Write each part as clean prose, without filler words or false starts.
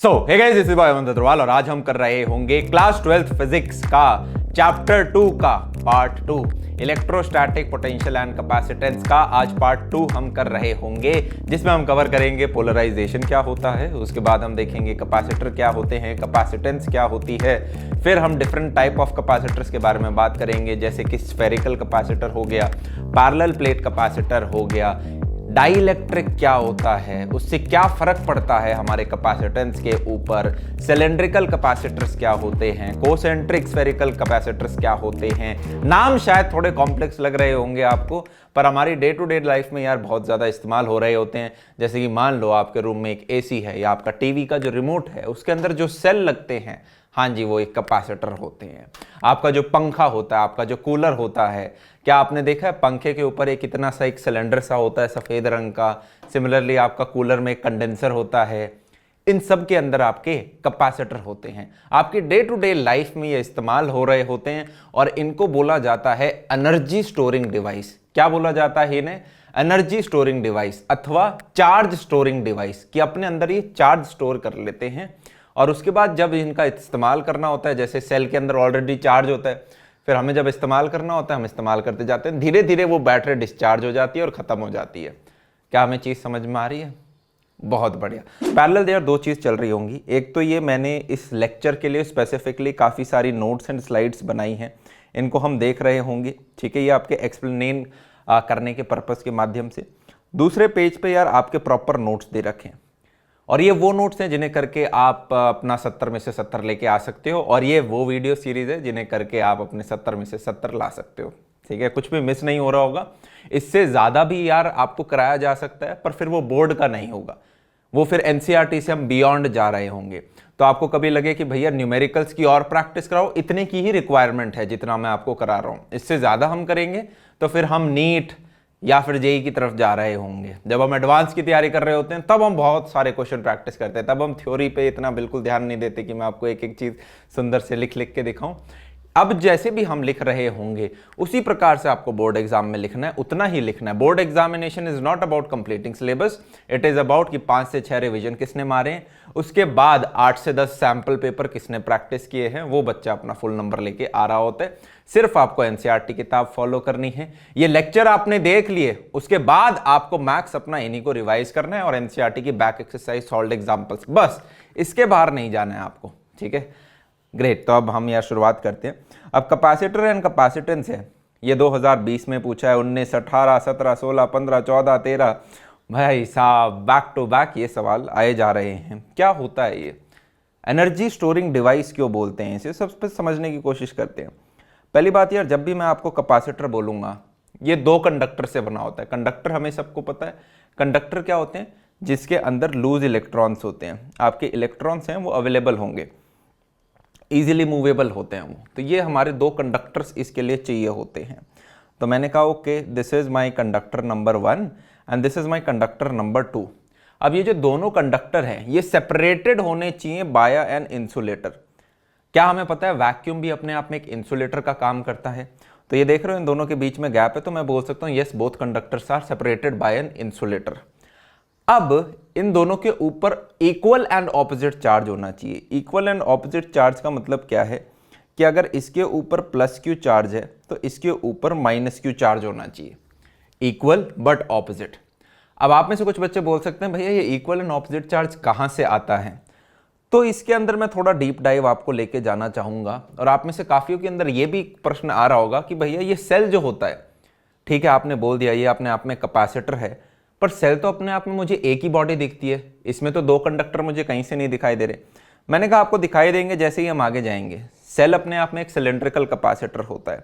Hey guys, this is boy Aman Agrawal और आज हम कर रहे होंगे क्लास 12th फिजिक्स का चैप्टर 2 का part 2 electrostatic potential and capacitance का आज पार्ट 2 हम कर रहे होंगे, जिसमें हम कवर करेंगे पोलराइजेशन क्या होता है, उसके बाद हम देखेंगे कैपेसिटर क्या होते हैं, कैपेसिटेंस क्या होती है, फिर हम डिफरेंट टाइप ऑफ कैपेसिटर्स के बारे में बात करेंगे, जैसे कि स्फेरिकल कैपेसिटर हो गया, पैरेलल प्लेट कैपेसिटर हो गया, डाइइलेक्ट्रिक क्या होता है, उससे क्या फर्क पड़ता है हमारे कैपेसिटेंस के ऊपर, सिलेंड्रिकल कैपेसिटर्स क्या होते हैं, कोसेंट्रिक स्फेरिकल कैपेसिटर्स क्या होते हैं। नाम शायद थोड़े कॉम्प्लेक्स लग रहे होंगे आपको, पर हमारी डे टू डे लाइफ में यार बहुत ज़्यादा इस्तेमाल हो रहे होते हैं। जैसे कि मान लो आपके रूम में एक एसी है या आपका टीवी का जो रिमोट है उसके अंदर जो सेल लगते हैं, हाँ जी, वो एक कैपेसिटर होते हैं। आपका जो पंखा होता है, आपका जो कूलर होता है, क्या आपने देखा है पंखे के ऊपर एक इतना सा एक सिलेंडर सा होता है सफ़ेद रंग का। सिमिलरली आपका कूलर में एक कंडेंसर होता है। इन सब के अंदर आपके कैपेसिटर होते हैं। आपके डे टू डे लाइफ में ये इस्तेमाल हो रहे होते हैं और इनको बोला जाता है एनर्जी स्टोरिंग डिवाइस। क्या बोला जाता है इन्हें? एनर्जी स्टोरिंग डिवाइस अथवा चार्ज स्टोरिंग डिवाइस, कि अपने अंदर ये चार्ज स्टोर कर लेते हैं और उसके बाद जब इनका इस्तेमाल करना होता है, जैसे सेल के अंदर ऑलरेडी चार्ज होता है, फिर हमें जब इस्तेमाल करना होता है हम इस्तेमाल करते जाते हैं, धीरे धीरे वो बैटरी डिस्चार्ज हो जाती है और ख़त्म हो जाती है। क्या हमें चीज़ समझ में आ रही है? बहुत बढ़िया। पैरेलल देयर दो चीज़ चल रही होंगी। एक तो ये मैंने इस लेक्चर के लिए स्पेसिफिकली काफ़ी सारी नोट्स एंड स्लाइड्स बनाई हैं, इनको हम देख रहे होंगे, ठीक है, ये आपके एक्सप्लेन करने के पर्पज़ के माध्यम से। दूसरे पेज पे यार आपके प्रॉपर नोट्स दे रखे हैं और ये वो नोट्स हैं जिन्हें करके आप अपना 70 में से 70 लेके आ सकते हो, और ये वो वीडियो सीरीज़ है जिन्हें करके आप अपने 70 में से 70 ला सकते हो। ठीक है, कुछ भी मिस नहीं हो रहा होगा। इससे ज़्यादा भी यार आपको कराया जा सकता है, पर फिर वो बोर्ड का नहीं होगा, वो फिर एनसीईआरटी से हम बियॉन्ड जा रहे होंगे। तो आपको कभी लगे कि भैया न्यूमेरिकल्स की और प्रैक्टिस कराओ, इतने की ही रिक्वायरमेंट है जितना मैं आपको करा रहा हूँ, इससे ज़्यादा हम करेंगे तो फिर हम नीट या फिर जेई की तरफ जा रहे होंगे। जब हम एडवांस की तैयारी कर रहे होते हैं तब हम बहुत सारे क्वेश्चन प्रैक्टिस करते हैं, तब हम थ्योरी पे इतना बिल्कुल ध्यान नहीं देते कि मैं आपको एक एक चीज़ सुंदर से लिख लिख के दिखाऊं। अब जैसे भी हम लिख रहे होंगे उसी प्रकार से आपको बोर्ड एग्जाम में लिखना है, उतना ही लिखना है। Board examination is not about completing syllabus, it is about कि 5 से 6 रिवीजन किसने मारे हैं, उसके बाद 8 से 10 सैंपल पेपर किसने प्रैक्टिस किए हैं, वो बच्चा अपना फुल नंबर लेके आ रहा होता है। सिर्फ आपको एनसीईआरटी किताब फॉलो करनी है। ये लेक्चर आपने देख लिए, उसके बाद आपको मैथ्स अपना इन्हीं को रिवाइज करना है और एनसीईआरटी की बैक एक्सरसाइज, सॉल्व्ड एग्जांपल्स, बस इसके बाहर नहीं जाना है आपको। ठीक है, ग्रेट। तो अब हम यार शुरुआत करते हैं। अब कैपेसिटर एंड कैपेसिटेंस है, ये 2020 में पूछा है, 19, 18, 17, 16, 15, 14, 13, भाई साहब बैक टू बैक ये सवाल आए जा रहे हैं। क्या होता है ये? एनर्जी स्टोरिंग डिवाइस क्यों बोलते हैं इसे, सब पे समझने की कोशिश करते हैं। पहली बात यार, जब भी मैं आपको कैपेसिटर बोलूँगा, ये 2 कंडक्टर से बना होता है। कंडक्टर हमें सबको पता है। कंडक्टर क्या होते हैं? जिसके अंदर लूज इलेक्ट्रॉन्स होते हैं। आपके इलेक्ट्रॉन्स हैं वो अवेलेबल होंगे, ईजिली मूवेबल होते हैं वो। तो ये हमारे 2 कंडक्टर्स इसके लिए चाहिए होते हैं। तो मैंने कहा okay, this is my conductor number 1 and this is my conductor number 2। अब ये जो दोनों कंडक्टर हैं ये सेपरेटेड होने चाहिए बाय एन इंसुलेटर। क्या हमें पता है वैक्यूम भी अपने आप में एक इंसुलेटर का काम करता है? तो ये देख रहे हो इन दोनों के बीच में गैप है, तो मैं बोल सकता हूँ yes, both conductors are separated by an insulator. अब इन दोनों के ऊपर इक्वल एंड ऑपोजिट चार्ज होना चाहिए। इक्वल एंड ऑपोजिट चार्ज का मतलब क्या है कि अगर इसके ऊपर प्लस क्यू चार्ज है तो इसके ऊपर माइनस क्यू चार्ज होना चाहिए। Equal but opposite. अब आप में से कुछ बच्चे बोल सकते हैं भैया ये इक्वल एंड ऑपोजिट चार्ज कहाँ से आता है? तो इसके अंदर मैं थोड़ा डीप डाइव आपको लेके जाना चाहूँगा, और आप में से काफ़ियों के अंदर ये भी प्रश्न आ रहा होगा कि भैया ये सेल जो होता है, ठीक है आपने बोल दिया ये अपने आप में कैपेसिटर है, पर सेल तो अपने आप में मुझे एक ही बॉडी दिखती है, इसमें तो 2 कंडक्टर मुझे कहीं से नहीं दिखाई दे रहे। मैंने कहा आपको दिखाई देंगे जैसे ही हम आगे जाएंगे। सेल अपने आप में एक सिलेंड्रिकल कैपेसिटर होता है।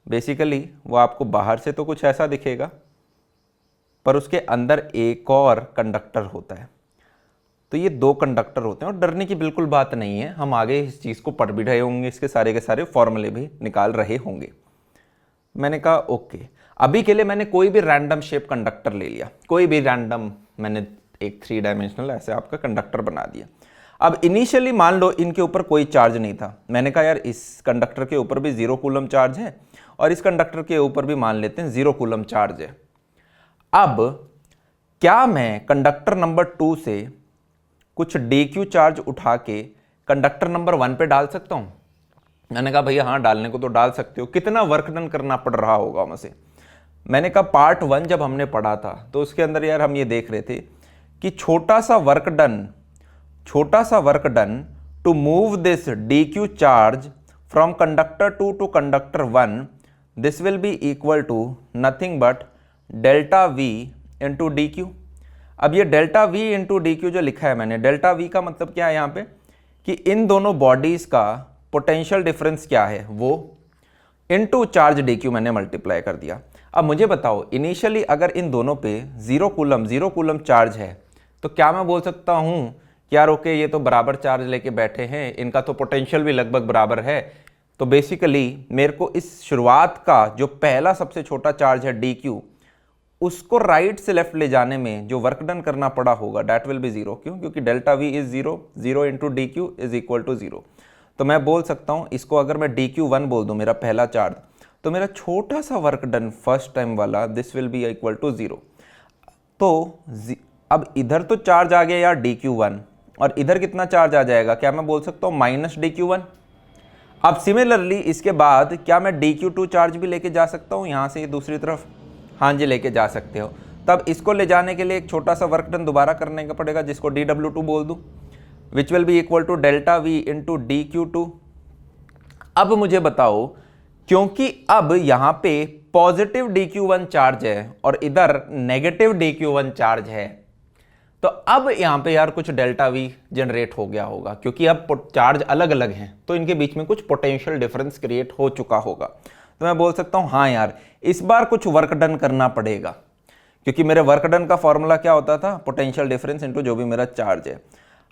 बेसिकली वो आपको बाहर से तो कुछ ऐसा दिखेगा, पर उसके अंदर एक और कंडक्टर होता है। तो ये 2 कंडक्टर होते हैं और डरने की बिल्कुल बात नहीं है, हम आगे इस चीज़ को पढ़ भी रहे होंगे, इसके सारे के सारे फॉर्मूले भी निकाल रहे होंगे। मैंने कहा ओके, अभी के लिए मैंने कोई भी रैंडम शेप कंडक्टर ले लिया, कोई भी रैंडम, मैंने एक 3 डायमेंशनल ऐसे आपका कंडक्टर बना दिया। अब इनिशियली मान लो इनके ऊपर कोई चार्ज नहीं था। मैंने कहा यार इस कंडक्टर के ऊपर भी 0 कूलम चार्ज है और इस कंडक्टर के ऊपर भी मान लेते हैं 0 कूलम चार्ज है। अब क्या मैं कंडक्टर नंबर 2 से कुछ डी क्यू चार्ज उठा के कंडक्टर नंबर 1 पे डाल सकता हूँ? मैंने कहा भैया हाँ, डालने को तो डाल सकते हो। कितना वर्क डन करना पड़ रहा होगा मुझे? मैंने कहा पार्ट 1 जब हमने पढ़ा था तो उसके अंदर यार हम ये देख रहे थे कि छोटा सा work done to move this d q charge from conductor 2 to conductor 1, this will be equal to nothing but delta V into d q. अब ये delta V into d q जो लिखा है मैंने, डेल्टा वी का मतलब क्या है यहाँ पे कि इन दोनों बॉडीज का पोटेंशियल डिफरेंस क्या है वो इनटू चार्ज डी क्यू मैंने मल्टीप्लाई कर दिया। अब मुझे बताओ, इनिशियली अगर इन दोनों पे 0 कूलम चार्ज है तो क्या मैं बोल सकता हूँ कि यार ओके ये तो बराबर चार्ज लेके बैठे हैं, इनका तो पोटेंशियल भी लगभग बराबर है। तो बेसिकली मेरे को इस शुरुआत का जो पहला सबसे छोटा चार्ज है डी क्यू, उसको राइट से लेफ्ट ले जाने में जो वर्क डन करना पड़ा होगा डैट विल बी 0। क्यों? क्योंकि delta V is 0 into d q is equal to 0। तो मैं बोल सकता हूँ इसको, अगर मैं डी क्यू 1 बोल दूँ मेरा पहला चार्ज, तो मेरा छोटा सा वर्क डन फर्स्ट टाइम वाला this will be equal to 0। तो अब इधर तो चार्ज आ गया यार डी क्यू 1, और इधर कितना चार्ज आ जाएगा? क्या मैं बोल सकता हूँ माइनस डी क्यू 1? अब सिमिलरली इसके बाद क्या मैं डी क्यू 2 चार्ज भी लेके जा सकता हूँ यहाँ से दूसरी तरफ? हाँ जी, लेके जा सकते हो। तब इसको ले जाने के लिए एक छोटा सा वर्क डन दोबारा करने का पड़ेगा जिसको dw2 बोल दूँ, which will be equal to delta V into d q 2। अब मुझे बताओ, क्योंकि अब यहाँ पे पॉजिटिव डी क्यू 1 चार्ज है और इधर नेगेटिव डी क्यू 1 चार्ज है, तो अब यहाँ पे यार कुछ डेल्टा वी जनरेट हो गया होगा, क्योंकि अब चार्ज अलग अलग हैं तो इनके बीच में कुछ पोटेंशियल डिफरेंस क्रिएट हो चुका होगा। तो मैं बोल सकता हूँ हाँ यार, इस बार कुछ वर्क डन करना पड़ेगा, क्योंकि मेरे वर्क डन का फॉर्मूला क्या होता था? पोटेंशियल डिफरेंस इनटू जो भी मेरा चार्ज है।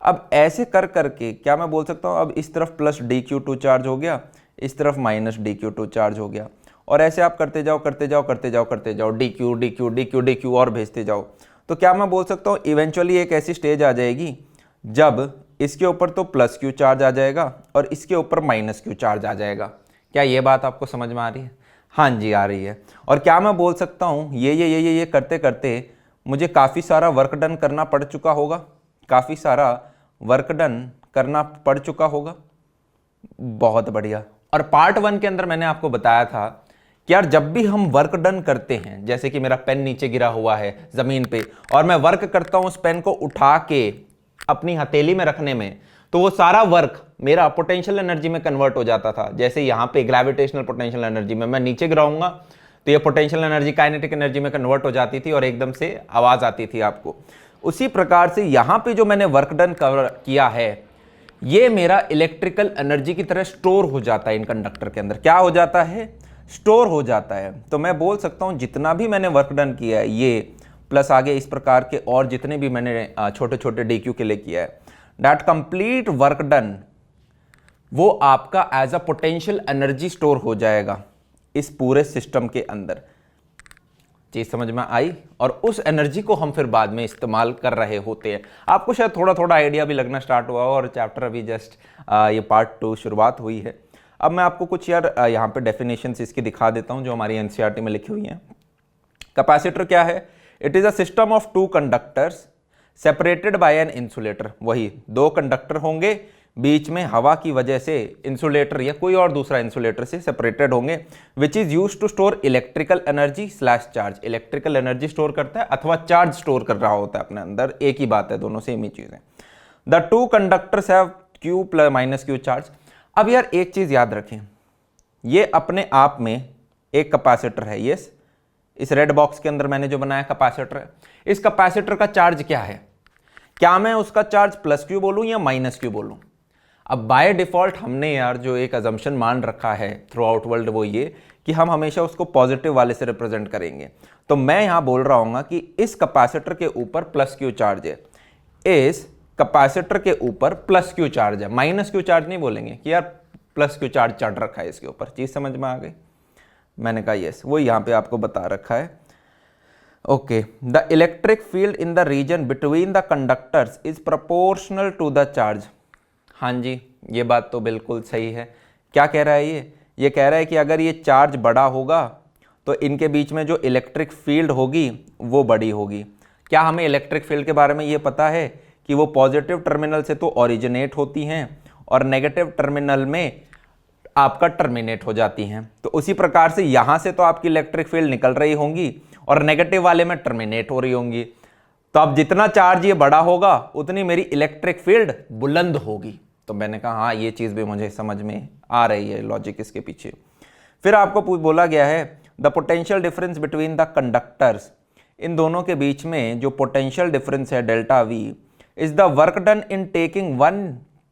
अब ऐसे कर करके क्या मैं बोल सकता हूँ, अब इस तरफ प्लस डी क्यू 2 चार्ज हो गया, इस तरफ माइनस डी क्यू 2 चार्ज हो गया, और ऐसे आप करते जाओ डी क्यू और भेजते जाओ। तो क्या मैं बोल सकता हूँ इवेंचुअली एक ऐसी स्टेज आ जाएगी जब इसके ऊपर तो प्लस क्यू चार्ज आ जाएगा और इसके ऊपर माइनस क्यू चार्ज आ जाएगा। क्या ये बात आपको समझ में आ रही है? हाँ जी, आ रही है। और क्या मैं बोल सकता हूँ ये करते करते मुझे काफ़ी सारा वर्क डन करना पड़ चुका होगा, बहुत बढ़िया। और पार्ट 1 के अंदर मैंने आपको बताया था कि यार जब भी हम वर्क डन करते हैं, जैसे कि मेरा पेन नीचे गिरा हुआ है ज़मीन पे और मैं वर्क करता हूँ उस पेन को उठा के अपनी हथेली में रखने में, तो वो सारा वर्क मेरा पोटेंशियल एनर्जी में कन्वर्ट हो जाता था। जैसे यहाँ पे ग्रेविटेशनल पोटेंशियल एनर्जी में मैं नीचे गिराऊंगा तो ये पोटेंशियल एनर्जी काइनेटिक एनर्जी में कन्वर्ट हो जाती थी और एकदम से आवाज़ आती थी आपको। उसी प्रकार से यहाँ पे जो मैंने वर्क डन किया है ये मेरा इलेक्ट्रिकल एनर्जी की तरह स्टोर हो जाता है इन कंडक्टर के अंदर। क्या हो जाता है? स्टोर हो जाता है। तो मैं बोल सकता हूँ जितना भी मैंने वर्क डन किया है ये प्लस आगे इस प्रकार के और जितने भी मैंने छोटे छोटे डी क्यू के लिए किया है, दैट कंप्लीट वर्क डन वो आपका as a potential energy store हो जाएगा इस पूरे सिस्टम के अंदर। चीज समझ में आई? और उस एनर्जी को हम फिर बाद में इस्तेमाल कर रहे होते हैं। आपको शायद थोड़ा थोड़ा आइडिया भी लगना स्टार्ट हुआ और चैप्टर अभी जस्ट ये पार्ट 2 शुरुआत हुई है। अब मैं आपको कुछ यार यहाँ पे डेफिनेशंस इसकी दिखा देता हूँ जो हमारी एनसीईआरटी में लिखी हुई हैं। कैपेसिटर क्या है? It is a system of 2 conductors separated by an insulator. वही 2 कंडक्टर होंगे, बीच में हवा की वजह से इंसुलेटर या कोई और दूसरा इंसुलेटर से सेपरेटेड होंगे, which is use to store electrical energy slash charge. Electrical energy store करता है अथवा चार्ज स्टोर कर रहा होता है अपने अंदर, एक ही बात है, दोनों सेम ही चीज है। The 2 conductors have Q plus minus Q charge. अब यार एक चीज याद रखें, ये अपने आप में एक कैपेसिटर है। यस, इस रेड बॉक्स के अंदर मैंने जो बनाया कैपेसिटर है, इस कैपेसिटर का चार्ज क्या है? क्या मैं उसका चार्ज प्लस क्यू बोलूं या माइनस क्यू बोलूं? अब बाय डिफॉल्ट हमने यार जो एक अजम्पशन मान रखा है थ्रू आउट वर्ल्ड वो ये कि हम हमेशा उसको पॉजिटिव वाले से रिप्रेजेंट करेंगे। तो मैं यहां बोल रहा हूं कि इस कैपेसिटर के ऊपर प्लस क्यू चार्ज है, इस कैपेसिटर के ऊपर प्लस क्यू चार्ज है, माइनस क्यू चार्ज नहीं बोलेंगे कि यार प्लस क्यू चार्ज चढ़ रखा है इसके ऊपर। चीज समझ में आ गई? मैंने कहा यस, वो यहां पे आपको बता रखा है। Okay, the electric field in the region between the conductors is proportional to the charge. हाँ जी, ये बात तो बिल्कुल सही है। क्या कह रहा है ये कह रहा है कि अगर ये चार्ज बड़ा होगा तो इनके बीच में जो इलेक्ट्रिक फील्ड होगी वो बड़ी होगी। क्या हमें इलेक्ट्रिक फील्ड के बारे में ये पता है कि वो पॉजिटिव टर्मिनल से तो ओरिजिनेट होती हैं और नेगेटिव टर्मिनल में आपका टर्मिनेट हो जाती हैं। तो उसी प्रकार से यहां से तो आपकी इलेक्ट्रिक फील्ड निकल रही होंगी और नेगेटिव वाले में टर्मिनेट हो रही होंगी। तो अब जितना चार्ज ये बड़ा होगा उतनी मेरी इलेक्ट्रिक फील्ड बुलंद होगी। तो मैंने कहा हाँ, ये चीज़ भी मुझे समझ में आ रही है, लॉजिक इसके पीछे। फिर आपको बोला गया है the potential difference between the conductors, इन दोनों के बीच में जो पोटेंशियल डिफरेंस है delta V is the work done in taking one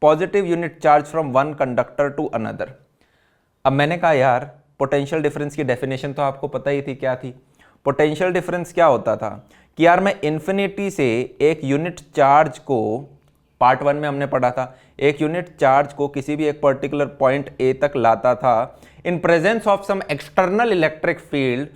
positive unit charge from one conductor to another. अब मैंने कहा यार पोटेंशियल डिफरेंस की डेफिनेशन तो आपको पता ही थी क्या थी। पोटेंशियल डिफरेंस क्या होता था कि यार मैं इन्फिनिटी से एक यूनिट चार्ज को, पार्ट 1 में हमने पढ़ा था, एक यूनिट चार्ज को किसी भी एक पर्टिकुलर पॉइंट ए तक लाता था in presence of some external electric field.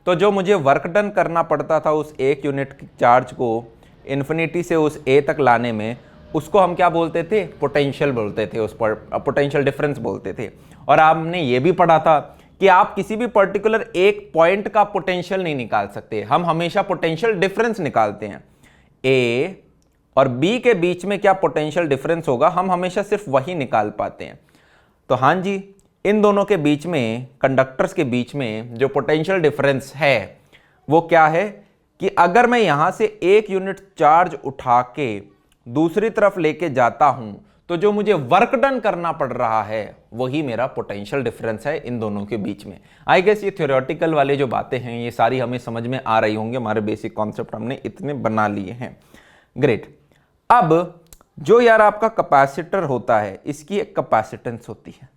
तो जो मुझे वर्क डन करना पड़ता था उस एक यूनिट चार्ज को इन्फिनिटी से उस ए तक लाने में, उसको हम क्या बोलते थे, पोटेंशियल बोलते थे, उस पर पोटेंशियल डिफरेंस बोलते थे। और आपने ये भी पढ़ा था कि आप किसी भी पर्टिकुलर एक पॉइंट का पोटेंशियल नहीं निकाल सकते, हम हमेशा पोटेंशियल डिफरेंस निकालते हैं। ए और बी के बीच में क्या पोटेंशियल डिफरेंस होगा हम हमेशा सिर्फ वही निकाल पाते हैं। तो हाँ जी, इन दोनों के बीच में, कंडक्टर्स के बीच में जो पोटेंशियल डिफरेंस है वो क्या है कि अगर मैं यहां से एक यूनिट चार्ज उठा के दूसरी तरफ लेके जाता हूं तो जो मुझे वर्क डन करना पड़ रहा है वही मेरा पोटेंशियल डिफरेंस है इन दोनों के बीच में। आई गेस ये थ्योरेटिकल वाले जो बातें हैं ये सारी हमें समझ में आ रही होंगी, हमारे बेसिक कॉन्सेप्ट हमने इतने बना लिए हैं। ग्रेट। अब जो यार आपका कैपेसिटर होता है इसकी एक कैपेसिटेंस होती है,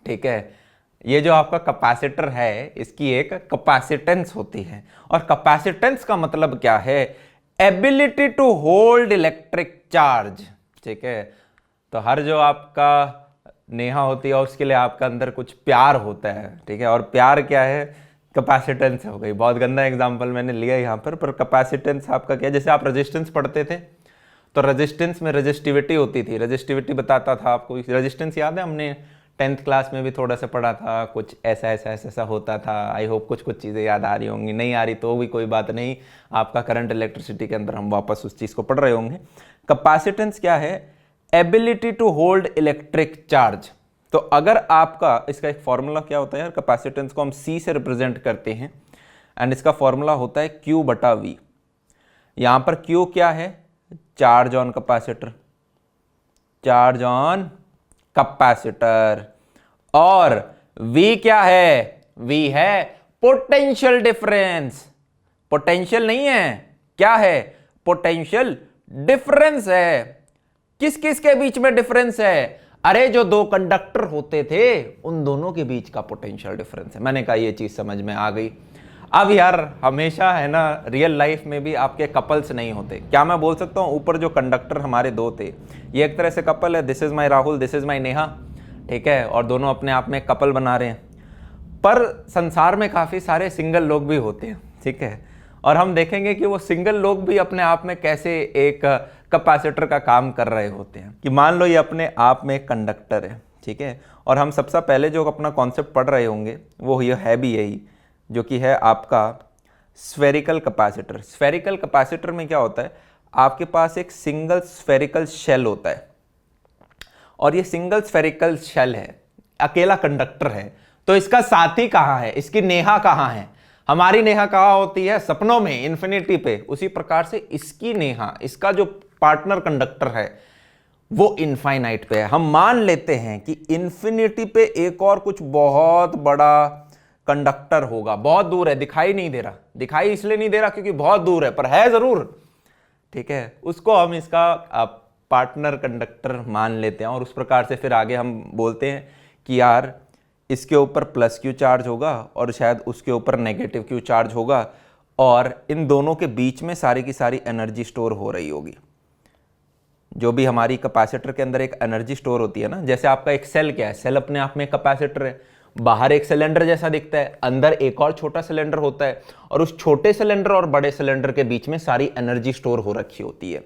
ठीक है, ये जो आपका कैपेसिटर है इसकी एक कैपेसिटेंस होती है। और कैपेसिटेंस का मतलब क्या है, ability to hold electric charge, ठीक है। तो हर जो आपका नेहा होती है उसके लिए आपका अंदर कुछ प्यार होता है, ठीक है, और प्यार क्या है, कैपेसिटेंस हो गई। बहुत गंदा एग्जांपल मैंने लिया यहाँ पर कैपेसिटेंस आपका क्या है, जैसे आप रेजिस्टेंस पढ़ते थे तो रेजिस्टेंस में रेजिस्टिविटी होती थी, रेजिस्टिविटी बताता था आपको, रेजिस्टेंस याद है, हमने 10th क्लास में भी थोड़ा सा पढ़ा था, कुछ ऐसा होता था। आई होप कुछ चीज़ें याद आ रही होंगी, नहीं आ रही तो भी कोई बात नहीं, आपका करंट इलेक्ट्रिसिटी के अंदर हम वापस उस चीज़ को पढ़ रहे होंगे। कैपेसिटेंस क्या है, ability to hold electric charge. तो अगर आपका, इसका एक फॉर्मूला क्या होता है यार, कैपेसिटेंस को हम C से रिप्रेजेंट करते हैं एंड इसका फॉर्मूला होता है Q/V। यहाँ पर Q क्या है, charge on capacitor, charge on capacitor, और V क्या है, V है पोटेंशियल डिफरेंस। पोटेंशियल नहीं है, क्या है, पोटेंशियल डिफरेंस है। किस किस के बीच में डिफरेंस है, अरे जो दो कंडक्टर होते थे उन दोनों के बीच का पोटेंशियल डिफरेंस है। मैंने कहा ये चीज समझ में आ गई। अब यार हमेशा है ना, रियल लाइफ में भी आपके कपल्स नहीं होते, क्या मैं बोल सकता हूँ, ऊपर जो कंडक्टर हमारे दो थे ये एक तरह से कपल है, this is my Rahul, this is my Neha, ठीक है, और दोनों अपने आप में कपल बना रहे हैं। पर संसार में काफ़ी सारे सिंगल लोग भी होते हैं, ठीक है, और हम देखेंगे कि वो सिंगल लोग भी अपने आप में कैसे एक कैपेसिटर का काम कर रहे होते हैं। कि मान लो ये अपने आप में एक कंडक्टर है, ठीक है, और हम सबसे पहले जो अपना कॉन्सेप्ट पढ़ रहे होंगे वो ये है भी यही, जो कि है आपका स्फेरिकल कैपेसिटर। स्फेरिकल कैपेसिटर में क्या होता है, आपके पास एक सिंगल स्फेरिकल शेल होता है, और ये सिंगल स्फेरिकल शेल है, अकेला कंडक्टर है। तो इसका साथी कहाँ है, इसकी नेहा कहाँ है, हमारी नेहा कहाँ होती है, सपनों में, इन्फिनिटी पे। उसी प्रकार से इसकी नेहा, इसका जो पार्टनर कंडक्टर है वो इनफाइनाइट पे है। हम मान लेते हैं कि इन्फिनिटी पे एक और कुछ बहुत बड़ा कंडक्टर होगा, बहुत दूर है, दिखाई नहीं दे रहा, दिखाई इसलिए नहीं दे रहा क्योंकि बहुत दूर है, पर है जरूर, ठीक है, उसको हम इसका पार्टनर कंडक्टर मान लेते हैं। और उस प्रकार से फिर आगे हम बोलते हैं कि यार इसके ऊपर प्लस क्यू चार्ज होगा और शायद उसके ऊपर नेगेटिव क्यू चार्ज होगा, और इन दोनों के बीच में सारी की सारी एनर्जी स्टोर हो रही होगी। जो भी हमारी कैपेसिटर के अंदर एक एनर्जी स्टोर होती है ना, जैसे आपका एक सेल क्या है, सेल अपने आप में कैपेसिटर है, बाहर एक सिलेंडर जैसा दिखता है, अंदर एक और छोटा सिलेंडर होता है, और उस छोटे सिलेंडर और बड़े सिलेंडर के बीच में सारी एनर्जी स्टोर हो रखी होती है।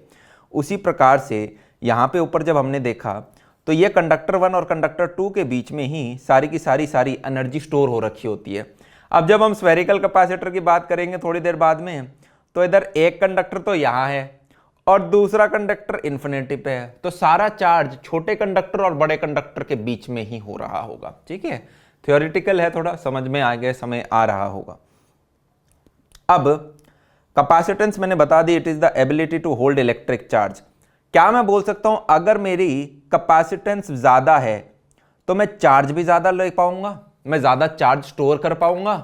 उसी प्रकार से यहाँ पे ऊपर जब हमने देखा तो ये कंडक्टर 1 और कंडक्टर 2 के बीच में ही सारी की सारी एनर्जी स्टोर हो रखी होती है। अब जब हम स्फेरिकल कैपेसिटर की बात करेंगे थोड़ी देर बाद में, तो इधर एक कंडक्टर तो यहाँ है और दूसरा कंडक्टर इन्फिनिटी पे है, तो सारा चार्ज छोटे कंडक्टर और बड़े कंडक्टर के बीच में ही हो रहा होगा। ठीक है, थ्योरेटिकल है, थोड़ा समझ में आगे समय आ रहा होगा। अब कैपेसिटेंस मैंने बता दी, it is the ability to hold electric charge. क्या मैं बोल सकता हूं अगर मेरी कैपेसिटेंस ज्यादा है तो मैं चार्ज भी ज्यादा ले पाऊंगा, मैं ज्यादा चार्ज स्टोर कर पाऊंगा,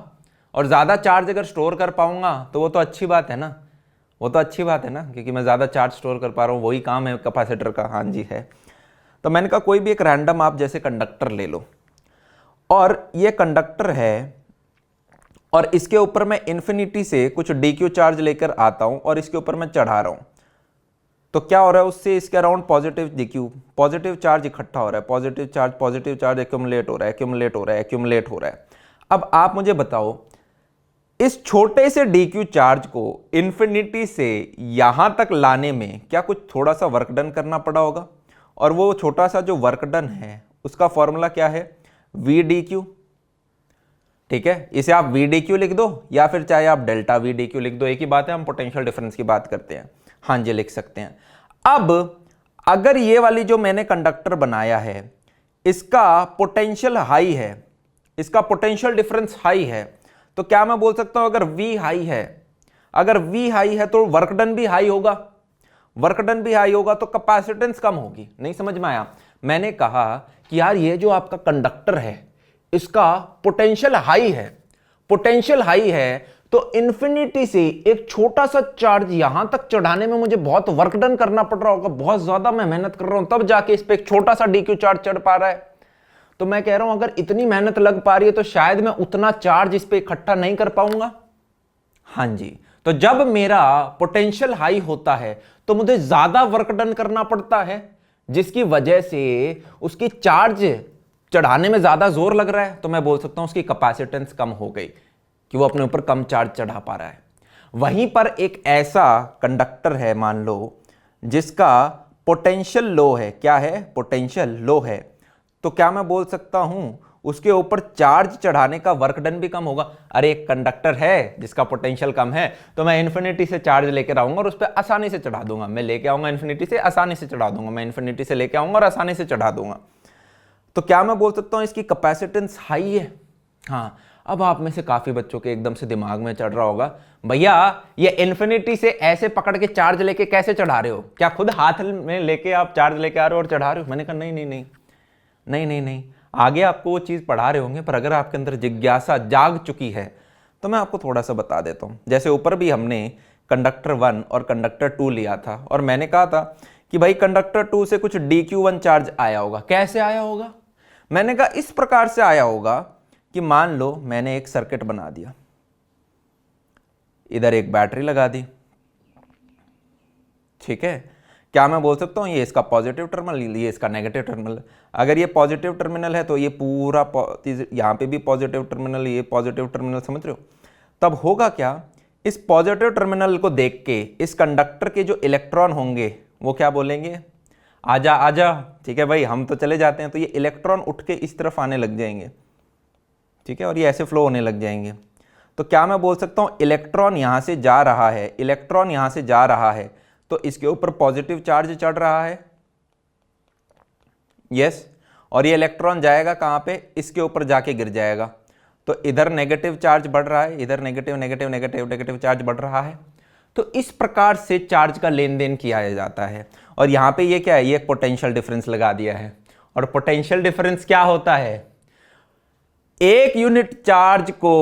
और ज्यादा चार्ज अगर स्टोर कर पाऊंगा तो वो तो अच्छी बात है ना, वो तो अच्छी बात है ना, क्योंकि मैं ज्यादा चार्ज स्टोर कर पा रहा हूं, वही काम है कैपेसिटर का। हाँ जी है। तो मैंने कहा कोई भी एक रैंडम आप जैसे कंडक्टर ले लो, और ये कंडक्टर है, और इसके ऊपर मैं इन्फिनिटी से कुछ dq चार्ज लेकर आता हूं और इसके ऊपर मैं चढ़ा रहा हूं, तो क्या हो रहा है उससे इसके around positive dq, positive charge इकट्ठा हो रहा है, पॉजिटिव चार्ज एक्यूमुलेट हो रहा है, एक्यूमुलेट हो रहा है। अब आप मुझे बताओ, इस छोटे से dq चार्ज को इन्फिनिटी से यहां तक लाने में क्या कुछ थोड़ा सा वर्क डन करना पड़ा होगा, और वो छोटा सा जो वर्क डन है उसका फॉर्मूला क्या है, v dq। ठीक है, इसे आप v dq लिख दो या फिर चाहे आप डेल्टा v dq लिख दो, एक ही बात है, हम पोटेंशियल डिफरेंस की बात करते हैं। हाँ जी, लिख सकते हैं। अब अगर ये वाली जो मैंने कंडक्टर बनाया है इसका पोटेंशियल हाई है, इसका पोटेंशियल डिफरेंस हाई है, तो क्या मैं बोल सकता हूं अगर v हाई है, अगर v हाई है तो वर्क डन भी हाई होगा, वर्क डन भी हाई होगा तो कैपेसिटेंस कम होगी। नहीं समझ में आया? मैंने कहा कि यार ये जो आपका कंडक्टर है इसका पोटेंशियल हाई है, पोटेंशियल हाई है, तो इन्फिनिटी से एक छोटा सा चार्ज यहां तक चढ़ाने में मुझे बहुत वर्क डन करना पड़ रहा होगा, बहुत ज्यादा मैं मेहनत कर रहा हूं, तब जाके इस पे एक छोटा सा dq चार्ज चढ़ पा रहा है। तो मैं कह रहा हूं अगर इतनी मेहनत लग पा रही है तो शायद मैं उतना चार्ज इस पे इकट्ठा नहीं कर पाऊंगा। हां जी, तो जब मेरा पोटेंशियल हाई होता है तो मुझे ज्यादा वर्क डन करना पड़ता है, जिसकी वजह से उसकी चार्ज चढ़ाने में ज्यादा जोर लग रहा है, तो मैं बोल सकता हूं उसकी कैपेसिटेंस कम हो गई कि वो अपने ऊपर कम चार्ज चढ़ा पा रहा है। वहीं पर एक ऐसा कंडक्टर है मान लो जिसका पोटेंशियल लो है, क्या है, पोटेंशियल लो है, तो क्या मैं बोल सकता हूं उसके ऊपर चार्ज चढ़ाने का वर्क डन भी कम होगा। अरे एक कंडक्टर है जिसका पोटेंशियल कम है तो मैं इन्फिनिटी से चार्ज लेकर आऊंगा और उस पर आसानी से चढ़ा दूंगा, मैं लेके आऊंगा इन्फिनिटी से, आसानी से चढ़ा दूंगा, मैं इन्फिनिटी से लेके आऊंगा और आसानी से चढ़ा दूंगा। तो क्या मैं बोल सकता हूं इसकी कैपेसिटेंस हाई है। हाँ, अब आप में से काफी बच्चों के एकदम से दिमाग में चढ़ रहा होगा, भैया ये इन्फिनिटी से ऐसे पकड़ के चार्ज लेके कैसे चढ़ा रहे हो, क्या खुद हाथ में लेके आप चार्ज लेके आ रहे हो और चढ़ा रहे हो? मैंने कहा नहीं नहीं नहीं नहीं नहीं नहीं, आगे आपको वो चीज पढ़ा रहे होंगे, पर अगर आपके अंदर जिज्ञासा जाग चुकी है तो मैं आपको थोड़ा सा बता देता हूं। जैसे ऊपर भी हमने कंडक्टर 1 और कंडक्टर 2 लिया था, और मैंने कहा था कि भाई कंडक्टर 2 से कुछ dq1 चार्ज आया होगा। कैसे आया होगा? मैंने कहा इस प्रकार से आया होगा कि मान लो मैंने एक सर्किट बना दिया, इधर एक बैटरी लगा दी, ठीक है, क्या मैं बोल सकता हूं ये इसका पॉजिटिव टर्मिनल, ये इसका नेगेटिव टर्मिनल। अगर ये पॉजिटिव टर्मिनल है तो ये पूरा यहां पे भी पॉजिटिव टर्मिनल, ये पॉजिटिव टर्मिनल, समझ रहे हो? तब होगा क्या, इस पॉजिटिव टर्मिनल को देख के इस कंडक्टर के जो इलेक्ट्रॉन होंगे वो क्या बोलेंगे, आजा आजा, ठीक है भाई हम तो चले जाते हैं, तो ये इलेक्ट्रॉन उठ के इस तरफ आने लग जाएंगे, ठीक है, और ये ऐसे फ्लो होने लग जाएंगे। तो क्या मैं बोल सकता हूं इलेक्ट्रॉन यहां से जा रहा है, इलेक्ट्रॉन यहां से जा रहा है तो इसके ऊपर पॉजिटिव चार्ज चढ़ रहा है, यस, और ये इलेक्ट्रॉन जाएगा कहां पे, इसके ऊपर जाके गिर जाएगा, तो इधर नेगेटिव चार्ज बढ़ रहा है, इधर negative negative negative negative charge बढ़ रहा है। तो इस प्रकार से चार्ज का लेन देन किया जाता है। और यहां पे ये क्या है, ये पोटेंशियल डिफरेंस लगा दिया है, और पोटेंशियल डिफरेंस क्या होता है, एक यूनिट चार्ज को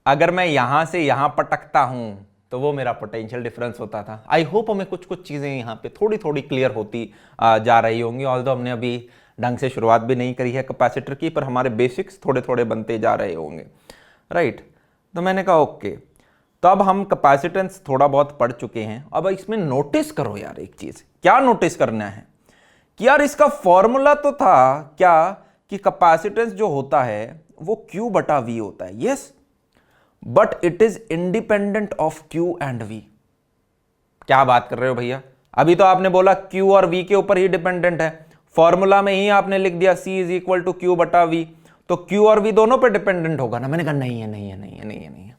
अगर मैं यहां से यहां पटकता हूं तो वो मेरा पोटेंशियल डिफरेंस होता था। आई होप हमें कुछ कुछ चीजें यहां पे थोड़ी थोड़ी क्लियर होती जा रही होंगी, ऑल्दो हमने अभी ढंग से शुरुआत भी नहीं करी है कैपेसिटर की, पर हमारे बेसिक्स थोड़े थोड़े बनते जा रहे होंगे, राइट। तो मैंने कहा ओके, तो अब हम कैपेसिटेंस थोड़ा बहुत पढ़ चुके हैं। अब इसमें नोटिस करो यार एक चीज, क्या नोटिस करना है कि यार इसका फॉर्मूला तो था क्या कि कैपेसिटेंस जो होता है वो Q बटा V होता है, yes, but it is independent of Q and V। क्या बात कर रहे हो भैया, अभी तो आपने बोला Q और V के ऊपर ही डिपेंडेंट है, फॉर्मूला में ही आपने लिख दिया C is equal to Q बटा V, तो Q और V दोनों पे डिपेंडेंट होगा ना। मैंने कहा नहीं है नहीं है नहीं है नहीं है नहीं है,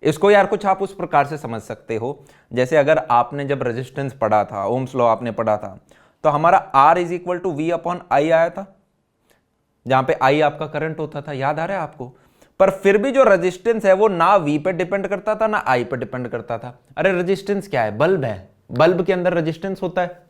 इसको यार कुछ आप उस प्रकार से समझ सकते हो, जैसे अगर आपने जब रेजिस्टेंस पढ़ा था, ओम्स लॉ आपने पढ़ा था, तो हमारा R is equal to V upon I आया था, जहां पे I आपका करंट होता था, याद आ रहा है आपको। पर फिर भी जो रेजिस्टेंस है वो ना V पे डिपेंड करता था ना I पे डिपेंड करता था। अरे रेजिस्टेंस क्या है? बल्ब है, बल्ब के अंदर रेजिस्टेंस होता है।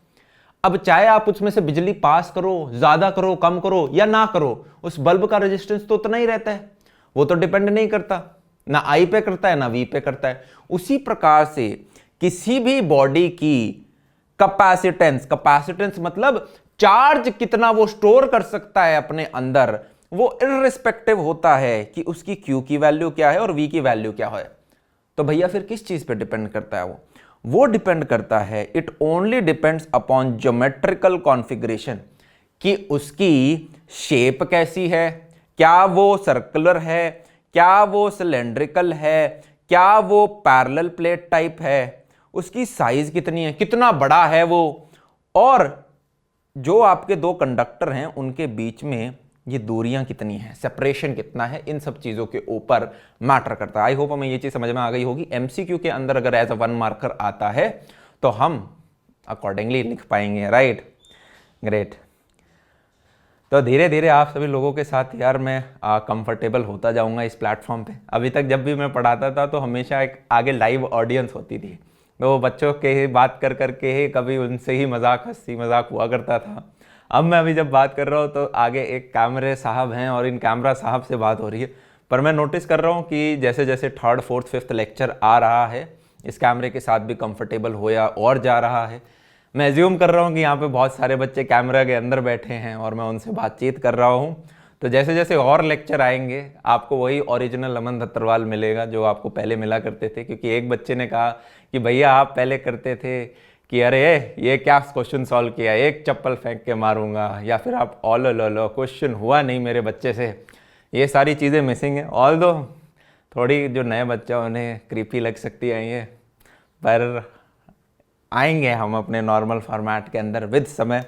अब चाहे आप उसमें से बिजली पास करो, ज्यादा करो, कम करो या ना करो, उस बल्ब का रेजिस्टेंस तो उतना ही रहता है, वो तो डिपेंड नहीं करता, ना I पे करता है ना V पे करता है। उसी प्रकार से किसी भी बॉडी की कैपेसिटेंस, कैपेसिटेंस मतलब चार्ज कितना वो स्टोर कर सकता है अपने अंदर, वो इररिस्पेक्टिव होता है कि उसकी Q की वैल्यू क्या है और V की वैल्यू क्या है। तो भैया फिर किस चीज पे डिपेंड करता है? वो डिपेंड करता है, it only depends upon geometrical configuration, कि उसकी शेप कैसी है, क्या वो सर्कुलर है, क्या वो सिलेंड्रिकल है, क्या वो पैरेलल प्लेट टाइप है, उसकी साइज कितनी है, कितना बड़ा है वो, और जो आपके दो कंडक्टर हैं उनके बीच में ये दूरियां कितनी हैं, सेपरेशन कितना है, इन सब चीज़ों के ऊपर मैटर करता है। आई होप हमें ये चीज़ समझ में आ गई होगी। एमसीक्यू के अंदर अगर एज अ 1 मार्कर आता है तो हम अकॉर्डिंगली लिख पाएंगे, राइट? ग्रेट। तो धीरे धीरे आप सभी लोगों के साथ यार मैं कंफर्टेबल होता जाऊंगा इस प्लेटफॉर्म पे। अभी तक जब भी मैं पढ़ाता था तो हमेशा एक आगे लाइव ऑडियंस होती थी, तो बच्चों के ही बात कर करके ही कभी उनसे ही मजाक, हंसी मजाक हुआ करता था। अब मैं अभी जब बात कर रहा हूँ तो आगे एक कैमरे साहब हैं और इन कैमरा साहब से बात हो रही है। पर मैं नोटिस कर रहा हूँ कि जैसे जैसे 3rd 4th 5th लेक्चर आ रहा है, इस कैमरे के साथ भी कंफर्टेबल होया और जा रहा है। मैं एज्यूम कर रहा हूँ कि यहाँ पे बहुत सारे बच्चे कैमरा के अंदर बैठे हैं और मैं उनसे बातचीत कर रहा हूँ। तो जैसे जैसे और लेक्चर आएंगे आपको वही ओरिजिनल अमन दत्तरवाल मिलेगा जो आपको पहले मिला करते थे। क्योंकि एक बच्चे ने कहा कि भैया आप पहले करते थे कि अरे ये क्या क्वेश्चन सॉल्व किया, एक चप्पल फेंक के मारूंगा, या फिर आप ऑल लो क्वेश्चन हुआ नहीं मेरे बच्चे से। ये सारी चीज़ें मिसिंग है। ऑल दो थोड़ी जो नए बच्चे उन्हें क्रीपी लग सकती है ये, पर आएंगे हम अपने नॉर्मल फॉर्मेट के अंदर विद समय।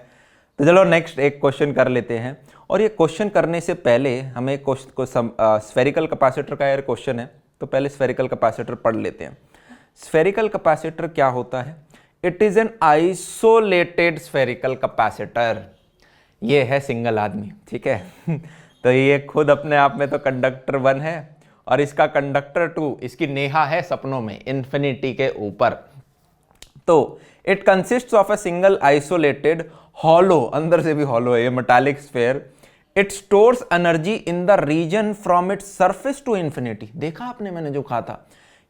तो चलो नेक्स्ट एक क्वेश्चन कर लेते हैं। और ये क्वेश्चन करने से पहले हमें स्फेरिकल कैपेसिटर का यार क्वेश्चन है, तो पहले स्फेरिकल कैपेसिटर पढ़ लेते हैं। स्फेरिकल कैपेसिटर क्या होता है? It is an isolated spherical capacitor. ये है सिंगल आदमी, ठीक है। तो ये खुद अपने आप में तो कंडक्टर 1 है और इसका कंडक्टर 2, इसकी नेहा है सपनों में इन्फिनिटी के ऊपर। तो it consists of a single isolated hollow, अंदर से भी हॉलो है ये, metallic sphere. It stores energy in the region from its surface to infinity. देखा आपने मैंने जो कहा था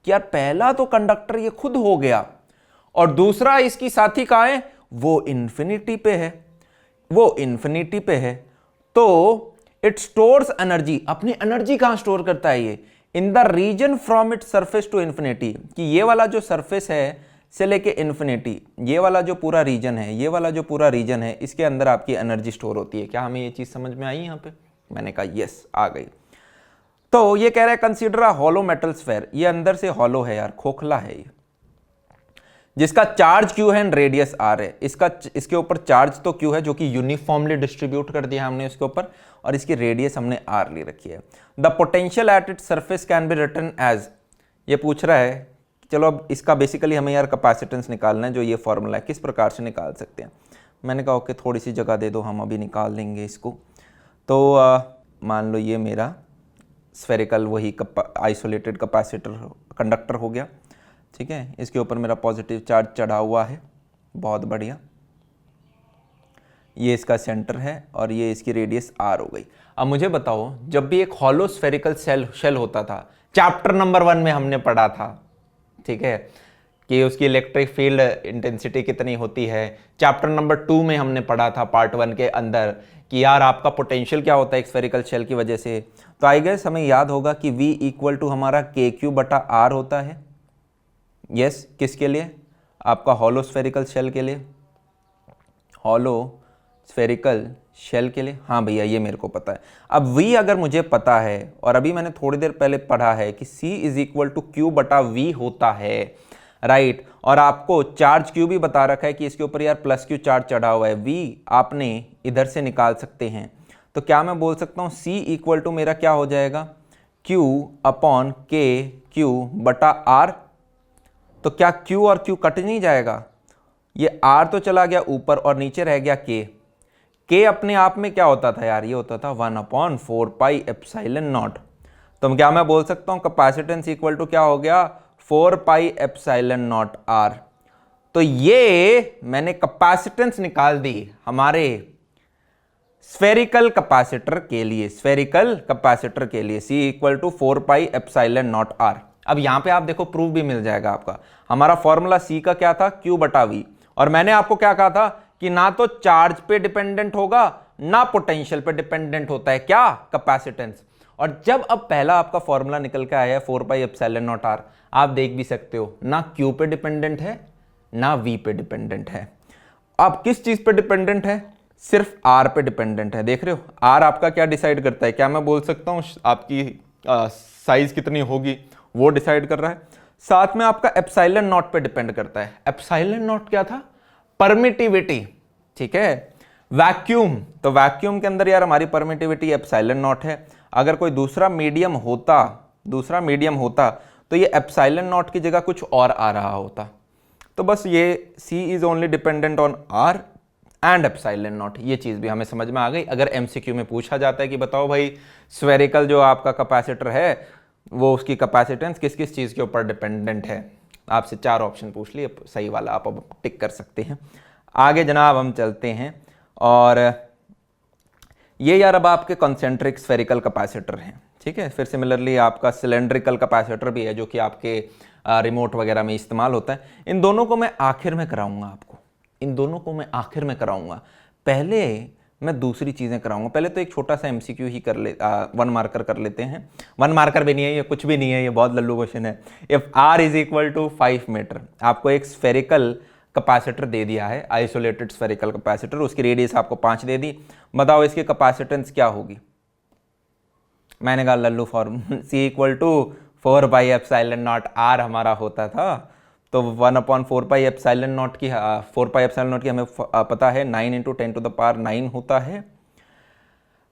कि यार पहला तो कंडक्टर ये खुद हो गया और दूसरा इसकी साथी कहां है, वो इन्फिनिटी पे है, वो इन्फिनिटी पे है। तो इट स्टोर्स एनर्जी, अपनी एनर्जी कहां स्टोर करता है ये? In the region from its surface to infinity, कि ये वाला जो सरफेस है से लेके इन्फिनिटी, ये वाला जो पूरा रीजन है, ये वाला जो पूरा रीजन है, इसके अंदर आपकी एनर्जी स्टोर होती है। क्या हमें ये चीज समझ में आई यहाँ पे? मैंने कहा यस, आ गई। तो ये कह रहा है consider a hollow metal sphere, ये अंदर से हॉलो है यार, खोखला है ये, जिसका चार्ज Q है एंड रेडियस R है। इसके ऊपर चार्ज तो Q है जो कि यूनिफॉर्मली डिस्ट्रीब्यूट कर दिया हमने इसके ऊपर, और इसकी रेडियस हमने R ले रखी है। The potential at it surface can be written as, ये पूछ रहा है। चलो अब इसका बेसिकली हमें यार कैपेसिटेंस निकालना है, जो ये फॉर्मूला है किस प्रकार से निकाल सकते हैं। मैंने कहा ओके थोड़ी सी जगह दे दो, हम अभी निकाल लेंगे इसको। तो मान लो ये मेरा स्फेरिकल वही आइसोलेटेड कैपेसिटर कंडक्टर हो गया, ठीक है। इसके ऊपर मेरा पॉजिटिव चार्ज चढ़ा हुआ है, बहुत बढ़िया। ये इसका सेंटर है और ये इसकी रेडियस R हो गई। अब मुझे बताओ, जब भी एक हॉलो स्फेरिकल शेल होता था, चैप्टर नंबर 1 में हमने पढ़ा था, ठीक है, कि उसकी इलेक्ट्रिक फील्ड इंटेंसिटी कितनी होती है। चैप्टर नंबर 2 में हमने पढ़ा था पार्ट 1 के अंदर कि यार आपका पोटेंशियल क्या होता है एक स्फेरिकल शेल की वजह से। तो आई गेस हमें याद होगा कि V इक्वल टू हमारा KQ/R होता है। यस, किसके लिए? आपका हॉलो स्फेरिकल शेल के लिए, हॉलो स्फेरिकल शेल के लिए। हाँ भैया ये मेरे को पता है। अब V अगर मुझे पता है, और अभी मैंने थोड़ी देर पहले पढ़ा है कि C is equal to Q/V होता है, राइट। और आपको चार्ज Q भी बता रखा है कि इसके ऊपर यार +Q चार्ज चढ़ा हुआ है। V आपने इधर से निकाल सकते हैं। तो क्या मैं बोल सकता हूँ C इक्वल टू मेरा क्या हो जाएगा, Q अपॉन के क्यू बटा R। तो क्या Q और Q कट नहीं जाएगा? ये R तो चला गया ऊपर और नीचे रह गया K। K अपने आप में क्या होता था यार? ये होता था 1/4πε0। तो क्या मैं बोल सकता हूं कैपेसिटेंस इक्वल टू क्या हो गया? 4πε0 R। तो ये मैंने कैपेसिटेंस निकाल दी हमारे स्फेरिकल कैपेसिटर के लिए, स्फेरिकल कैपेसिटर के लिए C इक्वल टू 4πε0 R। अब यहां पे आप देखो प्रूफ भी मिल जाएगा आपका। हमारा फॉर्मूला C का क्या था? Q बटा V। और मैंने आपको क्या कहा था कि ना तो चार्ज पे डिपेंडेंट होगा ना पोटेंशियल पे डिपेंडेंट होता है क्या? कैपेसिटेंस। और जब अब पहला आपका फॉर्मूला निकल के आया है 4πε0 R, आप देख भी सकते हो ना Q पे डिपेंडेंट है ना V पे डिपेंडेंट है। अब किस चीज पे डिपेंडेंट है? सिर्फ R पे डिपेंडेंट है। देख रहे हो R आपका क्या डिसाइड करता है? क्या मैं बोल सकता हूं आपकी साइज कितनी होगी वो डिसाइड कर रहा है। साथ में आपका एप्सिलॉन नॉट पे डिपेंड करता है। एप्सिलॉन नॉट क्या था? परमिटिविटी। ठीक है, वैक्यूम, तो वैक्यूम के अंदर यार हमारी परमिटिविटी एप्सिलॉन नॉट है। अगर कोई दूसरा मीडियम होता तो ये एप्सिलॉन नॉट की जगह कुछ और आ रहा होता। तो बस ये C is only dependent on R and epsilon not, ये चीज भी हमें समझ में आ गई। अगर MCQ में पूछा जाता है कि बताओ भाई स्फेरिकल जो आपका कैपेसिटर है वो उसकी कैपेसिटेंस किस किस चीज के ऊपर डिपेंडेंट है, आपसे 4 ऑप्शन पूछ लिए, सही वाला आप अब टिक कर सकते हैं। आगे जनाब हम चलते हैं, और ये यार अब आपके कॉन्सेंट्रिक स्फेरिकल कैपेसिटर हैं। ठीक है, फिर सिमिलरली आपका सिलेंड्रिकल कैपेसिटर भी है जो कि आपके रिमोट वगैरह में इस्तेमाल होता है। इन दोनों को मैं आखिर में कराऊंगा आपको, पहले मैं दूसरी चीज़ें कराऊंगा। पहले तो एक छोटा सा MCQ ही कर ले, 1 मार्कर कर लेते हैं। 1 मार्कर भी नहीं है, ये कुछ भी नहीं है, ये बहुत लल्लू क्वेश्चन है। If R is equal to 5 metre, आपको एक स्फेरिकल कैपेसिटर दे दिया है, आइसोलेटेड स्फेरिकल कैपेसिटर, उसकी रेडियस आपको 5 दे दी। बताओ इसकी कैपेसिटेंस क्या होगी? मैंने कहा लल्लू form C equal to 4πε0 R हमारा होता था। तो 1/4πε0 की 4πε0 की हमें पता है 9 × 10⁻9 होता है।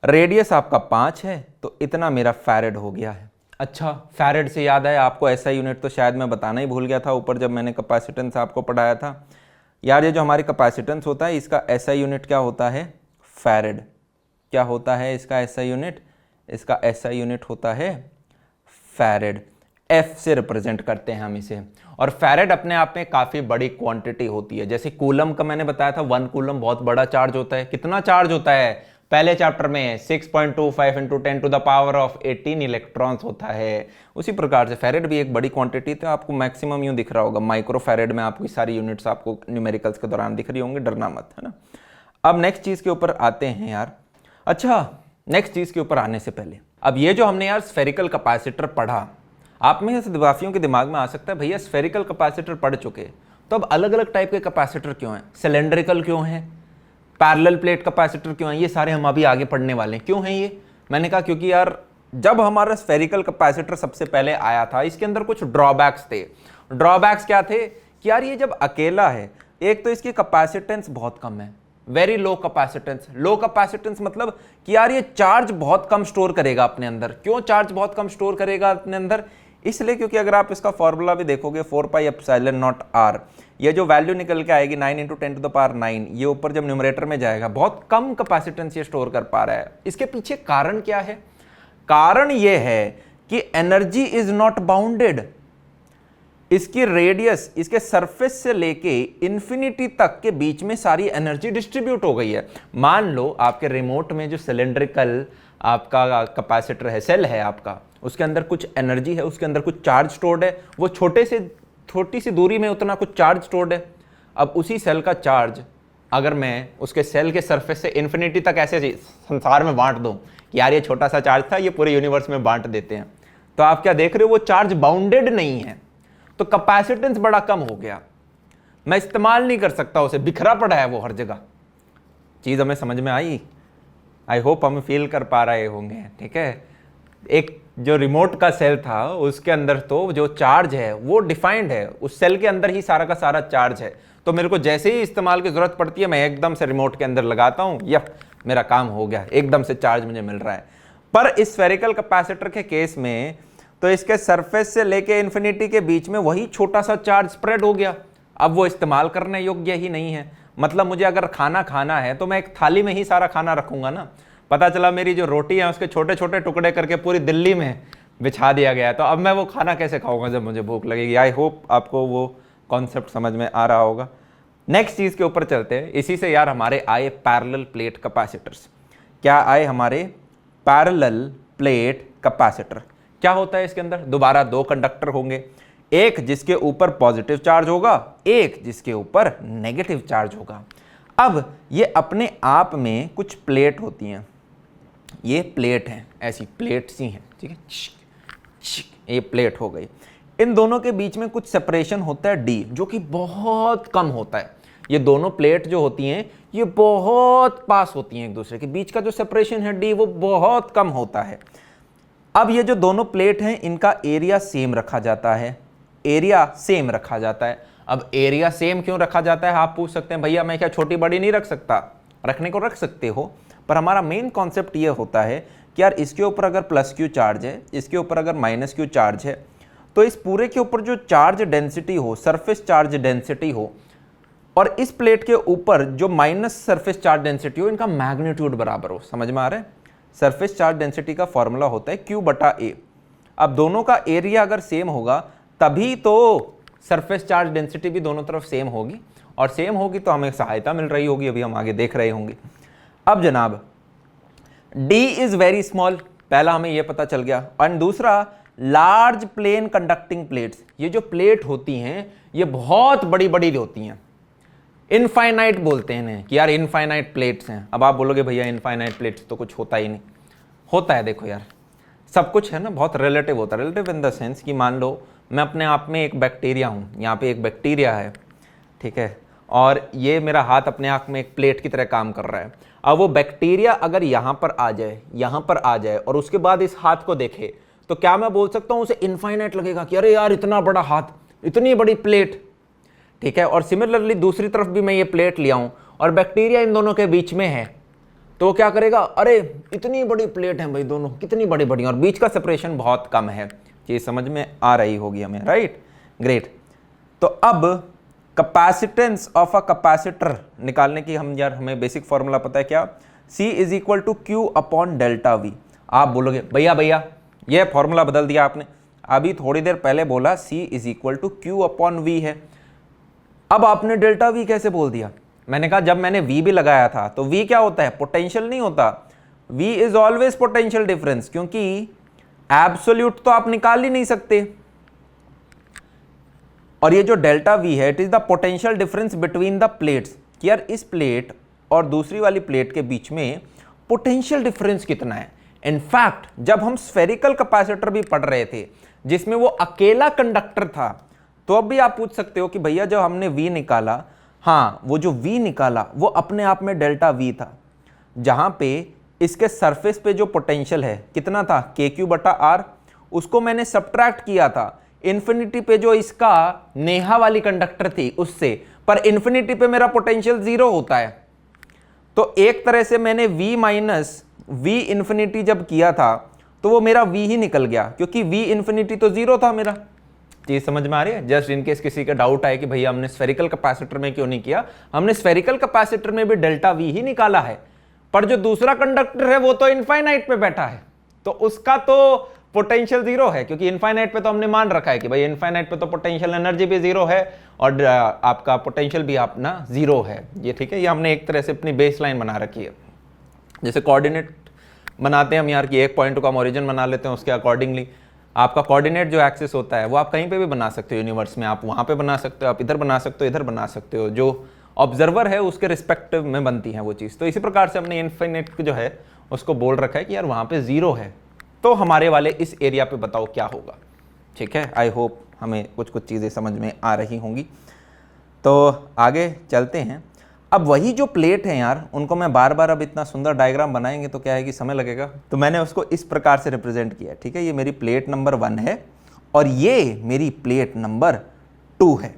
रेडियस आपका 5 है, तो इतना मेरा फैरेड हो गया है। अच्छा, फैरेड से याद है आपको SI यूनिट तो शायद मैं बताना ही भूल गया था ऊपर जब मैंने कैपेसिटेंस आपको पढ़ाया था। यार ये जो हमारी कैपेसिटेंस होता है इसका SI यूनिट क्या होता है? फैरेड। क्या होता है इसका SI यूनिट? इसका SI यूनिट होता है फैरेड। F से रिप्रेजेंट करते हैं हम इसे। और फैरेड अपने आप में काफ़ी बड़ी क्वांटिटी होती है। जैसे कूलम का मैंने बताया था, 1 कूलम बहुत बड़ा चार्ज होता है। कितना चार्ज होता है? पहले चैप्टर में 6.25 × 10⁻18 इलेक्ट्रॉन्स होता है। उसी प्रकार से फैरेड भी एक बड़ी क्वांटिटी, तो आपको मैक्सिमम यूँ दिख रहा होगा। माइक्रो फैरेड में आपकी सारी यूनिट्स आपको न्यूमेरिकल्स के दौरान दिख रही होंगी, डरना मत, है ना। अब नेक्स्ट चीज़ के ऊपर आते हैं यार। अच्छा, नेक्स्ट चीज़ के ऊपर आने से पहले, अब ये जो हमने यार स्फेरिकल कैपेसिटर पढ़ा, आप में से वाफियों के दिमाग में आ सकता है भैया स्फेरिकल कैपेसिटर पढ़ चुके, तो अब अलग अलग टाइप के कैपेसिटर क्यों हैं? सिलेंड्रिकल क्यों हैं? पैरेलल प्लेट कैपेसिटर क्यों हैं? ये सारे हम अभी आगे पढ़ने वाले हैं। क्यों हैं ये? मैंने कहा क्योंकि यार जब हमारा स्फेरिकल कैपेसिटर सबसे पहले आया था इसके अंदर कुछ ड्रॉबैक्स थे। ड्रॉबैक्स क्या थे कि यार ये जब अकेला है, एक तो इसकी कैपेसिटेंस बहुत कम है, वेरी लो कैपेसिटेंस। लो कैपेसिटेंस मतलब कि यार ये चार्ज बहुत कम स्टोर करेगा अपने अंदर। क्यों चार्ज बहुत कम स्टोर करेगा अपने अंदर? इसलिए क्योंकि अगर आप इसका फॉर्मूला भी देखोगे 4πε0 R, ये जो वैल्यू निकल के आएगी 9 × 10⁻9, ये ऊपर जब न्यूमरेटर में जाएगा बहुत कम कैपेसिटेंस ये स्टोर कर पा रहा है। इसके पीछे कारण क्या है? कारण ये है कि एनर्जी इज नॉट बाउंडेड। इसकी रेडियस इसके सरफेस से लेके इंफिनिटी तक के बीच में सारी एनर्जी डिस्ट्रीब्यूट हो गई है। मान लो आपके रिमोट में जो सिलेंड्रिकल आपका कैपेसिटर है, सेल है आपका, उसके अंदर कुछ एनर्जी है, उसके अंदर कुछ चार्ज स्टोर्ड है, वो छोटी सी दूरी में उतना कुछ चार्ज स्टोर्ड है। अब उसी सेल का चार्ज अगर मैं उसके सेल के सरफेस से इन्फिनिटी तक ऐसे संसार में बांट दूं कि यार ये छोटा सा चार्ज था, ये पूरे यूनिवर्स में बांट देते हैं, तो आप क्या देख रहे हो? वो चार्ज बाउंडेड नहीं है, तो कैपेसिटेंस बड़ा कम हो गया, मैं इस्तेमाल नहीं कर सकता उसे, बिखरा पड़ा है वो हर जगह। चीज हमें समझ में आई? आई होप हम फील कर पा रहे होंगे। ठीक है, एक जो रिमोट का सेल था उसके अंदर तो जो चार्ज है वो डिफाइंड है, उस सेल के अंदर ही सारा का सारा चार्ज है। तो मेरे को जैसे ही इस्तेमाल की जरूरत पड़ती है मैं एकदम से रिमोट के अंदर लगाता हूं, या मेरा काम हो गया, एकदम से चार्ज मुझे मिल रहा है। पर इस स्फेरिकल कैपेसिटर के केस में तो इसके सरफेस से लेके इन्फिनिटी के बीच में वही छोटा सा चार्ज स्प्रेड हो गया। अब वो इस्तेमाल करने योग्य ही नहीं है। मतलब मुझे अगर खाना खाना है तो मैं एक थाली में ही सारा खाना रखूंगा ना। पता चला मेरी जो रोटी है उसके छोटे छोटे टुकड़े करके पूरी दिल्ली में बिछा दिया गया है, तो अब मैं वो खाना कैसे खाऊंगा जब मुझे भूख लगेगी। आई होप आपको वो कॉन्सेप्ट समझ में आ रहा होगा। नेक्स्ट चीज के ऊपर चलते हैं। इसी से यार हमारे आए पैरेलल प्लेट कैपेसिटर्स। क्या आए हमारे पैरेलल प्लेट कैपेसिटर। क्या होता है इसके अंदर? दोबारा दो कंडक्टर होंगे, एक जिसके ऊपर पॉजिटिव चार्ज होगा, एक जिसके ऊपर नेगेटिव चार्ज होगा। अब ये अपने आप में कुछ प्लेट होती हैं, ये प्लेट हैं, ऐसी प्लेट्स ही हैं, ठीक है, ये प्लेट हो गई। इन दोनों के बीच में कुछ सेपरेशन होता है डी, जो कि बहुत कम होता है। ये दोनों प्लेट जो होती हैं ये बहुत पास होती हैं एक दूसरे के बीच का जो सेपरेशन है डी वो बहुत कम होता है। अब ये जो दोनों प्लेट हैं इनका एरिया सेम रखा जाता है, एरिया सेम रखा जाता है। अब एरिया सेम क्यों रखा जाता है आप पूछ सकते हैं, भैया मैं क्या छोटी बड़ी नहीं रख सकता? रखने को रख सकते हो, पर हमारा मेन कॉन्सेप्ट ये होता है कि यार इसके ऊपर अगर प्लस क्यू चार्ज है, इसके ऊपर अगर माइनस क्यू चार्ज है, तो इस पूरे के ऊपर जो चार्ज डेंसिटी हो, सरफेस चार्ज डेंसिटी हो, और इस प्लेट के ऊपर जो माइनस सरफेस चार्ज डेंसिटी हो, इनका मैग्नीट्यूड बराबर हो। समझ में आ रहा है? सरफेस चार्ज डेंसिटी का फॉर्मूला होता है Q/A। अब दोनों का एरिया अगर सेम होगा तभी तो सरफेस चार्ज डेंसिटी भी दोनों तरफ सेम होगी, और सेम होगी तो हमें सहायता मिल रही होगी, अभी हम आगे देख रहे होंगे। अब जनाब D इज वेरी स्मॉल, पहला हमें यह पता चल गया। और दूसरा लार्ज प्लेन कंडक्टिंग प्लेट्स, ये जो प्लेट होती हैं ये बहुत बड़ी बड़ी होती हैं, इनफाइनाइट बोलते हैं इन्हें कि यार इनफाइनाइट प्लेट्स हैं। अब आप बोलोगे भैया इनफाइनाइट प्लेट्स तो कुछ होता ही नहीं। होता है, देखो यार सब कुछ है ना बहुत रिलेटिव होता है। रिलेटिव इन द सेंस कि मान लो मैं अपने आप में एक बैक्टीरिया हूँ, यहाँ पे एक बैक्टीरिया है, ठीक है, और ये मेरा हाथ अपने आप में एक प्लेट की तरह काम कर रहा है। अब वो बैक्टीरिया अगर यहाँ पर आ जाए, यहाँ पर आ जाए और उसके बाद इस हाथ को देखे, तो क्या मैं बोल सकता हूँ उसे इनफाइनाइट लगेगा कि अरे यार इतना बड़ा हाथ, इतनी बड़ी प्लेट, ठीक है। और सिमिलरली दूसरी तरफ भी मैं ये प्लेट लिया हूँ और बैक्टीरिया इन दोनों के बीच में है, तो वो क्या करेगा, अरे इतनी बड़ी प्लेट है भाई, दोनों कितनी बड़ी बड़ी, और बीच का सेपरेशन बहुत कम है। ये समझ में आ रही होगी हमें, राइट, ग्रेट। तो अब कैपेसिटेंस ऑफ अ कैपेसिटर निकालने की हमें बेसिक फॉर्मूला पता है क्या, C is equal to Q/Δ V। आप बोलोगे भैया ये फॉर्मूला बदल दिया आपने, अभी थोड़ी देर पहले बोला C is equal to Q/V है, अब आपने डेल्टा V कैसे बोल दिया? मैंने कहा जब मैंने V भी लगाया था तो V क्या होता है, पोटेंशियल नहीं होता। V is always potential difference, क्योंकि एब्सोल्यूट तो आप निकाल ही नहीं सकते। और ये जो डेल्टा V है it is the potential difference between the plates, कि यार इस प्लेट और दूसरी वाली प्लेट के बीच में पोटेंशियल डिफरेंस कितना है। इनफैक्ट जब हम स्फेरिकल कैपेसिटर भी पढ़ रहे थे जिसमें वो अकेला कंडक्टर था, तो अब भी आप पूछ सकते हो कि भैया जब हमने V निकाला, हाँ वो जो V निकाला वो अपने आप में डेल्टा V था, जहां पे इसके सरफेस पे जो पोटेंशियल है कितना था, KQ/R, उसको मैंने सब्ट्रैक्ट किया था इन्फिनिटी पे जो इसका नेहा वाली कंडक्टर थी उससे, पर इन्फिनिटी पे मेरा पोटेंशियल 0 होता है। तो एक तरह से मैंने V माइनस V इन्फिनिटी जब किया था तो वो मेरा V ही निकल गया, क्योंकि V इन्फिनिटी तो 0 था मेरा। चीज समझ में आ रही है? जस्ट इनकेस किसी का डाउट आए कि भैया हमने स्फेरिकल कैपेसिटर में क्यों नहीं किया, हमने स्फेरिकल कैपेसिटर में भी डेल्टा V ही निकाला है, पर जो दूसरा कंडक्टर है वो तो इनफाइनाइट पे बैठा है, तो उसका तो पोटेंशियल 0 है, क्योंकि इनफाइनाइट पे तो हमने मान रखा है कि भाई इनफाइनाइट पे तो पोटेंशियल एनर्जी भी 0 है और आपका पोटेंशियल भी अपना 0 है। ये ठीक है, ये हमने एक तरह से अपनी बेस लाइन बना रखी है। जैसे कोऑर्डिनेट बनाते हैं हम यार कि एक पॉइंट का हम ओरिजिन बना लेते हैं, उसके अकॉर्डिंगली आपका कोऑर्डिनेट जो एक्सिस होता है वो आप कहीं पे भी बना सकते हो यूनिवर्स में, आप वहाँ पे बना सकते हो, आप इधर बना सकते हो, इधर बना सकते हो, जो ऑब्जर्वर है उसके रिस्पेक्टिव में बनती है वो चीज़। तो इसी प्रकार से हमने इनफाइनाइट जो है उसको बोल रखा है कि यार वहाँ पे 0 है, तो हमारे वाले इस एरिया पे बताओ क्या होगा। ठीक है, आई होप हमें कुछ कुछ चीज़ें समझ में आ रही होंगी। तो आगे चलते हैं। अब वही जो प्लेट है यार, उनको मैं बार बार अब इतना सुंदर डायग्राम बनाएंगे तो क्या है कि समय लगेगा, तो मैंने उसको इस प्रकार से रिप्रेजेंट किया। ठीक है, ये मेरी प्लेट नंबर 1 है और ये मेरी प्लेट नंबर 2 है।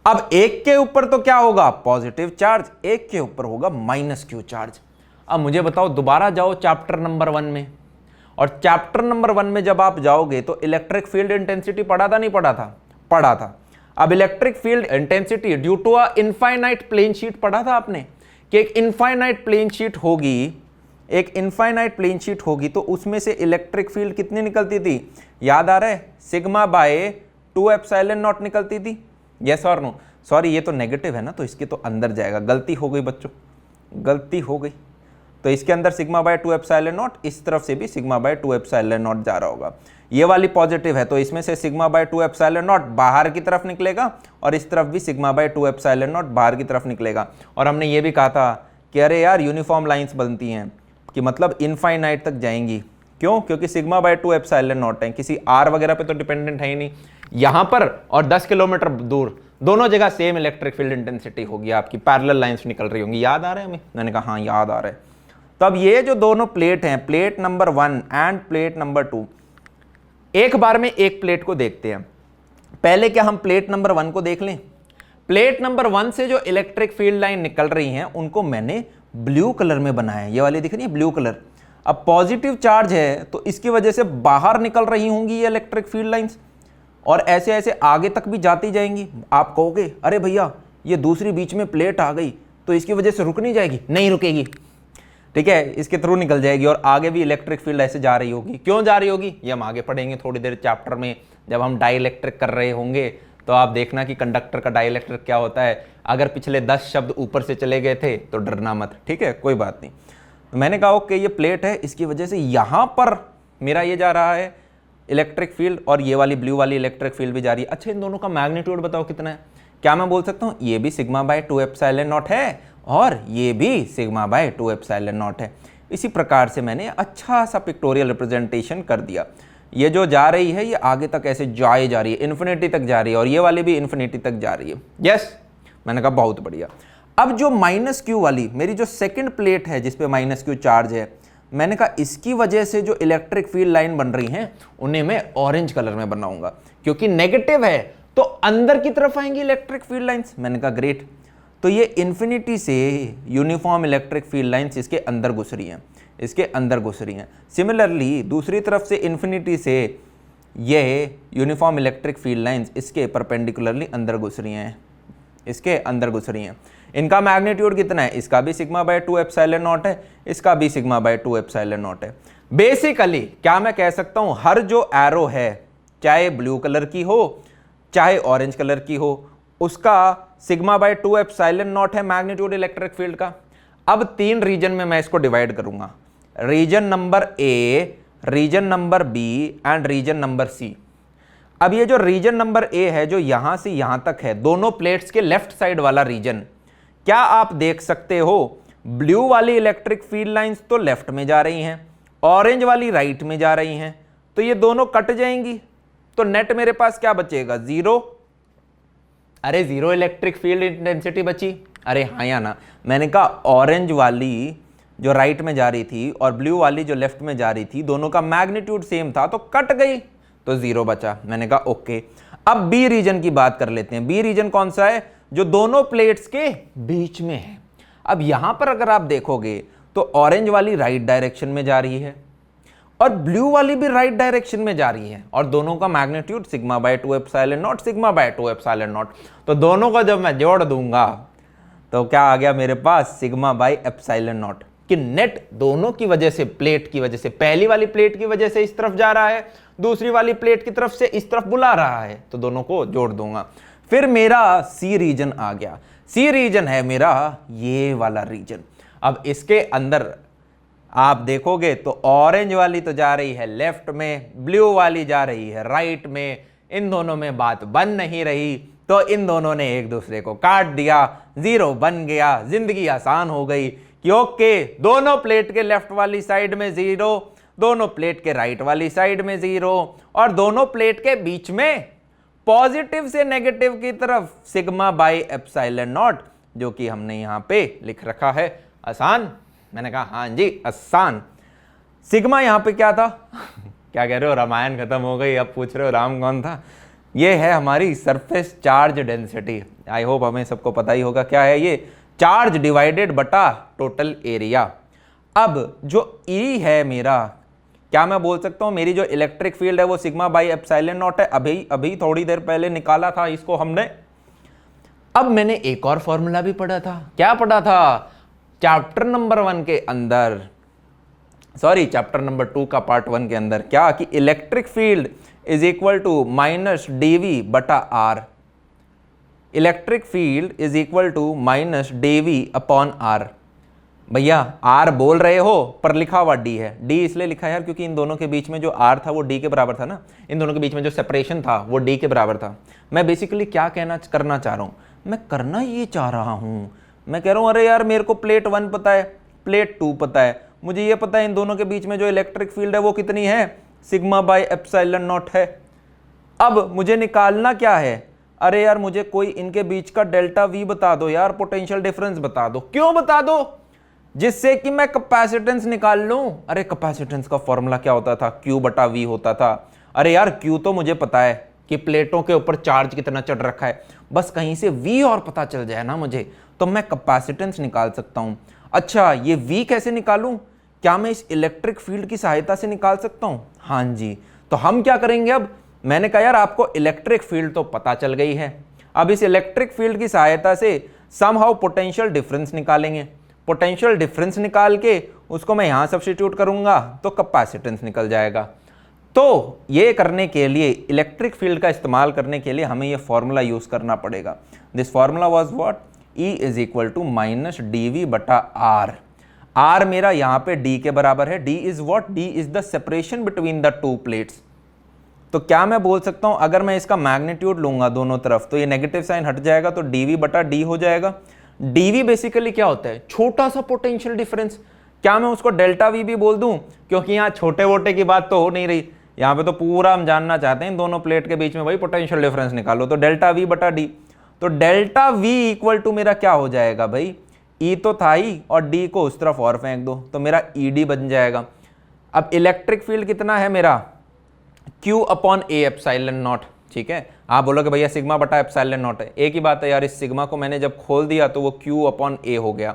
अब एक के ऊपर तो क्या होगा, पॉजिटिव चार्ज, एक के ऊपर होगा -Q चार्ज। अब मुझे बताओ, दोबारा जाओ चैप्टर नंबर 1 में, और चैप्टर नंबर 1 में जब आप जाओगे तो इलेक्ट्रिक फील्ड इंटेंसिटी पढ़ा था नहीं पढ़ा था? पढ़ा था। अब electric field intensity due to a infinite plane sheet पढ़ा था आपने कि एक इनफाइनाइट प्लेन शीट होगी, एक इनफाइनाइट प्लेन शीट होगी तो उसमें से इलेक्ट्रिक फील्ड कितनी निकलती थी? याद आ रहा है? सिग्मा बाय 2 एप्सिलॉन नॉट निकलती थी। यस और नो? सॉरी ये तो नेगेटिव है ना, तो इसके तो अंदर जाएगा। गलती हो गई बच्चों, गलती हो गई। तो इसके अंदर सिग्मा बाय 2 एप्सिलॉन नॉट, इस तरफ से भी सिग्मा बाय 2 एप्सिलॉन नॉट जा रहा होगा। ये वाली पॉजिटिव है तो इसमें से सिग्मा बाय 2 एप्सिलॉन नॉट बाहर की तरफ निकलेगा और इस तरफ भी सिग्मा बाय 2 एप्सिलॉन नॉट बाहर की तरफ निकलेगा। और हमने ये भी कहा था कि अरे यार यूनिफॉर्म लाइंस बनती हैं कि मतलब इनफाइनाइट तक जाएंगी। क्यों? क्योंकि सिग्मा बाय 2 एप्सिलॉन नॉट है, किसी आर वगैरह पे तो डिपेंडेंट है ही नहीं। यहां पर और 10 किलोमीटर दूर दोनों जगह सेम इलेक्ट्रिक फील्ड इंटेंसिटी होगी, आपकी पैरेलल लाइंस निकल रही होंगी। याद आ रहा है हमें? मैंने कहा हाँ याद आ रहा है। तो अब ये जो दोनों प्लेट हैं, plate number 1 end plate number 2, एक बार में एक प्लेट को देखते हैं। पहले क्या हम प्लेट नंबर 1 को देख लें? प्लेट नंबर 1 से जो इलेक्ट्रिक फील्ड लाइन निकल रही हैं उनको मैंने ब्लू कलर में बनाया है। ये वाली दिख रही है ब्लू कलर। अब पॉजिटिव चार्ज है तो इसकी वजह से बाहर निकल रही होंगी ये इलेक्ट्रिक फील्ड लाइंस और ऐसे ऐसे आगे तक भी जाती जाएंगी। आप कहोगे अरे भैया ये दूसरी बीच में प्लेट आ गई तो इसकी वजह से रुक नहीं जाएगी? नहीं रुकेगी, ठीक है, इसके थ्रू निकल जाएगी और आगे भी इलेक्ट्रिक फील्ड ऐसे जा रही होगी। क्यों जा रही होगी ये हम आगे पढ़ेंगे थोड़ी देर चैप्टर में, जब हम डाइलेक्ट्रिक कर रहे होंगे तो आप देखना कि कंडक्टर का डाइलेक्ट्रिक क्या होता है। अगर पिछले 10 शब्द ऊपर से चले गए थे तो डरना मत, ठीक है, कोई बात नहीं। तो मैंने कहा ओके ये प्लेट है, इसकी वजह से यहाँ पर मेरा ये जा रहा है इलेक्ट्रिक फील्ड और ये वाली ब्लू वाली इलेक्ट्रिक फील्ड भी जा रही है। अच्छा इन दोनों का मैग्नीट्यूड बताओ कितना है? क्या मैं बोल सकता हूँ ये भी सिग्मा बाय 2 एप्सिलॉन नॉट है और ये भी सिग्मा बाय 2 एप्सिलॉन नॉट है। इसी प्रकार से मैंने अच्छा सा पिक्टोरियल रिप्रेजेंटेशन कर दिया। ये जो जा रही है ये आगे तक ऐसे जाए जा रही है, इन्फिनिटी तक जा रही है और ये वाली भी इन्फिनिटी तक जा रही है। यस, मैंने कहा बहुत बढ़िया। अब जो माइनस क्यू वाली मेरी जो सेकंड प्लेट है जिसपे माइनस क्यू चार्ज है, मैंने कहा इसकी वजह से जो इलेक्ट्रिक फील्ड लाइन बन रही हैं उन्हें मैं ऑरेंज कलर में बनाऊंगा क्योंकि नेगेटिव है तो अंदर की तरफ आएंगी इलेक्ट्रिक फील्ड लाइंस। मैंने कहा ग्रेट, तो ये इन्फिनिटी से यूनिफॉर्म इलेक्ट्रिक फील्ड लाइंस इसके अंदर घुस रही हैं, इसके अंदर घुस रही हैं। सिमिलरली दूसरी तरफ से इन्फिनिटी से ये यूनिफॉर्म इलेक्ट्रिक फील्ड लाइंस इसके परपेंडिकुलरली अंदर घुस रही हैं, इसके अंदर घुस रही हैं। इनका मैग्नीट्यूड कितना है? इसका भी सिग्मा बाय 2 एप्सिलॉन नॉट है, इसका भी सिग्मा बाय 2 एप्सिलॉन नॉट है। बेसिकली क्या मैं कह सकता हूं, हर जो एरो है चाहे ब्लू कलर की हो चाहे ऑरेंज कलर की हो, उसका सिग्मा बाय 2 एप्सिलॉन नॉट है मैग्नीट्यूड इलेक्ट्रिक फील्ड का। अब 3 रीजन में मैं इसको डिवाइड करूंगा, region number A, region number B and region number C. अब ये जो रीजन नंबर ए है जो यहां से यहां तक है, दोनों प्लेट्स के लेफ्ट साइड वाला रीजन, क्या आप देख सकते हो ब्लू वाली इलेक्ट्रिक फील्ड लाइंस तो लेफ्ट में जा रही हैं, ऑरेंज वाली राइट में जा रही हैं, तो ये दोनों कट जाएंगी तो नेट मेरे पास क्या बचेगा? 0। अरे 0 इलेक्ट्रिक फील्ड इंटेंसिटी बची। अरे हाँ या ना? मैंने कहा ऑरेंज वाली जो राइट में जा रही थी और ब्लू वाली जो लेफ्ट में जा रही थी दोनों का मैग्नीट्यूड सेम था तो कट गई तो 0 बचा। मैंने कहा ओके। अब बी रीजन की बात कर लेते हैं। बी रीजन कौन सा है? जो दोनों प्लेट्स के बीच में है। अब यहां पर अगर आप देखोगे तो ऑरेंज वाली राइट डायरेक्शन में जा रही है और ब्लू वाली भी राइट डायरेक्शन में जा रही है और दोनों का magnitude sigma by 2 epsilon not, sigma by 2 epsilon not. तो दोनों का जब मैं जोड़ दूंगा तो क्या आ गया मेरे पास? Sigma by epsilon naught. कि नेट दोनों की वजह से, प्लेट की वजह से, पहली वाली प्लेट की वजह से इस तरफ जा रहा है, दूसरी वाली प्लेट की तरफ से इस तरफ बुला रहा है, तो दोनों को जोड़ दूंगा। फिर मेरा सी रीजन आ गया। सी रीजन है मेरा ये वाला रीजन। अब इसके अंदर आप देखोगे तो ऑरेंज वाली तो जा रही है लेफ्ट में, ब्लू वाली जा रही है राइट में, इन दोनों में बात बन नहीं रही तो इन दोनों ने एक दूसरे को काट दिया, 0 बन गया, जिंदगी आसान हो गई कि ओके दोनों प्लेट के लेफ्ट वाली साइड में 0, दोनों प्लेट के राइट वाली साइड में 0 और दोनों प्लेट के बीच में पॉजिटिव से नेगेटिव की तरफ सिग्मा बाय एप्सिलॉन नॉट, जो कि हमने यहां पे लिख रखा है। आसान? मैंने कहा हाँ जी आसान। सिग्मा यहां पे क्या था? क्या कह रहे हो, रामायण खत्म हो गई, अब पूछ रहे हो राम कौन था? ये है हमारी सरफेस चार्ज डेंसिटी। आई होप हमें सबको पता ही होगा क्या है ये, चार्ज डिवाइडेड बटा टोटल एरिया। अब जो ई है मेरा, क्या मैं बोल सकता हूं मेरी जो इलेक्ट्रिक फील्ड है वो सिग्मा बाई एप्सिलॉन नॉट है? अभी अभी थोड़ी देर पहले निकाला था इसको हमने। अब मैंने एक और फॉर्मूला भी पढ़ा था। क्या पढ़ा था? चैप्टर नंबर 1 के अंदर, सॉरी चैप्टर नंबर 2 का पार्ट 1 के अंदर, क्या कि electric field is equal to minus d V बटा R. Electric field is equal to minus d V upon R. भैया आर बोल रहे हो पर लिखा हुआ डी है। डी इसलिए लिखा है यार क्योंकि इन दोनों के बीच में जो आर था वो डी के बराबर था ना, इन दोनों के बीच में जो सेपरेशन था वो डी के बराबर था। मैं बेसिकली क्या करना चाह रहा हूँ, मैं करना ये चाह रहा हूँ, मैं कह रहा हूँ अरे यार मेरे को प्लेट 1 पता है, प्लेट 2 पता है, मुझे ये पता है इन दोनों के बीच में जो इलेक्ट्रिक फील्ड है वो कितनी है, सिग्मा बाई एप्सिलॉन नॉट है। अब मुझे निकालना क्या है? अरे यार मुझे कोई इनके बीच का डेल्टा वी बता दो यार, पोटेंशियल डिफरेंस बता दो। क्यों बता दो? जिससे कि मैं कैपेसिटेंस निकाल लूं। अरे कैपेसिटेंस का फॉर्मूला क्या होता था? Q बटा V होता था। अरे यार Q तो मुझे पता है कि प्लेटों के ऊपर चार्ज कितना चढ़ रखा है, बस कहीं से V और पता चल जाए ना मुझे, तो मैं कैपेसिटेंस निकाल सकता हूं। अच्छा ये V कैसे निकालूं? क्या मैं इस इलेक्ट्रिक फील्ड की सहायता से निकाल सकता हूं? हाँ जी। तो हम क्या करेंगे अब? मैंने कहा यार आपको इलेक्ट्रिक फील्ड तो पता चल गई है, अब इस इलेक्ट्रिक फील्ड की सहायता से समहाउ पोटेंशियल डिफरेंस निकालेंगे। पोटेंशियल डिफरेंस निकाल के उसको मैं यहां सब्स्टिट्यूट करूंगा तो कैपेसिटेंस निकल जाएगा। तो ये करने के लिए, इलेक्ट्रिक फील्ड का इस्तेमाल करने के लिए हमें ये फॉर्मूला यूज करना पड़ेगा। This formula was what? E is equal to minus d V बटा आर। आर मेरा यहां पे D के बराबर है। D is what? D is the separation between the two plates. तो क्या मैं बोल सकता हूं अगर मैं इसका मैग्नीट्यूड लूंगा दोनों तरफ तो ये नेगेटिव साइन हट जाएगा तो dv बटा d हो जाएगा। dv बेसिकली क्या होता है? छोटा सा पोटेंशियल डिफरेंस। क्या मैं उसको डेल्टा वी भी बोल दूं? क्योंकि यहाँ छोटे वोटे की बात तो हो नहीं रही, यहाँ पे तो पूरा हम जानना चाहते हैं इन दोनों प्लेट के बीच में भाई पोटेंशियल डिफरेंस निकालो। तो डेल्टा वी बटा डी, तो डेल्टा वी इक्वल टू मेरा क्या हो जाएगा भाई? E तो था ही और D को उस तरफ और फेंक दो तो मेरा ED बन जाएगा। अब इलेक्ट्रिक फील्ड कितना है मेरा? Q upon A epsilon not. ठीक है, आप बोलोगे भैया सिग्मा बटा एप्सिलॉन नॉट है। एक ही बात है यार, इस सिग्मा को मैंने जब खोल दिया तो वो Q अपॉन ए हो गया।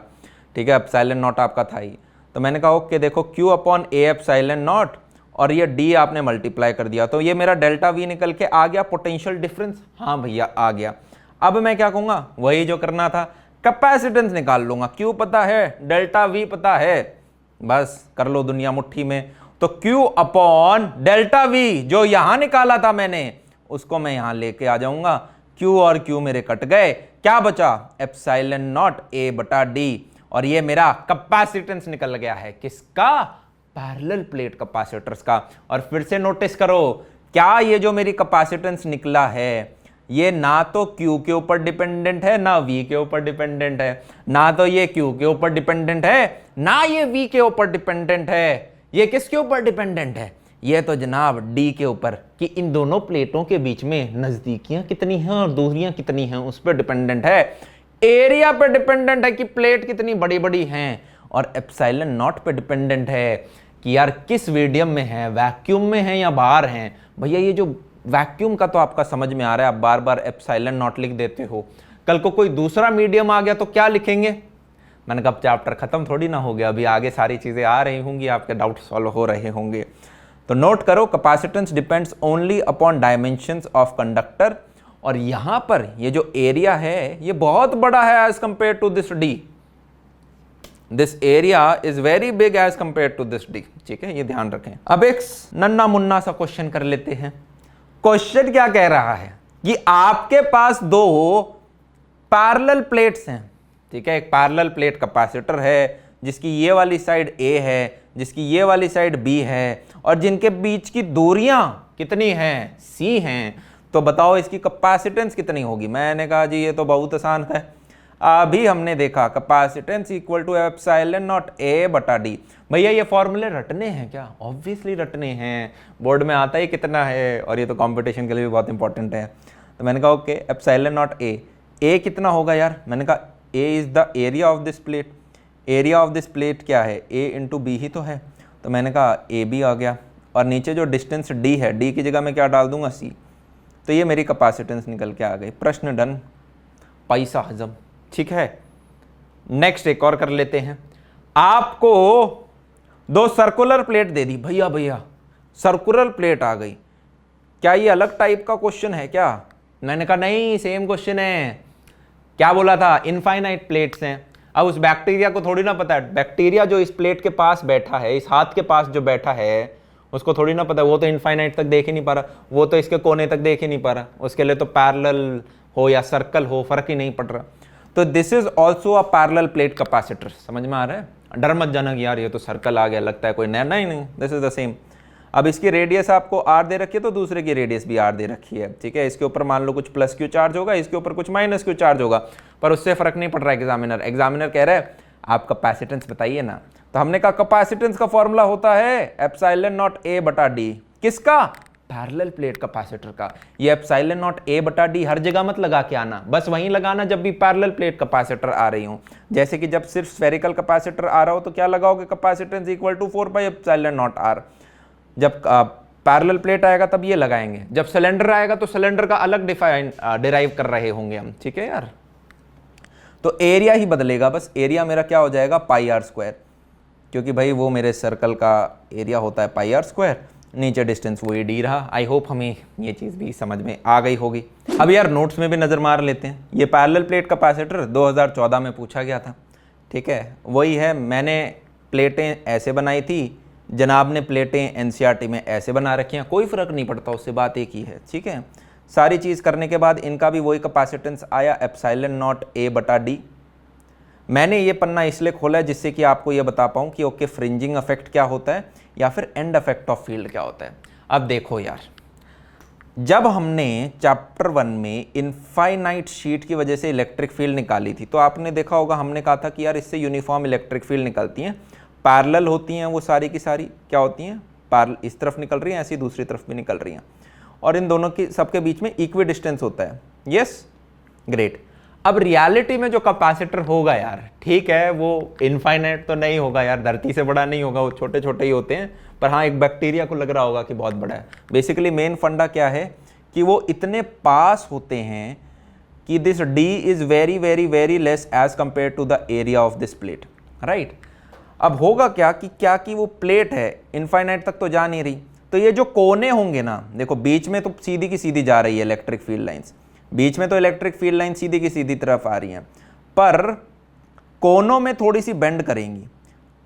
ठीक है, एप्सिलॉन नॉट आपका था ही, तो मैंने कहा ओके देखो Q upon A epsilon not और ये D आपने मल्टीप्लाई कर दिया तो ये मेरा डेल्टा V निकल के आ गया, पोटेंशियल डिफरेंस। हाँ भैया आ गया। अब मैं क्या कहूँगा? वही जो करना था, कैपेसिटेंस निकाल लूंगा। Q पता है, डेल्टा V पता है, बस कर लो दुनिया मुट्ठी में। तो Q अपॉन डेल्टा V जो यहां निकाला था मैंने उसको मैं यहां लेके आ जाऊंगा। Q और Q मेरे कट गए, क्या बचा? एप्सिलॉन नॉट A बटा D, और ये मेरा कैपेसिटेंस निकल गया है। किसका? पैरेलल प्लेट कैपेसिटर्स का। और फिर से नोटिस करो, क्या ये जो मेरी कैपेसिटेंस निकला है ये ना तो Q के ऊपर डिपेंडेंट है ना V के ऊपर डिपेंडेंट है, ना तो ये Q के ऊपर डिपेंडेंट है ना ये V के ऊपर डिपेंडेंट है। ये किसके ऊपर डिपेंडेंट है? ये तो जनाब D के ऊपर, कि इन दोनों प्लेटों के बीच में नजदीकियां कितनी हैं और दूरियां कितनी हैं उस पर डिपेंडेंट है। एरिया पे डिपेंडेंट है कि प्लेट कितनी बड़ी बड़ी हैं, और एप्सिलॉन नॉट पे डिपेंडेंट है कि यार किस मीडियम में है, वैक्यूम में है या बाहर हैं। भैया ये जो वैक्यूम का तो आपका समझ में आ रहा है, आप बार बार एप्सिलॉन नॉट लिख देते हो, कल को कोई दूसरा मीडियम आ गया तो क्या लिखेंगे? मैंने कहा चैप्टर खत्म थोड़ी ना हो गया, अभी आगे सारी चीजें आ रही होंगी, आपके डाउट सॉल्व हो रहे होंगे। तो नोट करो, capacitance depends only upon dimensions of conductor, और यहां पर ये जो एरिया है ये बहुत बड़ा है as compare to this D। This area is very big as compare to this D। ठीक है, ये ध्यान रखें। अब एक नन्ना मुन्ना सा क्वेश्चन कर लेते हैं। क्वेश्चन क्या कह रहा है कि आपके पास दो पैरेलल प्लेट्स हैं। ठीक है, एक पैरेलल प्लेट कैपेसिटर है जिसकी ये वाली साइड A है, जिसकी ये वाली साइड B है, और जिनके बीच की दूरियां कितनी हैं? C हैं। तो बताओ इसकी कैपेसिटेंस कितनी होगी? मैंने कहा जी ये तो बहुत आसान है, अभी हमने देखा capacitance equal to epsilon naught A बटा D। भैया ये फॉर्मूले रटने हैं क्या? ऑब्वियसली रटने हैं, बोर्ड में आता ही कितना है, और ये तो कंपटीशन के लिए भी बहुत इंपॉर्टेंट है। तो मैंने कहा ओके एप्सिलॉन नॉट A कितना होगा यार? मैंने कहा A is the area of this plate. Area of this plate क्या है? A इंटू बी ही तो है, तो मैंने कहा AB आ गया, और नीचे जो डिस्टेंस D है, D की जगह मैं क्या डाल दूंगा? C। तो ये मेरी कैपेसिटेंस निकल के आ गई। प्रश्न डन, पैसा हजम। ठीक है, नेक्स्ट एक और कर लेते हैं। आपको दो सर्कुलर प्लेट दे दी, भैया सर्कुलर प्लेट आ गई, क्या ये अलग टाइप का क्वेश्चन है क्या? मैंने कहा नहीं, सेम क्वेश्चन है। क्या बोला था? इनफाइनाइट प्लेट्स हैं। अब उस बैक्टीरिया को थोड़ी ना पता है, बैक्टीरिया जो इस प्लेट के पास बैठा है, इस हाथ के पास जो बैठा है, उसको थोड़ी ना पता है, वो तो इनफाइनाइट तक देख ही नहीं पा रहा, वो तो इसके कोने तक देख ही नहीं पा रहा, उसके लिए तो पैरेलल हो या सर्कल हो फर्क ही नहीं पड़ रहा। तो this is also a parallel plate capacitor. समझ में आ रहा है? डर मत जाना कि यार ये तो सर्कल आ गया, लगता है कोई नया। नहीं नहीं, दिस इज द सेम। अब इसकी रेडियस आपको आर दे रखी है, तो दूसरे की रेडियस भी आर दे रखी है, ठीक है। इसके ऊपर मान लो कुछ प्लस क्यू चार्ज होगा, इसके ऊपर कुछ माइनस क्यू चार्ज होगा, पर उससे फर्क नहीं पड़ रहा है। एग्जामिनर कह रहा है आप कैपेसिटेंस बताइए ना। तो हमने कहा कैपेसिटेंस का फॉर्मूला होता है एप्सिलॉन नॉट ए बटा डी। किसका? पैरेलल प्लेट कैपेसिटर का। ये एप्सिलॉन नॉट ए बटा डी हर जगह मत लगा के आना, बस वहीं लगाना जब भी पैरेलल प्लेट कैपेसिटर आ रही हो। जैसे कि जब सिर्फ स्फेरिकल कैपेसिटर आ रहा हो तो क्या लगाओगे? Capacitance equal to 4 pi epsilon naught R. जब पैरेलल प्लेट आएगा तब ये लगाएंगे, जब सिलेंडर आएगा तो सिलेंडर का अलग डिराइव कर रहे होंगे हम, ठीक है यार। तो एरिया ही बदलेगा बस, एरिया मेरा क्या हो जाएगा? पाई आर स्क्वायर, क्योंकि भाई वो मेरे सर्कल का एरिया होता है पाई आर स्क्वायर, नीचे डिस्टेंस वही डी रहा। आई होप हमें ये चीज़ भी समझ में आ गई होगी। अब यार नोट्स में भी नज़र मार लेते हैं। ये पैरेलल प्लेट कैपेसिटर 2014 में पूछा गया था, ठीक है, वही है। मैंने प्लेटें ऐसे बनाई थी, जनाब ने प्लेटें एनसीईआरटी में ऐसे बना रखी हैं, कोई फ़र्क नहीं पड़ता, उससे बात एक ही है, ठीक है। सारी चीज़ करने के बाद इनका भी वही कैपेसिटेंस आया एप्सिलॉन नॉट ए बटा डी। मैंने ये पन्ना इसलिए खोला है जिससे कि आपको ये बता पाऊँ कि ओके फ्रिंजिंग इफेक्ट क्या होता है या फिर एंड इफेक्ट ऑफ फील्ड क्या होता है। अब देखो यार, जब हमने चैप्टर 1 में इनफाइनाइट शीट की वजह से इलेक्ट्रिक फील्ड निकाली थी, तो आपने देखा होगा हमने कहा था कि यार इससे यूनिफॉर्म इलेक्ट्रिक फील्ड निकलती हैं, पैरेलल होती हैं वो सारी की सारी। क्या होती हैं? पैरेलल, इस तरफ निकल रही हैं, ऐसी दूसरी तरफ भी निकल रही हैं, और इन दोनों की सबके बीच में इक्वी डिस्टेंस होता है। Yes, great. अब रियलिटी में जो कैपेसिटर होगा यार, ठीक है, वो इनफाइनाइट तो नहीं होगा यार, धरती से बड़ा नहीं होगा, वो छोटे छोटे ही होते हैं, पर हाँ एक बैक्टीरिया को लग रहा होगा कि बहुत बड़ा है। बेसिकली मेन फंडा क्या है कि वो इतने पास होते हैं कि this d is very very very less as compare to the area of this plate, right. अब होगा क्या कि वो प्लेट है इनफाइनाइट तक तो जा नहीं रही, तो ये जो कोने होंगे ना, देखो बीच में तो सीधी की सीधी जा रही है इलेक्ट्रिक फील्ड लाइंस, बीच में तो इलेक्ट्रिक फील्ड लाइन सीधी की सीधी तरफ आ रही हैं, पर कोनों में थोड़ी सी बेंड करेंगी।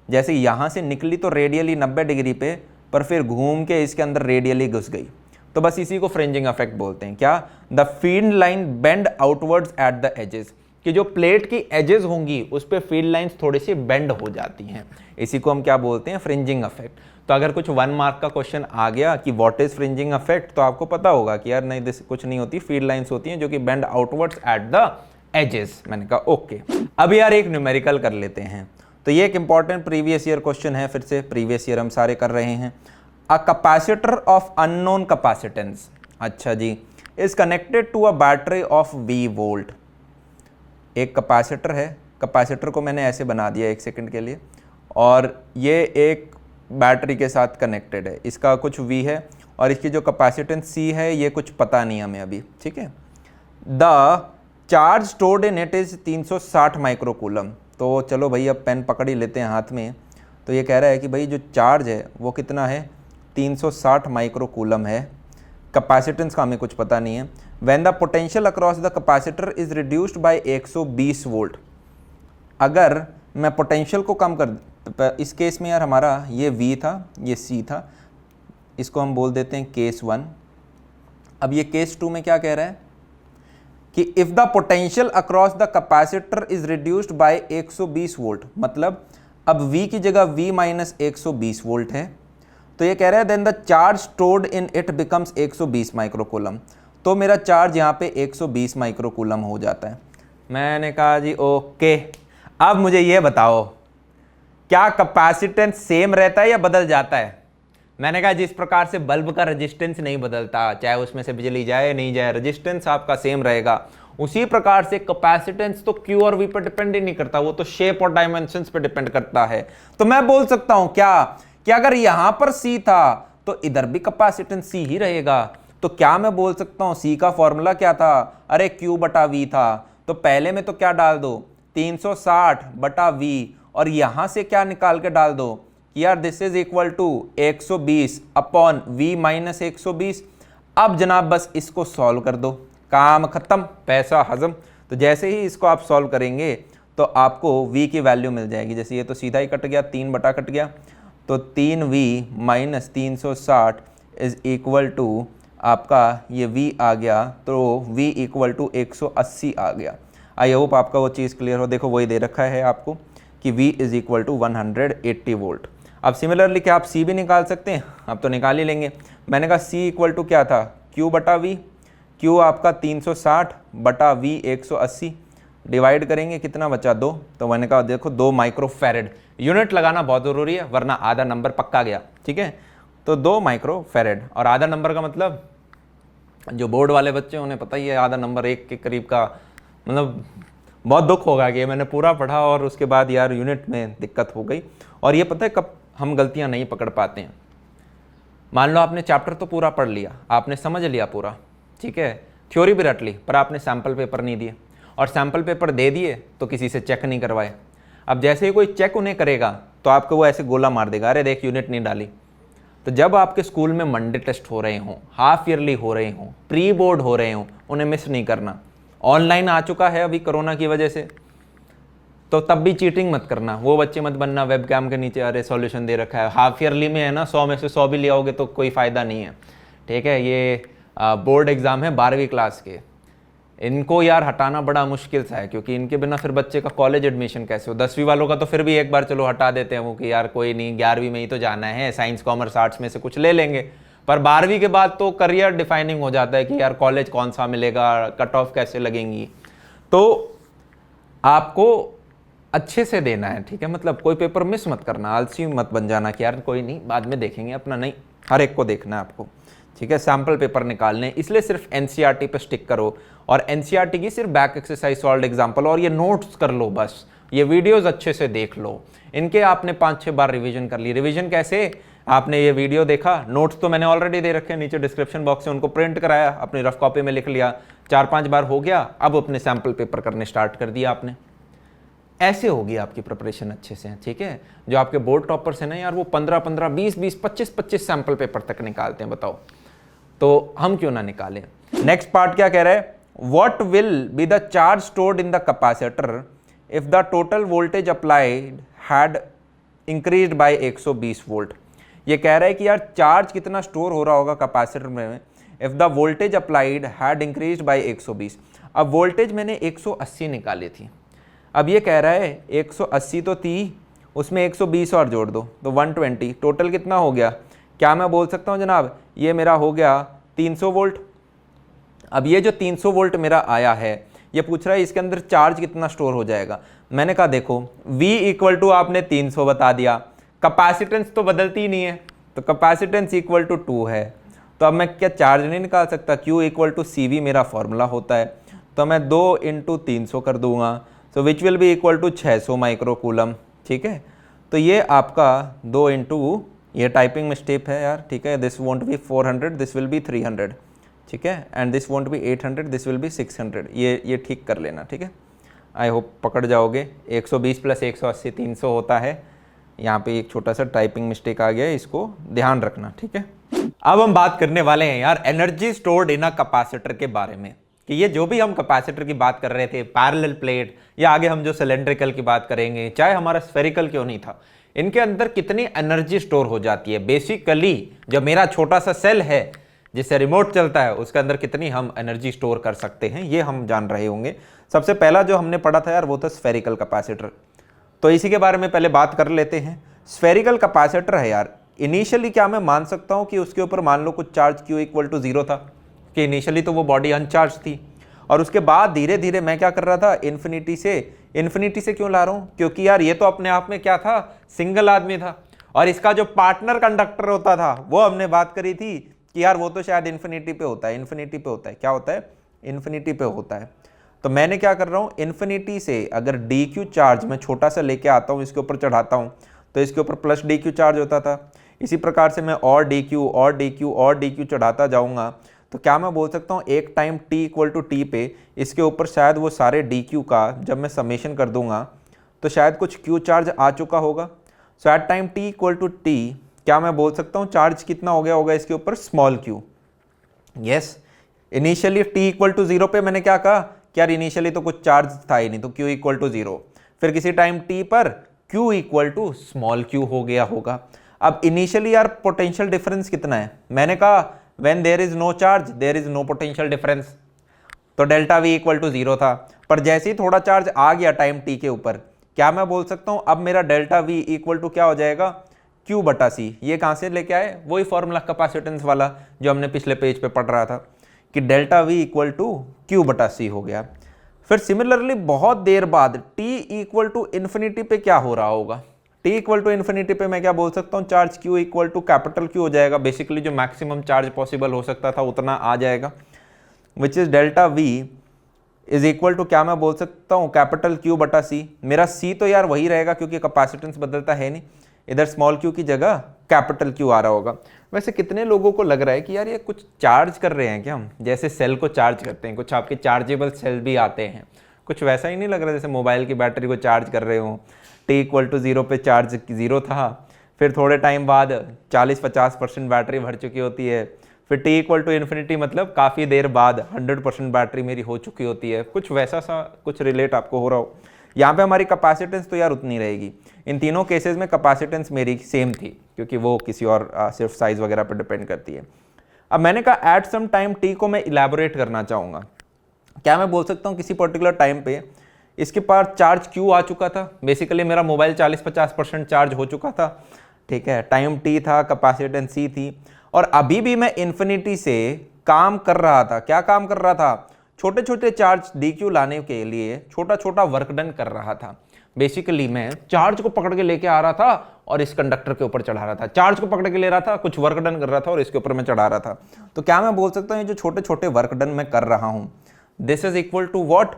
जैसे यहाँ से निकली तो रेडियली 90 डिग्री पे, पर फिर घूम के इसके अंदर रेडियली घुस गई, तो बस इसी को फ्रिंजिंग इफेक्ट बोलते हैं। क्या? The field line bend outwards at the edges, कि जो प्लेट की एजेस होंगी उस पे फील्ड लाइंस थोड़ी सी बेंड हो जाती हैं, इसी को हम क्या बोलते हैं? Fringing effect. तो अगर कुछ 1 मार्क का क्वेश्चन आ गया कि व्हाट इज फ्रिंजिंग इफेक्ट, तो आपको पता होगा कि यार नहीं, दिस कुछ नहीं होती, फील्ड लाइंस होती हैं जो कि bend outwards at the edges. मैंने कहा ओके। अब यार एक न्यूमेरिकल कर लेते हैं। तो ये एक इंपॉर्टेंट प्रीवियस ईयर क्वेश्चन है, फिर से प्रीवियस ईयर हम सारे कर रहे हैं। A capacitor of unknown capacitance, अच्छा जी, is connected to a battery of V volt. एक कैपेसिटर है, कैपेसिटर को मैंने ऐसे बना दिया 1 सेकंड के लिए, और ये एक बैटरी के साथ कनेक्टेड है, इसका कुछ V है और इसकी जो कैपेसिटेंस C है ये कुछ पता नहीं हमें अभी, ठीक है। The charge stored in it is 360 microcoulomb. तो चलो भाई अब पेन पकड़ ही लेते हैं हाथ में। तो ये कह रहा है कि भाई जो चार्ज है वो कितना है? 360 माइक्रोकूलम है। कैपेसिटेंस का हमें कुछ पता नहीं है। When the potential across the capacitor is reduced by 120 volt. अगर मैं पोटेंशियल को कम कर, इस केस में यार हमारा ये V था, ये C था, इसको हम बोल देते हैं केस 1। अब ये केस 2 में क्या कह रहा है कि if the potential across the capacitor is reduced by 120 volt, मतलब अब V की जगह V माइनस 120 वोल्ट है, तो ये कह रहा है then the charge stored in it becomes 120 microcoulomb. तो मेरा चार्ज यहाँ पे 120 माइक्रोकूलम हो जाता है। मैंने कहा जी ओके। अब मुझे ये बताओ क्या कैपेसिटेंस सेम रहता है या बदल जाता है? मैंने कहा जिस प्रकार से बल्ब का रेजिस्टेंस नहीं बदलता, चाहे उसमें से बिजली जाए नहीं जाए, रेजिस्टेंस आपका सेम रहेगा, उसी प्रकार से कैपेसिटेंस तो Q और V पर डिपेंड ही नहीं करता, वो तो शेप और डायमेंशंस पे डिपेंड करता है। तो मैं बोल सकता हूं क्या कि अगर यहां पर C था तो इधर भी कैपेसिटेंस C ही रहेगा। तो क्या मैं बोल सकता हूं C का फॉर्मूला क्या था? अरे Q बटा V था। तो पहले में तो क्या डाल दो? 360 बटा V, और यहां से क्या निकाल के डाल दो? कि यार this is equal to 120 upon v minus 120। अब जनाब बस इसको सॉल्व कर दो, काम खत्म, पैसा हजम। तो जैसे ही इसको आप सॉल्व करेंगे तो आपको v की वैल्यू मिल जाएगी। जैसे ये तो सीधा ही कट गया, 3 बटा कट गया, तो 3v minus 360 is equal to आपका ये v आ गया, तो v इक्वल टू 180 आ गया। आई होप आपका वो चीज़ क्लियर हो। देखो वही दे रखा है आपको कि v is equal to 180 volt. अब सिमिलरली क्या आप c भी निकाल सकते हैं? अब तो निकाल ही लेंगे। मैंने कहा c इक्वल टू क्या था, q बटा v। q आपका 360 बटा v 180, डिवाइड करेंगे कितना बचा, 2। तो मैंने कहा देखो 2 माइक्रोफैरेड, यूनिट लगाना बहुत ज़रूरी है वरना आधा नंबर पक्का गया, ठीक है। तो 2 माइक्रोफैरेड, और आधा नंबर का मतलब जो बोर्ड वाले बच्चे उन्हें पता ही है, आधा नंबर 1 के करीब का, मतलब बहुत दुख होगा कि मैंने पूरा पढ़ा और उसके बाद यार यूनिट में दिक्कत हो गई। और ये पता है कब हम गलतियां नहीं पकड़ पाते हैं। मान लो आपने चैप्टर तो पूरा पढ़ लिया, आपने समझ लिया पूरा, ठीक है, थ्योरी भी रट ली, पर आपने सैम्पल पेपर नहीं दिए, और सैम्पल पेपर दे दिए तो किसी से चेक नहीं करवाए। अब जैसे ही कोई चेक उन्हें करेगा तो आपको वो ऐसे गोला मार देगा, अरे देख यूनिट नहीं डाली। तो जब आपके स्कूल में मंडे टेस्ट हो रहे हों, हाफ ईयरली हो रहे हों, प्री बोर्ड हो रहे हों, उन्हें मिस नहीं करना। ऑनलाइन आ चुका है अभी कोरोना की वजह से, तो तब भी चीटिंग मत करना, वो बच्चे मत बनना वेब कैम के नीचे अरे सॉल्यूशन दे रखा है। हाफ ईयरली में है ना, 100 में से 100 भी ले आओगे तो कोई फ़ायदा नहीं है, ठीक है। ये बोर्ड एग्ज़ाम है 12वीं क्लास के, इनको यार हटाना बड़ा मुश्किल सा है, क्योंकि इनके बिना फिर बच्चे का कॉलेज एडमिशन कैसे हो। 10वीं वालों का तो फिर भी एक बार चलो हटा देते हैं वो कि यार कोई नहीं, 11वीं में ही तो जाना है, साइंस कॉमर्स आर्ट्स में से कुछ ले लेंगे। पर 12वीं के बाद तो करियर डिफाइनिंग हो जाता है कि यार कॉलेज कौन सा मिलेगा, कट ऑफ कैसे लगेंगी। तो आपको अच्छे से देना है, ठीक है, मतलब कोई पेपर मिस मत करना, आलसी मत बन जाना कि यार कोई नहीं बाद में देखेंगे अपना, नहीं, हर एक को देखना है आपको, ठीक है। सैम्पल पेपर निकालने, इसलिए सिर्फ एनसीईआरटी पे स्टिक करो, और एनसीईआरटी की सिर्फ बैक एक्सरसाइज, सॉल्व्ड एग्जाम्पल, और ये नोट्स कर लो बस, ये वीडियोस अच्छे से देख लो, इनके आपने 5-6 बार रिवीजन कर ली। रिवीजन कैसे, आपने ये वीडियो देखा, नोट्स तो मैंने ऑलरेडी दे रखे हैं नीचे डिस्क्रिप्शन बॉक्स से, उनको प्रिंट कराया, अपनी रफ कॉपी में लिख लिया, 4-5 बार हो गया, अब अपने सैम्पल पेपर करने स्टार्ट कर दिया आपने। ऐसे होगी आपकी प्रिपरेशन अच्छे से, ठीक है। जो आपके बोर्ड टॉपर्स हैं ना यार, वो 15-15, 20-20, 25-25 सैम्पल पेपर तक निकालते हैं, बताओ, तो हम क्यों ना निकालें। नेक्स्ट पार्ट क्या कह रहा है, what will be the charge stored in the capacitor if the total voltage applied had increased by 120 volt. ये कह रहा है कि यार चार्ज कितना स्टोर हो रहा होगा कैपेसिटर में if the voltage applied had increased by 120। अब वोल्टेज मैंने 180 निकाली थी, अब ये कह रहा है 180 तो थी, उसमें 120 और जोड़ दो तो 120, टोटल कितना हो गया। क्या मैं बोल सकता हूँ जनाब ये मेरा हो गया 300 वोल्ट। अब ये जो 300 वोल्ट मेरा आया है, ये पूछ रहा है इसके अंदर चार्ज कितना स्टोर हो जाएगा। मैंने कहा देखो V इक्वल टू आपने 300 बता दिया, कैपेसिटेंस तो बदलती ही नहीं है, तो कैपेसिटेंस इक्वल टू 2 है, तो अब मैं क्या चार्ज नहीं निकाल सकता, Q इक्वल टू CV मेरा फॉर्मूला होता है, तो मैं 2 × 300 कर दूंगा, so which will be equal to 600 micro coulomb, ठीक है। तो ये आपका 2 × ये टाइपिंग मिस्टेक है यार, ठीक है, this won't be 400, this will B 300, ठीक है, and this won't be 800, this will B 600, ये ठीक कर लेना, ठीक है। आई होप पकड़ जाओगे। 120 + 180 300 होता है, यहाँ पे एक छोटा सा टाइपिंग मिस्टेक आ गया है, इसको ध्यान रखना, ठीक है। अब हम बात करने वाले हैं यार energy stored in a capacitor के बारे में, कि ये जो भी हम कैपेसिटर की बात कर रहे थे, पैरेलल प्लेट, या आगे हम जो सिलेंड्रिकल की बात करेंगे, चाहे हमारा स्फेरिकल क्यों नहीं था, इनके अंदर कितनी एनर्जी स्टोर हो जाती है। बेसिकली जो मेरा छोटा सा सेल है जिससे रिमोट चलता है, उसके अंदर कितनी हम एनर्जी स्टोर कर सकते हैं, ये हम जान रहे होंगे। सबसे पहला जो हमने पढ़ा था यार वो था स्फेरिकल कैपेसिटर, तो इसी के बारे में पहले बात कर लेते हैं। स्फेरिकल कैपेसिटर है यार, इनिशियली क्या मैं मान सकता हूँ कि उसके ऊपर मान लो कुछ चार्ज Q इक्वल टू 0 था, कि इनिशियली तो वो बॉडी अनचार्ज थी, और उसके बाद धीरे धीरे मैं क्या कर रहा था, इन्फिनिटी से क्यों ला रहा हूँ, क्योंकि यार ये तो अपने आप में क्या था, सिंगल आदमी था, और इसका जो पार्टनर कंडक्टर होता था वो हमने बात करी थी कि यार वो तो शायद इन्फिनिटी पे होता है, क्या होता है, इन्फिनिटी पे होता है। तो मैंने क्या कर रहा हूँ, इन्फिनिटी से अगर dq चार्ज मैं छोटा सा लेके आता हूँ, इसके ऊपर चढ़ाता हूँ, तो इसके ऊपर प्लस dq चार्ज होता था। इसी प्रकार से मैं और dq चढ़ाता जाऊँगा, तो क्या मैं बोल सकता हूँ एक time t equal to t पे इसके ऊपर शायद वो सारे dq का जब मैं समेशन कर दूंगा तो शायद कुछ q चार्ज आ चुका होगा। So at time t equal to T क्या मैं बोल सकता हूँ चार्ज कितना हो गया होगा इसके ऊपर, small q। Yes, initially t equal to 0 पे मैंने क्या कहा कि यार इनिशियली तो कुछ चार्ज था ही नहीं, तो q इक्वल टू 0, फिर किसी टाइम t पर q equal to small q हो गया होगा। अब इनिशियली यार पोटेंशियल डिफरेंस कितना है, मैंने कहा when there is no charge there is no potential difference, तो डेल्टा v इक्वल टू 0 था। पर जैसे ही थोड़ा चार्ज आ गया टाइम t के ऊपर, क्या मैं बोल सकता हूं अब मेरा डेल्टा v इक्वल टू क्या हो जाएगा, q बटा c। ये कहां से लेके आए, वही फॉर्मूला कैपेसिटेंस वाला जो हमने पिछले पेज पे पढ़ रहा था कि delta v equal to q बटा c हो गया। फिर सिमिलरली बहुत देर बाद t इक्वल टू इन्फिनिटी पे क्या हो रहा होगा, t इक्वल टू इन्फिनिटी पे मैं क्या बोल सकता हूँ, charge q equal to capital Q हो जाएगा। बेसिकली जो मैक्सिमम चार्ज पॉसिबल हो सकता था उतना आ जाएगा, which is delta v is equal to क्या मैं बोल सकता हूँ, कैपिटल Q बटा c। मेरा c तो यार वही रहेगा क्योंकि कैपेसिटेंस बदलता है नहीं, इधर स्मॉल q की जगह कैपिटल Q आ रहा होगा। वैसे कितने लोगों को लग रहा है कि यार ये कुछ चार्ज कर रहे हैं क्या हम, जैसे सेल को चार्ज करते हैं, कुछ आपके चार्जेबल सेल भी आते हैं, कुछ वैसा ही नहीं लग रहा जैसे मोबाइल की बैटरी को चार्ज कर रहे हो। t इक्वल टू 0 पे चार्ज 0 था, फिर थोड़े टाइम बाद 40-50% बैटरी भर चुकी होती है, फिर t इक्वल टू इन्फिनिटी मतलब काफ़ी देर बाद 100% बैटरी मेरी हो चुकी होती है। कुछ वैसा सा कुछ रिलेट आपको हो रहा हो। यहाँ पे हमारी कैपेसिटेंस तो यार उतनी रहेगी, इन तीनों केसेस में कैपेसिटेंस मेरी सेम थी क्योंकि वो किसी और सिर्फ साइज वगैरह पर डिपेंड करती है। अब मैंने कहा एट सम टाइम t को मैं इलेबोरेट करना चाहूँगा, क्या मैं बोल सकता हूँ किसी पर्टिकुलर टाइम पे इसके पास चार्ज Q आ चुका था, बेसिकली मेरा मोबाइल 40-50% चार्ज हो चुका था, ठीक है, टाइम t था, कैपेसिटेंस c थी, और अभी भी मैं इन्फिनिटी से काम कर रहा था। क्या काम कर रहा था, छोटे छोटे चार्ज dq लाने के लिए छोटा छोटा वर्क डन कर रहा था। बेसिकली मैं चार्ज को पकड़ के लेके आ रहा था और इस कंडक्टर के ऊपर चढ़ा रहा था, चार्ज को पकड़ के ले रहा था, कुछ वर्क डन कर रहा था और इसके ऊपर मैं चढ़ा रहा था। तो क्या मैं बोल सकता हूँ ये जो छोटे छोटे वर्क डन मैं कर रहा हूँ, this is equal to what,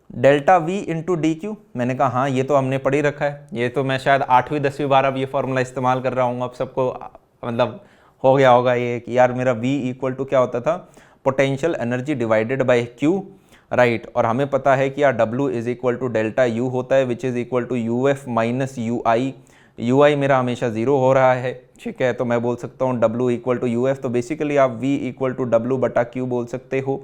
delta v into d q. मैंने कहा हाँ ये तो हमने पढ़ ही रखा है, ये तो मैं शायद 8वीं 10वीं बार अब ये फॉर्मूला इस्तेमाल कर रहा हूँ। अब सबको मतलब हो गया होगा ये कि यार मेरा v इक्वल टू क्या होता था, potential energy divided by q, right. और हमें पता है कि यार w is equal to delta u होता है, which is equal to uf minus ui मेरा हमेशा 0 हो रहा है, ठीक है। तो मैं बोल सकता हूँ w इक्वल टू uf, तो बेसिकली आप v इक्वल टू w बटा q बोल सकते हो,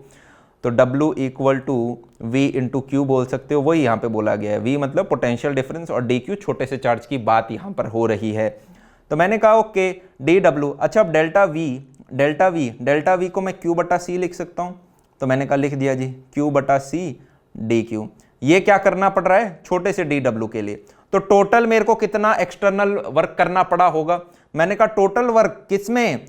तो w equal to v into q बोल सकते हो, वही यहाँ पे बोला गया है। v मतलब पोटेंशियल डिफरेंस और dq छोटे से चार्ज की बात यहाँ पर हो रही है। तो मैंने कहा ओके dw, अच्छा अब डेल्टा v को मैं q बटा c लिख सकता हूँ, तो मैंने कहा लिख दिया जी q बटा c dq। ये क्या करना पड़ रहा है, छोटे से dw के लिए। तो टोटल मेरे को कितना एक्सटर्नल वर्क करना पड़ा होगा, मैंने कहा टोटल वर्क किसमें,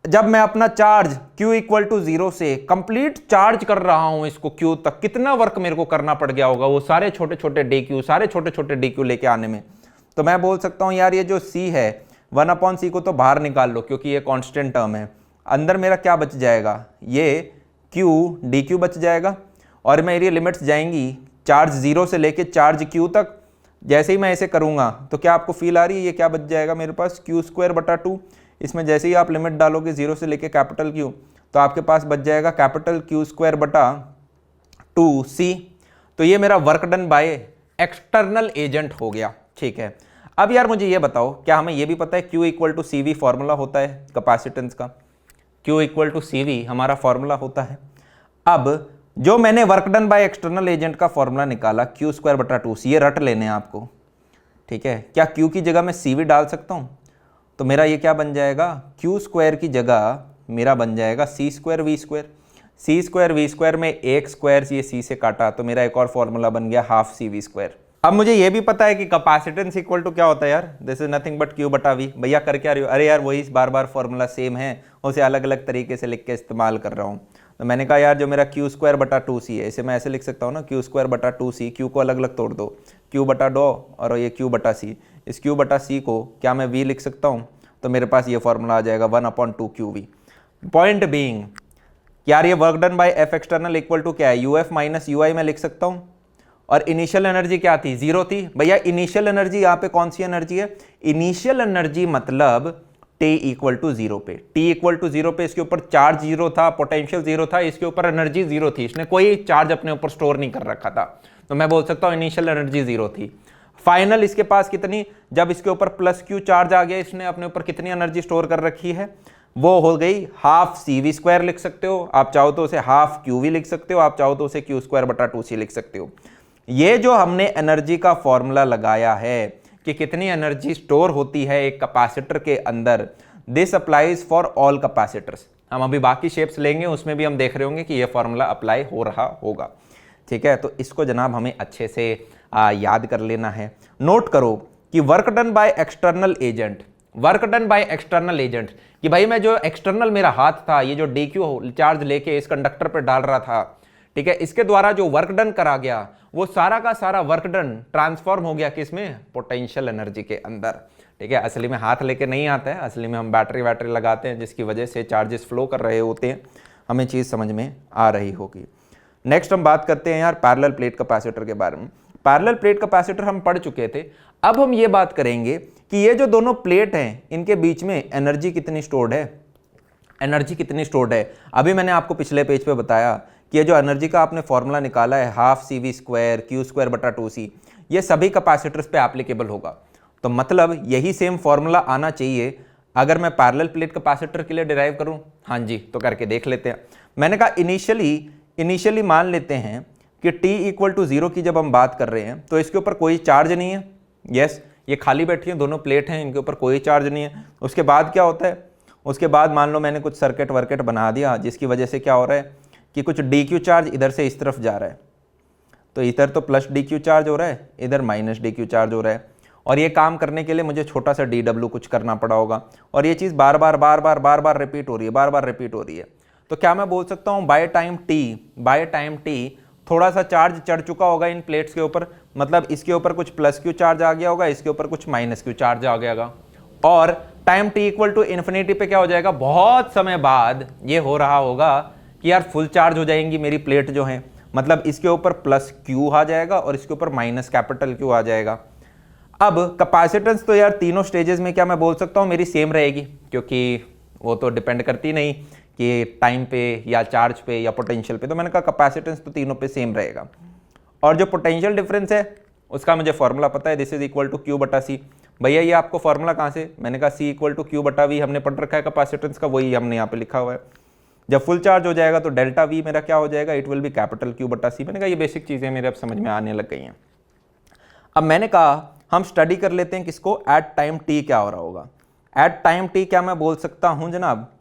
जब मैं अपना चार्ज Q इक्वल टू 0 से कंप्लीट चार्ज कर रहा हूं इसको Q तक, कितना वर्क मेरे को करना पड़ गया होगा वो सारे छोटे छोटे dq लेके आने में। तो मैं बोल सकता हूं यार ये जो C है 1/c को तो बाहर निकाल लो क्योंकि ये कांस्टेंट टर्म है, अंदर मेरा क्या बच जाएगा, ये Q dq बच जाएगा, और मेरी लिमिट्स जाएंगी चार्ज 0 से लेके चार्ज Q तक। जैसे ही मैं ऐसे करूंगा तो क्या आपको फील आ रही है, ये क्या बच जाएगा मेरे पास, q² बटा 2। इसमें जैसे ही आप लिमिट डालोगे 0 से लेके कैपिटल Q, तो आपके पास बच जाएगा कैपिटल Q² बटा 2c। तो ये मेरा work done by external agent हो गया, ठीक है। अब यार मुझे ये बताओ, क्या हमें ये भी पता है Q equal to CV formula होता है कैपेसिटेंस का, Q इक्वल टू CV हमारा फॉर्मूला होता है। अब जो मैंने work done by external agent का फॉर्मूला निकाला Q² बटा 2c, ये रट लेने आपको, ठीक है। क्या Q की जगह मैं CV डाल सकता हूँ, तो मेरा ये क्या बन जाएगा, Q² की जगह मेरा बन जाएगा C² V²। C² V² में एक स्क्वायर ये C से काटा तो मेरा एक और फॉर्मूला बन गया हाफ CV²। अब मुझे ये भी पता है कि कैपेसिटेंस इक्वल टू क्या होता है यार, this is nothing but Q बटा V। भैया कर क्या रहे हो, अरे यार वही बार बार फॉर्मूला सेम है, उसे अलग अलग तरीके से लिख के इस्तेमाल कर रहा हूँ। तो मैंने कहा यार जो मेरा Q² बटा 2c है, इसे मैं ऐसे लिख सकता हूँ ना, Q² बटा 2c, Q को अलग अलग तोड़ दो, Q बटा 2 और ये Q बटा c। इस Q बटा c को क्या मैं V लिख सकता हूँ, तो मेरे पास ये फॉर्मूला आ जाएगा 1/2qv। पॉइंट बीइंग यार ये work done by F external equal to क्या है, uf माइनस ui मैं लिख सकता हूँ, और इनिशियल एनर्जी क्या थी, 0 थी। भैया इनिशियल एनर्जी यहाँ पे कौन सी एनर्जी है, इनिशियल एनर्जी मतलब t इक्वल टू 0 पे, t इक्वल टू 0 पे इसके ऊपर चार्ज 0 था, पोटेंशियल 0 था, इसके ऊपर एनर्जी 0 थी, इसने कोई चार्ज अपने ऊपर स्टोर नहीं कर रखा था, तो मैं बोल सकता हूँ इनिशियल एनर्जी 0 थी। फाइनल इसके पास कितनी, जब इसके ऊपर प्लस क्यू चार्ज आ गया, इसने अपने ऊपर कितनी एनर्जी स्टोर कर रखी है, वो हो गई हाफ CV² लिख सकते हो, आप चाहो तो उसे हाफ QV लिख सकते हो, आप चाहो तो उसे Q²/2C लिख सकते हो। ये जो हमने एनर्जी का फॉर्मूला लगाया है कि कितनी एनर्जी स्टोर होती है एक कैपेसिटर के अंदर, this applies for all capacitors. हम अभी बाकी शेप्स लेंगे, उसमें भी हम देख रहे होंगे कि ये फॉर्मूला अप्लाई हो रहा होगा। ठीक है, तो इसको जनाब हमें अच्छे से याद कर लेना है। नोट करो कि work done by external agent, work done by external agent, कि भाई मैं जो एक्सटर्नल मेरा हाथ था, ये जो DQ चार्ज लेके इस कंडक्टर पे डाल रहा था, ठीक है, इसके द्वारा जो वर्क डन करा गया, वो सारा का सारा वर्क डन ट्रांसफॉर्म हो गया किसमें, पोटेंशियल एनर्जी के अंदर। ठीक है, असली में हाथ लेके नहीं आता है, असली में हम बैटरी लगाते हैं, जिसकी वजह से चार्जेस फ्लो कर रहे होते हैं। हमें चीज़ समझ में आ रही होगी। नेक्स्ट हम बात करते हैं यार पैरेलल प्लेट कैपेसिटर के बारे में। पैरेलल प्लेट कैपेसिटर हम पढ़ चुके थे। अब हम ये बात करेंगे कि ये जो दोनों प्लेट हैं, इनके बीच में एनर्जी कितनी स्टोर्ड है, एनर्जी कितनी स्टोर्ड है। अभी मैंने आपको पिछले पेज पे बताया कि ये जो एनर्जी का आपने फॉर्मूला निकाला है हाफ CV² Q²/2C, ये सभी कैपेसिटर्स पे एप्लीकेबल होगा। तो मतलब यही सेम फॉर्मूला आना चाहिए अगर मैं पैरेलल प्लेट कैपेसिटर के लिए डिराइव करूं। हाँ जी, तो करके देख लेते हैं। मैंने कहा इनिशियली मान लेते हैं कि T=0 की जब हम बात कर रहे हैं तो इसके ऊपर कोई चार्ज नहीं है। यस, ये खाली बैठी है, दोनों प्लेट हैं, इनके ऊपर कोई चार्ज नहीं है। उसके बाद क्या होता है, उसके बाद मान लो मैंने कुछ सर्किट वर्किट बना दिया, जिसकी वजह से क्या हो रहा है कि कुछ DQ चार्ज इधर से इस तरफ जा रहा है, तो इधर तो प्लस DQ चार्ज हो रहा है, इधर माइनस DQ चार्ज हो रहा है। और ये काम करने के लिए मुझे छोटा सा DW कुछ करना पड़ा होगा, और ये चीज़ बार बार रिपीट हो रही है, तो क्या मैं बोल सकता हूँ बाय टाइम T थोड़ा सा चार्ज चढ़ चुका होगा इन प्लेट्स के ऊपर, मतलब इसके ऊपर कुछ प्लस Q चार्ज आ गया होगा, इसके ऊपर कुछ माइनस Q चार्ज आ गया होगा, और टाइम T=∞ पे क्या हो जाएगा, बहुत समय बाद ये हो रहा होगा कि यार फुल चार्ज हो जाएंगी मेरी प्लेट जो है, मतलब इसके ऊपर प्लस Q आ जाएगा और इसके ऊपर माइनस Q आ जाएगा। अब कैपेसिटेंस तो यार तीनों स्टेजेस में क्या मैं बोल सकता हूँ मेरी सेम रहेगी, क्योंकि वो तो डिपेंड करती नहीं कि टाइम पे या चार्ज पे या पोटेंशियल पे, तो मैंने कहा कैपेसिटेंस तो तीनों पे सेम रहेगा। और जो पोटेंशियल डिफरेंस है उसका मुझे फॉर्मूला पता है, this is equal to Q/C। भैया ये आपको फॉर्मूला कहाँ से, मैंने कहा C=Q/V हमने पढ़ रखा है कैपेसिटेंस का, वही हमने यहाँ पे लिखा हुआ है। जब फुल चार्ज हो जाएगा तो डेल्टा V मेरा क्या हो जाएगा, it will be capital Q/C। मैंने कहा ये बेसिक चीज़ें मेरे अब समझ में आने लग गई हैं। अब मैंने कहा हम स्टडी कर लेते हैं किसको, एट टाइम T क्या हो रहा होगा। एट टाइम T क्या मैं बोल सकता हूँ जनाब,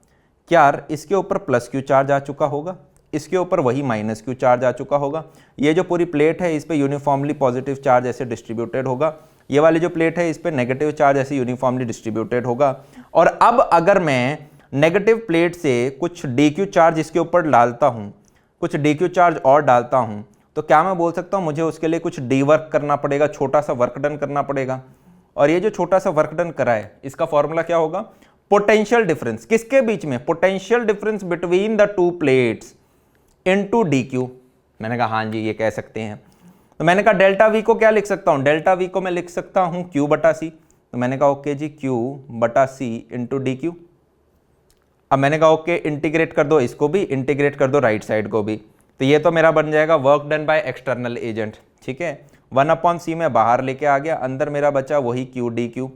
क्या इसके ऊपर प्लस Q चार्ज आ चुका होगा, इसके ऊपर वही माइनस Q चार्ज आ चुका होगा। ये जो पूरी प्लेट है इस पे यूनिफॉर्मली पॉजिटिव चार्ज ऐसे डिस्ट्रीब्यूटेड होगा, ये वाली जो प्लेट है इस पे नेगेटिव चार्ज ऐसे यूनिफॉर्मली डिस्ट्रीब्यूटेड होगा। और अब अगर मैं नेगेटिव प्लेट से कुछ DQ चार्ज इसके ऊपर डालता हूँ, कुछ DQ चार्ज और डालता हूँ, तो क्या मैं बोल सकता हूँ मुझे उसके लिए कुछ डी वर्क करना पड़ेगा, छोटा सा वर्क डन करना पड़ेगा। और ये जो छोटा सा वर्क डन करा है इसका फॉर्मूला क्या होगा, पोटेंशियल डिफरेंस किसके बीच में, potential difference between the two plates into DQ। मैंने कहा हाँ जी ये कह सकते हैं। तो मैंने कहा डेल्टा V को क्या लिख सकता हूँ, डेल्टा V को मैं लिख सकता हूँ Q/C। तो मैंने कहा ओके जी Q/C इंटू DQ। अब मैंने कहा ओके इंटीग्रेट कर दो इसको भी, इंटीग्रेट कर दो राइट साइड को भी, तो ये तो मेरा बन जाएगा work done by external agent. ठीक है, 1/C में बाहर लेके आ गया, अंदर मेरा बचा वही Q/DQ।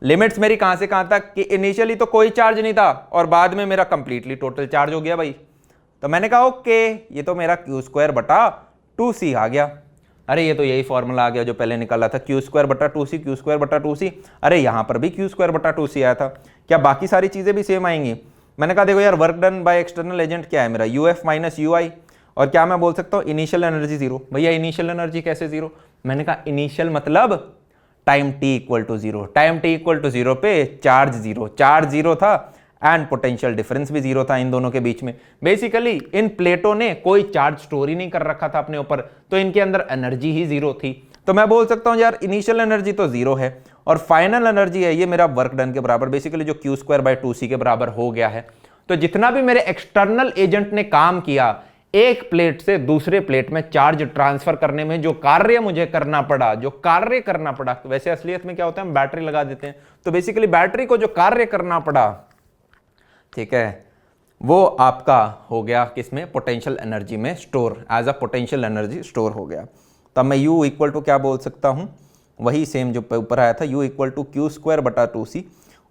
लिमिट्स मेरी कहां से कहां तक कि इनिशियली तो कोई चार्ज नहीं था और बाद में मेरा कंप्लीटली टोटल चार्ज हो गया भाई। तो मैंने कहा ओके ये तो मेरा Q²/2C आ गया। अरे ये तो यही फॉर्मूला आ गया जो पहले निकाला था, Q²/2C। अरे यहाँ पर भी Q²/2C आया था, क्या बाकी सारी चीजें भी सेम आएंगी। मैंने कहा देखो यार work done by external agent क्या है मेरा, UF - UI। और क्या मैं बोल सकता हूँ इनिशियल एनर्जी 0। भैया इनिशियल एनर्जी कैसे 0, मैंने कहा इनिशियल मतलब टाइम T=0, टाइम T=0 पे चार्ज 0 था एंड पोटेंशियल डिफरेंस भी 0 था इन दोनों के बीच में। बेसिकली इन प्लेटों ने कोई चार्ज स्टोर ही नहीं कर रखा था अपने ऊपर, तो इनके अंदर एनर्जी ही 0 थी। तो मैं बोल सकता हूँ यार इनिशियल एनर्जी तो 0 है और फाइनल एनर्जी है ये मेरा वर्क डन के बराबर, बेसिकली जो Q²/2C के बराबर हो गया है। तो जितना भी मेरे एक्सटर्नल एजेंट ने काम किया एक प्लेट से दूसरे प्लेट में चार्ज ट्रांसफर करने में, जो कार्य मुझे करना पड़ा, वैसे असलियत में क्या होता है हम बैटरी लगा देते हैं, तो बेसिकली बैटरी को जो कार्य करना पड़ा, ठीक है, वो आपका हो गया किसमें, पोटेंशियल एनर्जी में store, as a potential energy store हो गया। तब मैं U = क्या बोल सकता हूं, वही सेम जो ऊपर आया था, u equal to q square बटा 2c।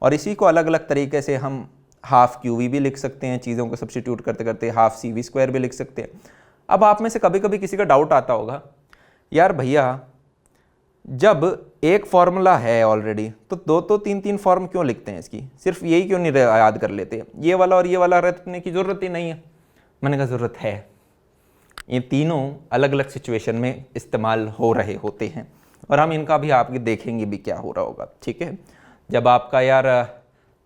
और इसी को अलग अलग तरीके से हम हाफ क्यू वी भी लिख सकते हैं, चीज़ों को सब्स्टिट्यूट करते करते हाफ सी वी स्क्वायर भी लिख सकते हैं। अब आप में से कभी कभी किसी का डाउट आता होगा, यार भैया जब एक फॉर्मूला है ऑलरेडी तो दो तो तीन तीन फॉर्म क्यों लिखते हैं इसकी, सिर्फ यही क्यों नहीं याद कर लेते, ये वाला और ये वाला रखने की ज़रूरत ही नहीं है। मैंने कहा ज़रूरत है, ये तीनों अलग अलग सिचुएशन में इस्तेमाल हो रहे होते हैं और हम इनका भी आपके देखेंगे भी क्या हो रहा होगा, ठीक है। जब आपका यार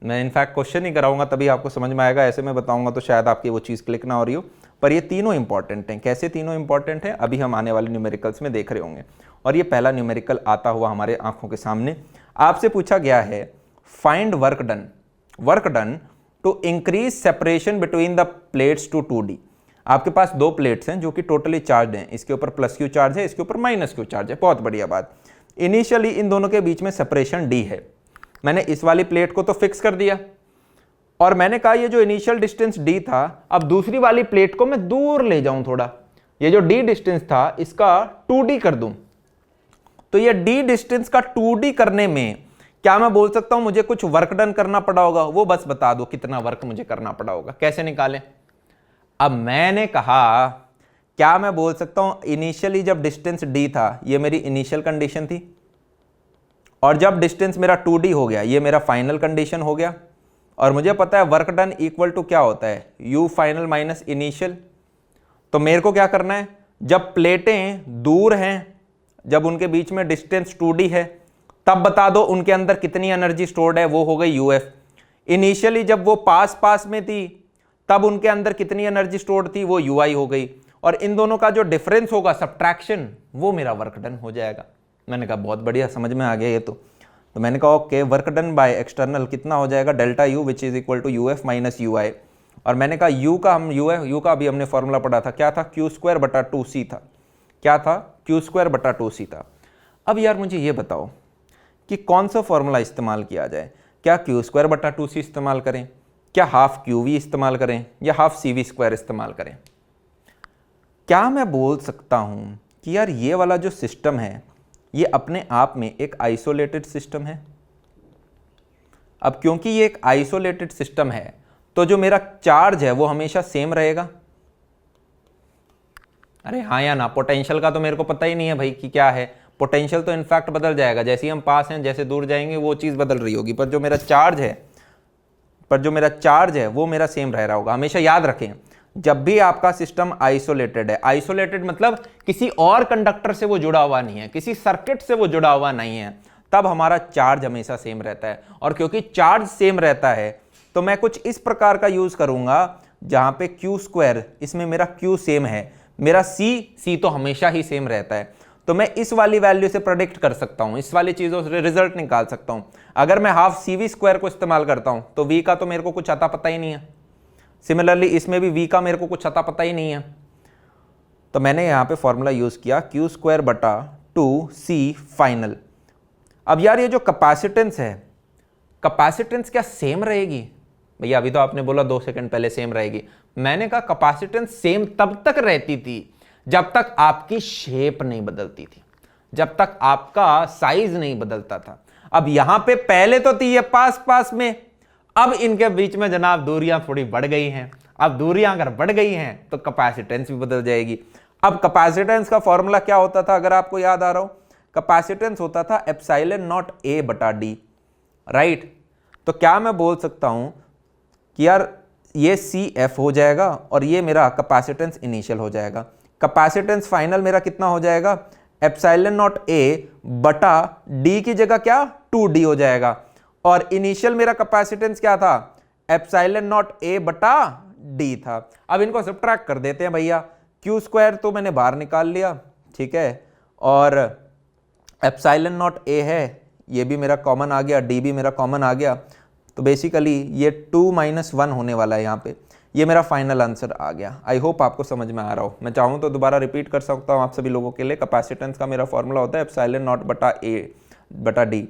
मैं इनफैक्ट क्वेश्चन ही कराऊंगा तभी आपको समझ में आएगा, ऐसे मैं बताऊंगा तो शायद आपकी वो चीज़ क्लिक ना हो रही हो, पर ये तीनों इंपॉर्टेंट हैं। कैसे तीनों इंपॉर्टेंट हैं अभी हम आने वाले न्यूमेरिकल्स में देख रहे होंगे। और ये पहला न्यूमेरिकल आता हुआ हमारे आंखों के सामने आपसे पूछा गया है, find work done to increase separation between the plates to 2D। आपके पास दो प्लेट्स हैं जो कि टोटली चार्ज हैं, इसके ऊपर प्लस क्यू चार्ज है, इसके ऊपर माइनस क्यू चार्ज है। बहुत बढ़िया बात, इनिशियली इन दोनों के बीच में सेपरेशन D है। मैंने इस वाली प्लेट को तो फिक्स कर दिया और मैंने कहा ये जो इनिशियल डिस्टेंस D था, अब दूसरी वाली प्लेट को मैं दूर ले जाऊं थोड़ा, ये जो D डिस्टेंस था इसका 2D कर दूं। तो ये D डिस्टेंस का 2D करने में क्या मैं बोल सकता हूं मुझे कुछ वर्क डन करना पड़ा होगा, वो बस बता दो कितना वर्क मुझे करना पड़ा होगा, कैसे निकालें। अब मैंने कहा क्या मैं बोल सकता हूं इनिशियली जब डिस्टेंस D था ये मेरी इनिशियल कंडीशन थी और जब डिस्टेंस मेरा 2D हो गया ये मेरा फाइनल कंडीशन हो गया। और मुझे पता है वर्क डन इक्वल टू क्या होता है, u फाइनल माइनस इनिशियल। तो मेरे को क्या करना है, जब प्लेटें दूर हैं, जब उनके बीच में डिस्टेंस 2D है, तब बता दो उनके अंदर कितनी एनर्जी स्टोर्ड है, वो हो गई UF। इनिशियली जब वो पास पास में थी तब उनके अंदर कितनी एनर्जी स्टोर्ड थी, वो UI हो गई। और इन दोनों का जो डिफरेंस होगा सब्ट्रैक्शन, वो मेरा वर्क डन हो जाएगा। मैंने कहा बहुत बढ़िया, समझ में आ गया ये तो मैंने कहा okay, work done by external कितना हो जाएगा, delta U which is equal to UF minus UI। और मैंने कहा U का अभी हमने फॉर्मूला पढ़ा था, क्या था, क्यू स्क्वायर बटा 2C था। क्या था, क्यू स्क्वायर बटा 2C था। अब यार मुझे ये बताओ कि कौन सा फॉर्मूला इस्तेमाल किया जाए, क्या क्यू स्क्वायर बटा 2C इस्तेमाल करें, क्या हाफ क्यू वी इस्तेमाल करें, या हाफ सी वी स्क्वायर इस्तेमाल करें। क्या मैं बोल सकता हूं कि यार ये वाला जो सिस्टम है ये अपने आप में एक आइसोलेटेड सिस्टम है। अब क्योंकि ये एक आइसोलेटेड सिस्टम है तो जो मेरा चार्ज है वो हमेशा सेम रहेगा। अरे हाँ या ना, पोटेंशियल का तो मेरे को पता ही नहीं है भाई कि क्या है, पोटेंशियल तो इनफैक्ट बदल जाएगा, जैसे ही हम पास हैं जैसे दूर जाएंगे वो चीज़ बदल रही होगी, पर जो मेरा चार्ज है वो मेरा सेम रह रहा होगा। हमेशा याद रखें जब भी आपका सिस्टम आइसोलेटेड है, आइसोलेटेड मतलब किसी और कंडक्टर से वो जुड़ा हुआ नहीं है, किसी सर्किट से वो जुड़ा हुआ नहीं है, तब हमारा चार्ज हमेशा सेम रहता है। और क्योंकि चार्ज सेम रहता है तो मैं कुछ इस प्रकार का यूज करूंगा जहां पे क्यू स्क्वायर, इसमें मेरा क्यू सेम है, मेरा सी तो हमेशा ही सेम रहता है, तो मैं इस वाली वैल्यू से प्रेडिक्ट कर सकता हूं, इस वाली चीजों से रिजल्ट निकाल सकता हूं। अगर मैं हाफ सी वी स्क्वायर को इस्तेमाल करता हूं तो वी का तो मेरे को कुछ अता पता ही नहीं है, सिमिलरली इसमें भी v का मेरे को कुछ अता पता ही नहीं है। तो मैंने यहाँ पे फॉर्मूला यूज किया क्यू स्क्वायर बटा 2C फाइनल। अब यार ये जो कैपेसिटेंस है, कैपेसिटेंस क्या सेम रहेगी भैया, अभी तो आपने बोला 2 सेकंड पहले सेम रहेगी। मैंने कहा कैपेसिटेंस सेम तब तक रहती थी जब तक आपकी शेप नहीं बदलती थी, जब तक आपका साइज नहीं बदलता था। अब यहां पे पहले तो थी ये पास पास में, अब इनके बीच में जनाब दूरियां थोड़ी बढ़ गई हैं। अब दूरियां अगर बढ़ गई हैं तो कैपेसिटेंस भी बदल जाएगी। अब कैपेसिटेंस का फॉर्मूला क्या होता था, अगर आपको याद आ रहा हो, कैपेसिटेंस होता था एप्सिलॉन नॉट A बटा D, राइट। तो क्या मैं बोल सकता हूं कि यार ये CF हो जाएगा और ये मेरा कैपेसिटेंस इनिशियल हो जाएगा। कैपेसिटेंस फाइनल मेरा कितना हो जाएगा, एप्सिलॉन नॉट A बटा D की जगह क्या 2D हो जाएगा। और इनिशियल मेरा कैपेसिटेंस क्या था, एप्सिलॉन नॉट A बटा D था। अब इनको सब्ट्रैक्ट कर देते हैं भैया, क्यू स्क्वायर तो मैंने बाहर निकाल लिया, ठीक है, और एप्सिलॉन नॉट A है, ये भी मेरा कॉमन आ गया, D भी मेरा कॉमन आ गया। तो बेसिकली ये 2 - 1 होने वाला है यहाँ पे, ये मेरा फाइनल आंसर आ गया। आई होप आपको समझ में आ रहा हो। मैं चाहूँ तो दोबारा रिपीट कर सकता हूँ आप सभी लोगों के लिए। कैपेसिटेंस का मेरा फॉर्मूला होता है एप्सिलॉन नॉट बटा A बटा D।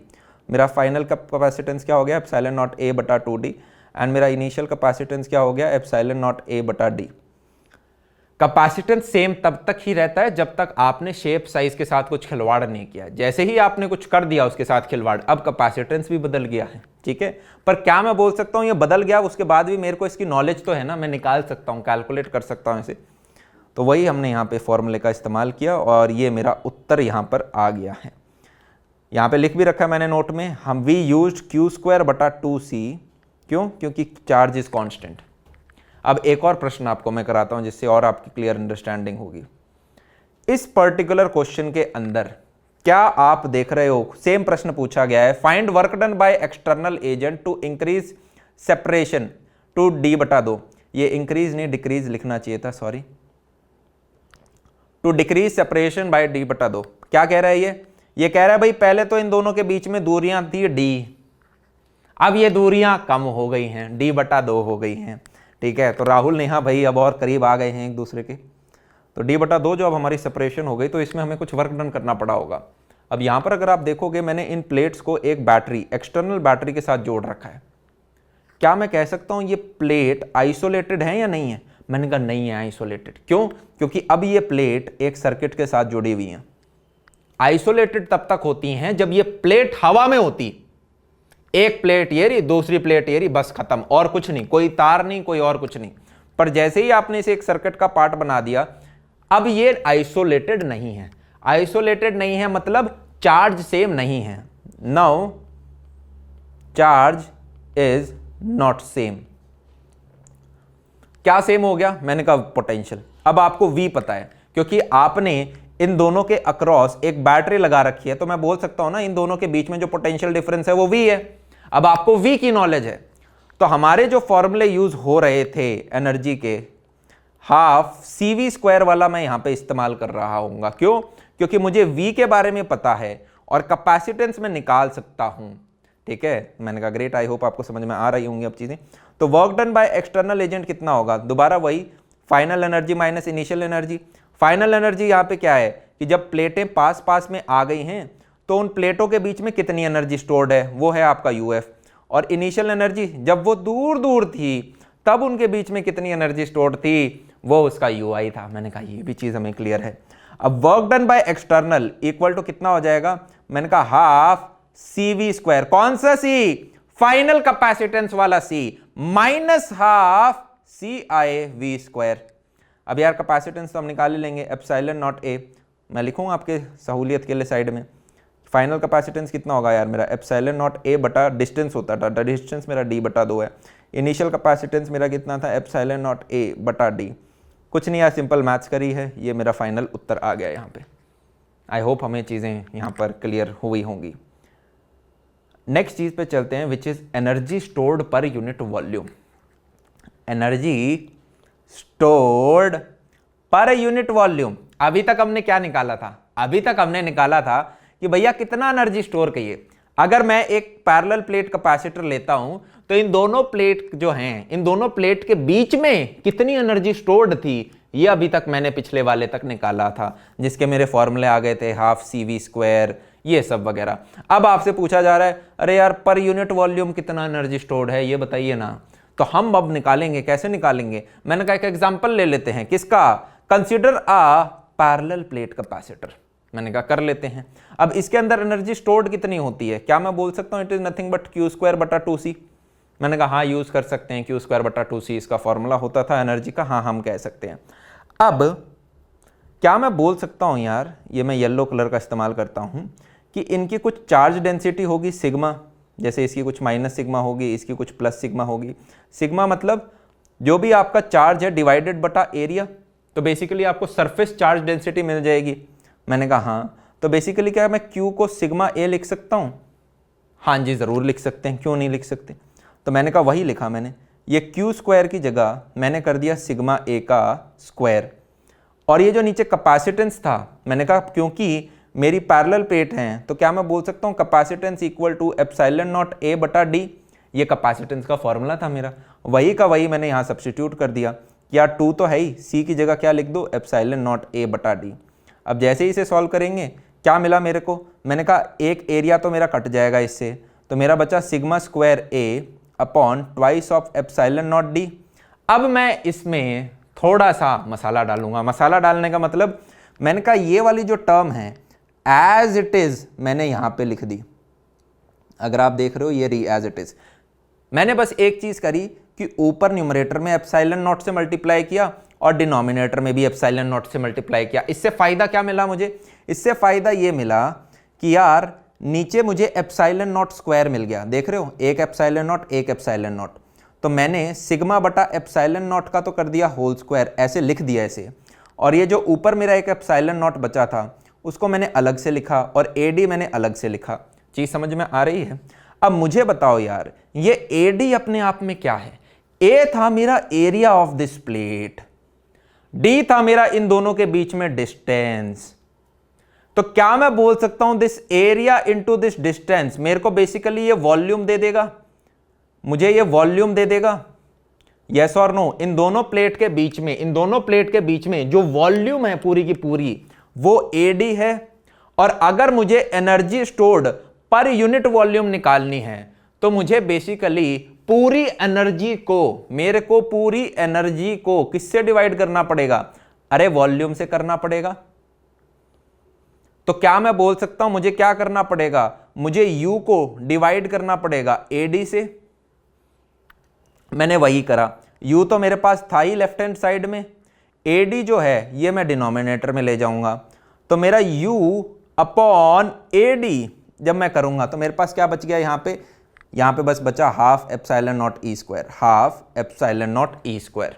मेरा फाइनल कैपेसिटेंस क्या हो गया, एप्सिलॉन नॉट A बटा 2D, एंड मेरा इनिशियल कैपेसिटेंस क्या हो गया, एप्सिलॉन नॉट A बटा D। कैपेसिटेंस सेम तब तक ही रहता है जब तक आपने शेप साइज के साथ कुछ खिलवाड़ नहीं किया। जैसे ही आपने कुछ कर दिया उसके साथ खिलवाड़, अब कैपेसिटेंस भी बदल गया है, ठीक है। पर क्या मैं बोल सकता हूं ये बदल गया, उसके बाद भी मेरे को इसकी नॉलेज तो है ना, मैं निकाल सकता हूं, कैलकुलेट कर सकता हूं इसे। तो वही हमने यहाँ पे फॉर्मूले का इस्तेमाल किया और ये मेरा उत्तर यहाँ पर आ गया है। यहाँ पे लिख भी रखा है मैंने नोट में, हम वी यूज्ड q² बटा 2c, क्यों? क्योंकि चार्ज इज कांस्टेंट। अब एक और प्रश्न आपको मैं कराता हूं जिससे और आपकी क्लियर अंडरस्टैंडिंग होगी। इस पर्टिकुलर क्वेश्चन के अंदर क्या आप देख रहे हो, सेम प्रश्न पूछा गया है, find work done by external agent to increase separation to d बटा 2। ये इंक्रीज नहीं डिक्रीज लिखना चाहिए था, sorry, to decrease separation by d बटा 2। क्या कह रहा है ये कह रहा है भाई पहले तो इन दोनों के बीच में दूरियां थी d, अब ये दूरियां कम हो गई हैं, d बटा 2 हो गई हैं, ठीक है। तो राहुल नेहा भाई अब और करीब आ गए हैं एक दूसरे के, तो d बटा 2 जो अब हमारी सेपरेशन हो गई, तो इसमें हमें कुछ वर्क डन करना पड़ा होगा। अब यहाँ पर अगर आप देखोगे मैंने इन प्लेट्स को एक बैटरी, एक्सटर्नल बैटरी के साथ जोड़ रखा है। क्या मैं कह सकता हूँ ये प्लेट आइसोलेटेड है या नहीं है? मैंने कहा नहीं है आइसोलेटेड। क्यों? क्योंकि अब ये प्लेट एक सर्किट के साथ जुड़ी हुई हैं। आइसोलेटेड तब तक होती हैं जब ये प्लेट हवा में होती, एक प्लेट ये रही, दूसरी प्लेट ये रही, बस खत्म, और कुछ नहीं, कोई तार नहीं, कोई और कुछ नहीं। पर जैसे ही आपने इसे एक सर्किट का पार्ट बना दिया, अब ये आइसोलेटेड नहीं है। आइसोलेटेड नहीं है मतलब चार्ज सेम नहीं है। Now charge is not same. क्या सेम हो गया? मैंने कहा पोटेंशियल। अब आपको V पता है क्योंकि आपने इन दोनों के अक्रॉस एक बैटरी लगा रखी है, तो मैं बोल सकता हूं ना इन दोनों के बीच में जो पोटेंशियल डिफरेंस है वो V है। अब आपको V की नॉलेज है, तो हमारे जो फॉर्मूले यूज हो रहे थे एनर्जी के, हाफ CV² वाला मैं यहां पे इस्तेमाल कर रहा हूंगा। क्यों? क्योंकि मुझे V के बारे में पता है और कैपेसिटेंस में निकाल सकता हूं, ठीक है। मैंने कहा ग्रेट, आई होप आपको समझ में आ रही होंगी अब चीजें। तो work done by external agent कितना होगा? दोबारा वही final energy minus initial energy. Final energy यहाँ पे क्या है कि जब प्लेटें पास पास में आ गई हैं तो उन प्लेटों के बीच में कितनी एनर्जी स्टोर्ड है, वो है आपका UF। और इनिशियल एनर्जी जब वो दूर दूर थी तब उनके बीच में कितनी एनर्जी स्टोर्ड थी, वो उसका UI था। मैंने कहा ये भी चीज हमें क्लियर है। अब work done by external equal to कितना हो जाएगा? मैंने कहा हाफ CV², कौन सा C? फाइनल कैपेसिटेंस वाला C, माइनस हाफ CIV²। अब यार कैपेसिटेंस तो हम निकाल ही लेंगे, एप्सिलॉन नॉट A मैं लिखूंगा आपके सहूलियत के लिए साइड में। फाइनल कैपेसिटेंस कितना होगा यार मेरा? एप्सिलॉन नॉट A बटा डिस्टेंस होता था, डिस्टेंस मेरा d बटा 2 है। इनिशियल कैपेसिटेंस मेरा कितना था? एप्सिलॉन नॉट A बटा d। कुछ नहीं यार, सिंपल मैथ्स करी है, ये मेरा फाइनल उत्तर आ गया यहाँ पे। आई होप हमें चीज़ें यहाँ पर क्लियर हुई होंगी। नेक्स्ट चीज़ पे चलते हैं, which is energy stored per unit volume. Energy stored per unit volume. अभी तक हमने क्या निकाला था? अभी तक हमने निकाला था कि भैया कितना एनर्जी स्टोर करिए। अगर मैं एक पैरेलल प्लेट कैपेसिटर लेता हूं तो इन दोनों प्लेट जो हैं, इन दोनों प्लेट के बीच में कितनी एनर्जी स्टोर्ड थी, ये अभी तक मैंने पिछले वाले तक निकाला था, जिसके मेरे फॉर्मूले आ गए थे हाफ CV², ये सब वगैरह। अब आपसे पूछा जा रहा है अरे यार पर यूनिट वॉल्यूम कितना एनर्जी स्टोर्ड है ये बताइए ना। तो हम अब निकालेंगे, कैसे निकालेंगे? मैंने कहा एक एग्जांपल ले लेते हैं। किसका? Consider a parallel plate capacitor. मैंने कहा कर लेते हैं। अब इसके अंदर एनर्जी स्टोर्ड कितनी होती है? क्या मैं बोल सकता हूं it is nothing but Q² बटा 2C? मैंने कहा हाँ यूज कर सकते हैं, Q² बटा 2C इसका फॉर्मूला होता था एनर्जी का। हाँ हम कह सकते हैं। अब क्या मैं बोल सकता हूं यार, ये मैं येलो कलर का इस्तेमाल करता हूं, कि इनकी कुछ चार्ज डेंसिटी होगी सिग्मा, जैसे इसकी कुछ माइनस सिग्मा होगी, इसकी कुछ प्लस सिग्मा होगी। सिग्मा मतलब जो भी आपका चार्ज है डिवाइडेड बटा एरिया, तो बेसिकली आपको सरफेस चार्ज डेंसिटी मिल जाएगी। मैंने कहा हाँ, तो बेसिकली क्या मैं Q को सिग्मा A लिख सकता हूँ? हाँ जी ज़रूर लिख सकते हैं, क्यों नहीं लिख सकते। तो मैंने कहा वही लिखा मैंने, ये Q² की जगह मैंने कर दिया सिग्मा A का स्क्वायर। और ये जो नीचे कैपेसिटेंस था, मैंने कहा क्योंकि मेरी पैरेलल प्लेट हैं तो क्या मैं बोल सकता हूँ capacitance equal to epsilon naught A बटा D। ये कैपेसिटेंस का फॉर्मूला था मेरा, वही का वही मैंने यहाँ सब्स्टिट्यूट कर दिया। यार 2 तो है ही, C की जगह क्या लिख दो? एप्सिलॉन नॉट A बटा D। अब जैसे ही इसे सॉल्व करेंगे क्या मिला मेरे को? मैंने कहा एक एरिया तो मेरा कट जाएगा इससे, तो मेरा बचा सिग्मा² A upon twice of epsilon not D। अब मैं इसमें थोड़ा सा मसाला डालूंगा। मसाला डालने का मतलब मैंने कहा ये वाली जो टर्म है एज इट इज मैंने यहां पे लिख दी। अगर आप देख रहे हो ये रही एज इट इज। मैंने बस एक चीज करी कि ऊपर न्यूमरेटर में एप्सिलॉन नॉट से मल्टीप्लाई किया और डिनोमिनेटर में भी एप्सिलॉन नॉट से मल्टीप्लाई किया। इससे फायदा क्या मिला मुझे? इससे फायदा ये मिला कि यार नीचे मुझे एप्सिलॉन नॉट स्क्वायर मिल गया। देख रहे हो, एक एप्सिलॉन नॉट एक एप्सिलॉन नॉट। तो मैंने सिग्मा बटा एप्सिलॉन नॉट का तो कर दिया होल स्क्वायर, ऐसे लिख दिया ऐसे। और ये जो ऊपर मेरा एक एप्सिलॉन नॉट बचा था उसको मैंने अलग से लिखा और एडी मैंने अलग से लिखा। चीज समझ में आ रही है? अब मुझे बताओ यार, ये एडी अपने आप में क्या है? ए था मेरा area of this plate, D था मेरा इन दोनों के बीच में डिस्टेंस। तो क्या मैं बोल सकता हूं this area into this distance मेरे को बेसिकली ये वॉल्यूम दे देगा, मुझे ये वॉल्यूम दे देगा? यस और नो? इन दोनों प्लेट के बीच में, इन दोनों प्लेट के बीच में जो वॉल्यूम है पूरी की पूरी वो एडी है। और अगर मुझे energy stored per unit volume निकालनी है तो मुझे बेसिकली पूरी एनर्जी को, मेरे को पूरी एनर्जी को किससे डिवाइड करना पड़ेगा? अरे वॉल्यूम से करना पड़ेगा। तो क्या मैं बोल सकता हूं मुझे क्या करना पड़ेगा? मुझे U को डिवाइड करना पड़ेगा AD से। मैंने वही करा। U तो मेरे पास था ही लेफ्ट हैंड साइड में, AD जो है ये मैं डिनोमिनेटर में ले जाऊंगा। तो मेरा U अपॉन AD जब मैं करूंगा तो मेरे पास क्या बच गया? यहां पे बस बचा half epsilon not E square, half epsilon not E square.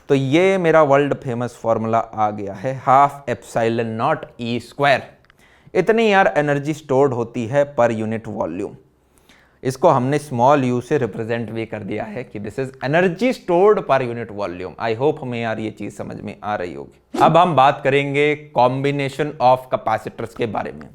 तो ये मेरा वर्ल्ड फेमस फॉर्मूला आ गया है, half epsilon not E square. इतनी यार एनर्जी स्टोर्ड होती है पर यूनिट वॉल्यूम। इसको हमने स्मॉल यू से रिप्रेजेंट भी कर दिया है कि this is energy stored per unit volume. I hope हमें यार ये चीज समझ में आ रही होगी। अब हम बात करेंगे कॉम्बिनेशन ऑफ कैपेसिटर्स के बारे में।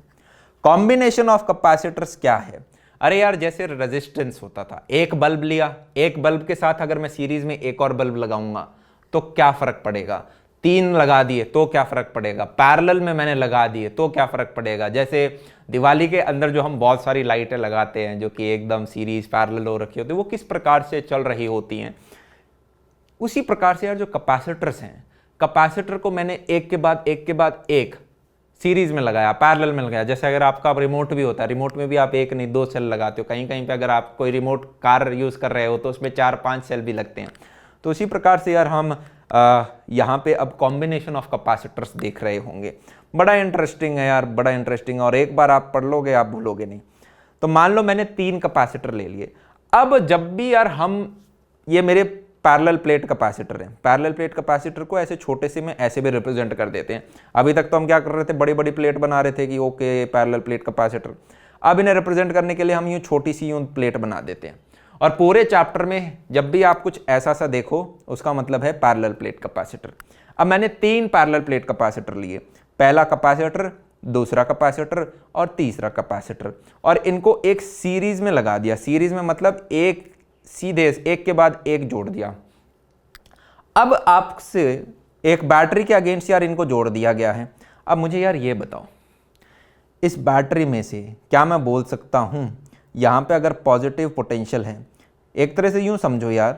कॉम्बिनेशन ऑफ कैपेसिटर्स क्या है? अरे यार जैसे रेजिस्टेंस होता था, एक बल्ब लिया, एक बल्ब के साथ अगर मैं सीरीज में एक और बल्ब लगाऊंगा तो क्या फर्क पड़ेगा? 3 लगा दिए तो क्या फर्क पड़ेगा? पैरेलल में मैंने लगा दिए तो क्या फर्क पड़ेगा? जैसे दिवाली के अंदर जो हम बहुत सारी लाइटें लगाते हैं जो कि एकदम सीरीज पैरेलल हो रखी होती है, वो किस प्रकार से चल रही होती हैं, उसी प्रकार से यार जो कैपेसिटर्स हैं, कैपेसिटर को मैंने एक के बाद एक सीरीज में लगाया, पैरेलल में लगाया। जैसे अगर आपका रिमोट भी होता है, रिमोट में भी आप एक नहीं 2 सेल लगाते हो। कहीं कहीं पे अगर आप कोई रिमोट कार यूज़ कर रहे हो तो उसमें 4-5 सेल भी लगते हैं। तो उसी प्रकार से यार हम यहाँ पे अब कॉम्बिनेशन ऑफ कैपेसिटर्स देख रहे होंगे। बड़ा इंटरेस्टिंग है यार, बड़ा इंटरेस्टिंग। और एक बार आप पढ़ लोगे आप भूलोगे नहीं। तो मान लो मैंने 3 कैपेसिटर ले लिए। अब जब भी यार हम, ये मेरे पैरेलल प्लेट कैपेसिटर हैं, पैरेलल प्लेट कैपेसिटर को ऐसे छोटे से में ऐसे भी रिप्रेजेंट कर देते हैं। अभी तक तो हम क्या कर रहे थे, बड़ी बड़ी प्लेट बना रहे थे कि ओके पैरेलल प्लेट कैपेसिटर। अब इन्हें रिप्रेजेंट करने के लिए हम यूँ छोटी सी यूँ प्लेट बना देते हैं। और पूरे चैप्टर में जब भी आप कुछ ऐसा सा देखो उसका मतलब है पैरेलल प्लेट कैपेसिटर। अब मैंने 3 पैरेलल प्लेट कैपेसिटर लिए, पहला कैपेसिटर, दूसरा कैपेसिटर और तीसरा कैपेसिटर, और इनको एक सीरीज में लगा दिया। सीरीज में मतलब एक सीधे एक के बाद एक जोड़ दिया। अब आपसे एक बैटरी के अगेंस्ट यार इनको जोड़ दिया गया है। अब मुझे यार ये बताओ, इस बैटरी में से क्या मैं बोल सकता हूं यहां पे अगर पॉजिटिव पोटेंशियल है, एक तरह से यूं समझो यार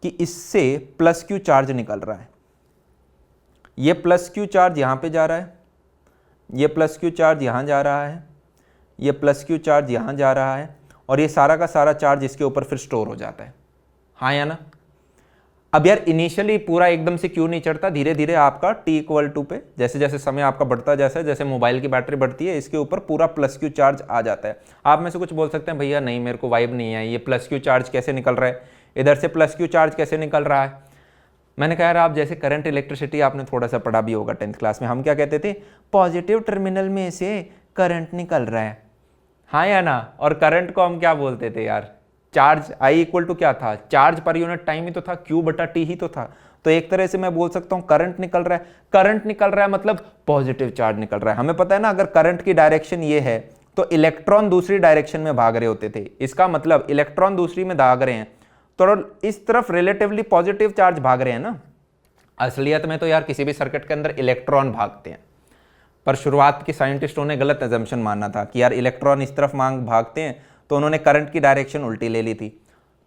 कि इससे प्लस क्यू चार्ज निकल रहा है, ये प्लस क्यू चार्ज यहां पे जा रहा है, ये प्लस क्यू चार्ज यहां जा रहा है, ये प्लस क्यू चार्ज यहां जा रहा है, और ये सारा का सारा चार्ज इसके ऊपर फिर स्टोर हो जाता है। हाँ या ना? अब यार इनिशियली पूरा एकदम से क्यों नहीं चढ़ता, धीरे धीरे आपका t=2 पे जैसे जैसे समय आपका बढ़ता, जैसे मोबाइल की बैटरी बढ़ती है इसके ऊपर पूरा प्लस क्यू चार्ज आ जाता है। आप में से कुछ बोल सकते हैं भैया नहीं मेरे को वाइब नहीं है, ये प्लस क्यू चार्ज कैसे निकल रहा है, इधर से प्लस क्यू चार्ज कैसे निकल रहा है। मैंने कहा यार आप जैसे करंट इलेक्ट्रिसिटी आपने थोड़ा सा पढ़ा भी होगा 10th क्लास में, हम क्या कहते थे, पॉजिटिव टर्मिनल में से करंट निकल रहा है। हाँ या ना? और करंट को हम क्या बोलते थे यार, चार्ज I= क्या था, चार्ज पर यूनिट टाइम ही तो था, Q/T ही तो था। तो एक तरह से मैं बोल सकता हूं करंट निकल रहा है। करंट निकल रहा है मतलब पॉजिटिव चार्ज निकल रहा है। हमें पता है ना अगर करंट की डायरेक्शन ये है तो इलेक्ट्रॉन दूसरी डायरेक्शन में भाग रहे होते थे, इसका मतलब इलेक्ट्रॉन दूसरी में भाग रहे हैं तो इस तरफ रिलेटिवली पॉजिटिव चार्ज भाग रहे हैं ना। असलियत में तो यार किसी भी सर्किट के अंदर इलेक्ट्रॉन भागते हैं, पर शुरुआत के साइंटिस्टों ने गलत एजम्पशन माना था कि यार इलेक्ट्रॉन इस तरफ भागते हैं, तो उन्होंने करंट की डायरेक्शन उल्टी ले ली थी।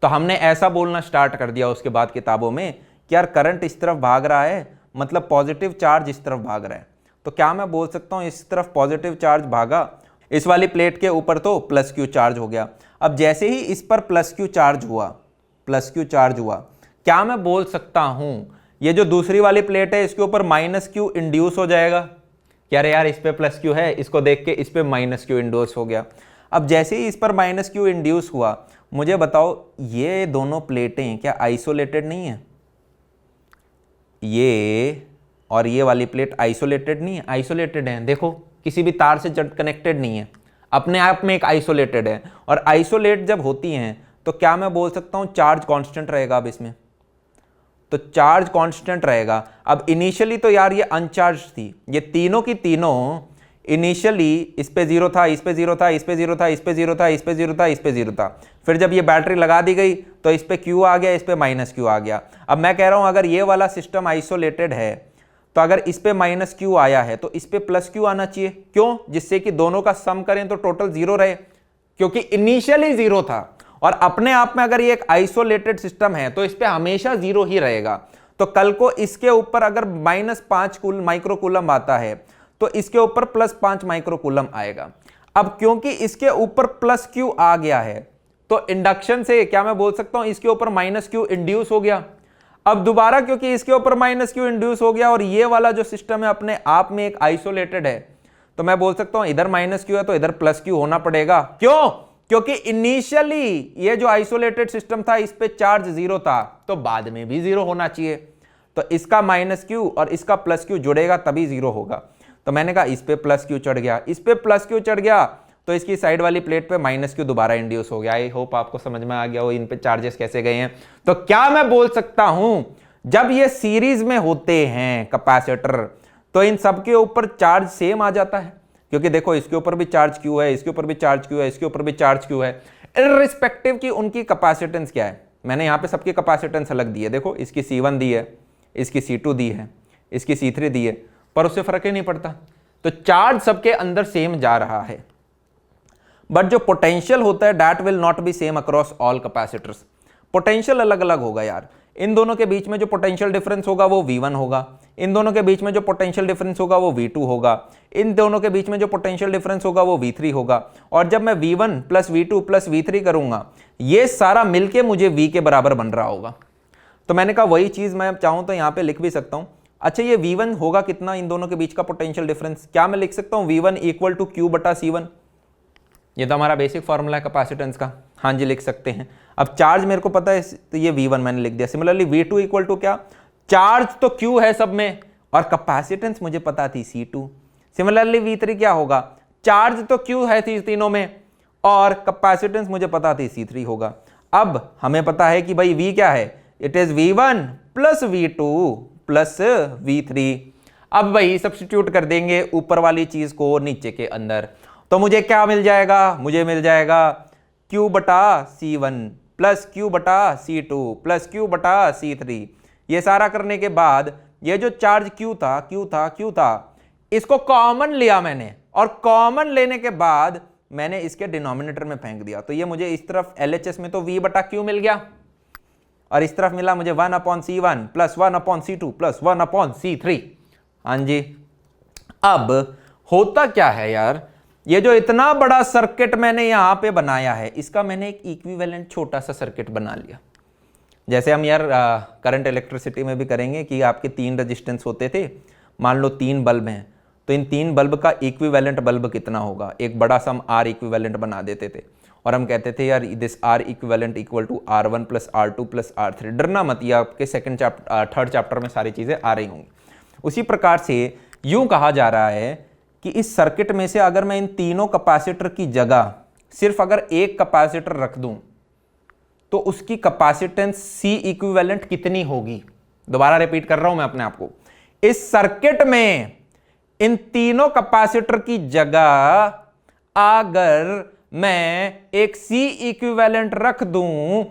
तो हमने ऐसा बोलना स्टार्ट कर दिया उसके बाद किताबों में कि यार करंट इस तरफ भाग रहा है, मतलब पॉजिटिव चार्ज इस तरफ भाग रहा है। तो क्या मैं बोल सकता हूँ इस तरफ पॉजिटिव चार्ज भागा, इस वाली प्लेट के ऊपर तो प्लस क्यू चार्ज हो गया। अब जैसे ही इस पर प्लस क्यू चार्ज हुआ, क्या मैं बोल सकता हूं ये जो दूसरी वाली प्लेट है इसके ऊपर माइनस क्यू इंड्यूस हो जाएगा? क्या रे यार इस पे प्लस क्यू है, इसको देख के इस पे माइनस क्यू इंड्यूस हो गया। अब जैसे ही इस पर माइनस क्यू इंड्यूस हुआ, मुझे बताओ ये दोनों प्लेटें क्या आइसोलेटेड नहीं है? ये और ये वाली प्लेट आइसोलेटेड नहीं है? आइसोलेटेड है, देखो किसी भी तार से कनेक्टेड नहीं है, अपने आप में एक आइसोलेटेड है। और आइसोलेट जब होती हैं तो क्या मैं बोल सकता हूं चार्ज कांस्टेंट रहेगा? अब इसमें तो चार्ज कांस्टेंट रहेगा। अब इनिशियली तो यार ये अनचार्ज थी, ये तीनों की तीनों इनिशियली इस पे जीरो था, इस पे जीरो था, इस पे जीरो था, इस पे जीरो था, इस पे जीरो था, इस पे जीरो था। फिर जब ये बैटरी लगा दी गई तो इस पे क्यू आ गया, इस पे माइनस क्यू आ गया। अब मैं कह रहा हूं अगर ये वाला सिस्टम आइसोलेटेड है तो अगर इस पे माइनस क्यू आया है तो इस पे प्लस क्यू आना चाहिए। क्यों? जिससे कि दोनों का सम करें तो टोटल जीरो रहे, क्योंकि इनिशियली जीरो था। और अपने आप में अगर ये एक आइसोलेटेड सिस्टम है तो इस पे हमेशा जीरो ही रहेगा। तो कल को इसके ऊपर अगर -5 माइक्रो कूलम आता है तो इसके ऊपर +5 माइक्रो कूलम आएगा। अब क्योंकि इसके ऊपर प्लस क्यू आ गया है तो इंडक्शन से क्या मैं बोल सकता हूं इसके ऊपर माइनस क्यू इंड्यूस हो गया। अब दोबारा क्योंकि इसके ऊपर माइनस क्यू इंड्यूस हो गया और ये वाला जो सिस्टम है अपने आप में एक आइसोलेटेड है, तो मैं बोल सकता हूं इधर माइनस क्यू है तो इधर प्लस क्यू होना पड़ेगा। क्यों? क्योंकि इनिशियली ये जो आइसोलेटेड सिस्टम था इस पे चार्ज जीरो था, तो बाद में भी जीरो होना चाहिए। तो इसका माइनस क्यू और इसका प्लस क्यू जुड़ेगा तभी जीरो होगा। तो मैंने कहा इस पे प्लस क्यू चढ़ गया, इस पे प्लस क्यू चढ़ गया तो इसकी साइड वाली प्लेट पे माइनस क्यू दोबारा इंड्यूस हो गया। आई होप आपको समझ में आ गया हो इन पे चार्जेस कैसे गए हैं। तो क्या मैं बोल सकता हूं जब ये सीरीज में होते हैं कैपेसिटर तो इन सबके ऊपर चार्ज सेम आ जाता है, क्योंकि देखो इसके ऊपर भी चार्ज क्यू है, इसके ऊपर भी चार्ज क्यू है, इसके ऊपर भी चार्ज क्यू है, इररिस्पेक्टिव की उनकी कैपेसिटेंस क्या है। मैंने यहां पे सबकी कैपेसिटेंस अलग दी है, देखो इसकी C1 दी है, इसकी C2 दी है, इसकी C3 दी है, पर उससे फर्क ही नहीं पड़ता। तो चार्ज सबके अंदर सेम जा रहा है, बट जो पोटेंशियल होता है that will not be same across all capacitors. Potential अलग अलग होगा यार। इन दोनों के बीच में जो पोटेंशियल डिफरेंस होगा वो V1 होगा, इन दोनों के बीच में जो पोटेंशियल डिफरेंस होगा वो V2 होगा, इन दोनों के बीच में जो पोटेंशियल डिफरेंस होगा वो V3 होगा। और जब मैं V1 + V2 + V3 करूंगा ये सारा मिलके मुझे V के बराबर बन रहा होगा। तो मैंने कहा वही चीज मैं चाहूं तो यहां पे लिख भी सकता हूं। अच्छा ये V1 होगा कितना इन दोनों के बीच का पोटेंशियल डिफरेंस? क्या मैं लिख सकता हूं V1 = Q/C1? ये तो हमारा बेसिक फॉर्मूला है कैपेसिटेंस का। हाँ जी लिख सकते हैं। अब चार्ज मेरे को पता है तो ये V1 मैंने लिख दिया। सिमिलरली V2 = क्या? चार्ज तो Q है सब में और कैपेसिटेंस मुझे पता थी C2। सिमिलरली V3 क्या होगा? चार्ज तो Q है थी तीनों में और कैपेसिटेंस मुझे पता थी C3 होगा। अब हमें पता है कि भाई V क्या है? It is V1 + V2 + V3। अब भाई सब्स्टिट्यूट कर देंगे ऊपर वाली चीज को नीचे के अंदर, तो मुझे क्या मिल जाएगा? मुझे मिल जाएगा Q/C1 + Q/C2 + Q/C3। ये सारा करने के बाद ये जो चार्ज Q था इसको कॉमन लिया मैंने, और कॉमन लेने के बाद मैंने इसके डिनोमिनेटर में फेंक दिया। तो ये मुझे इस तरफ LHS में तो V/Q मिल गया और इस तरफ मिला मुझे 1/C1 + 1/C2 + 1/C3। हाँ जी। अब होता क्या है यार, ये जो इतना बड़ा सर्किट मैंने यहां पे बनाया है इसका मैंने एक इक्विवेलेंट छोटा सा सर्किट बना लिया। जैसे हम यार करंट इलेक्ट्रिसिटी में भी करेंगे कि आपके 3 रेजिस्टेंस होते थे, मान लो 3 बल्ब हैं, तो इन 3 बल्ब का इक्विवेलेंट बल्ब कितना होगा? एक बड़ा सा हम R इक्विवेलेंट बना देते थे और हम कहते थे यार this R equivalent = R1 + R2 + R3। डरना मत, ये आपके थर्ड चैप्टर में सारी चीजें आ रही होंगी। उसी प्रकार से यूं कहा जा रहा है कि इस सर्किट में से अगर मैं इन तीनों कैपेसिटर की जगह सिर्फ अगर एक कैपेसिटर रख दूं तो उसकी कैपेसिटेंस C इक्विवेलेंट कितनी होगी? दोबारा रिपीट कर रहा हूं मैं अपने आप को। इस सर्किट में इन तीनों कैपेसिटर की जगह अगर मैं एक C इक्विवेलेंट रख दूं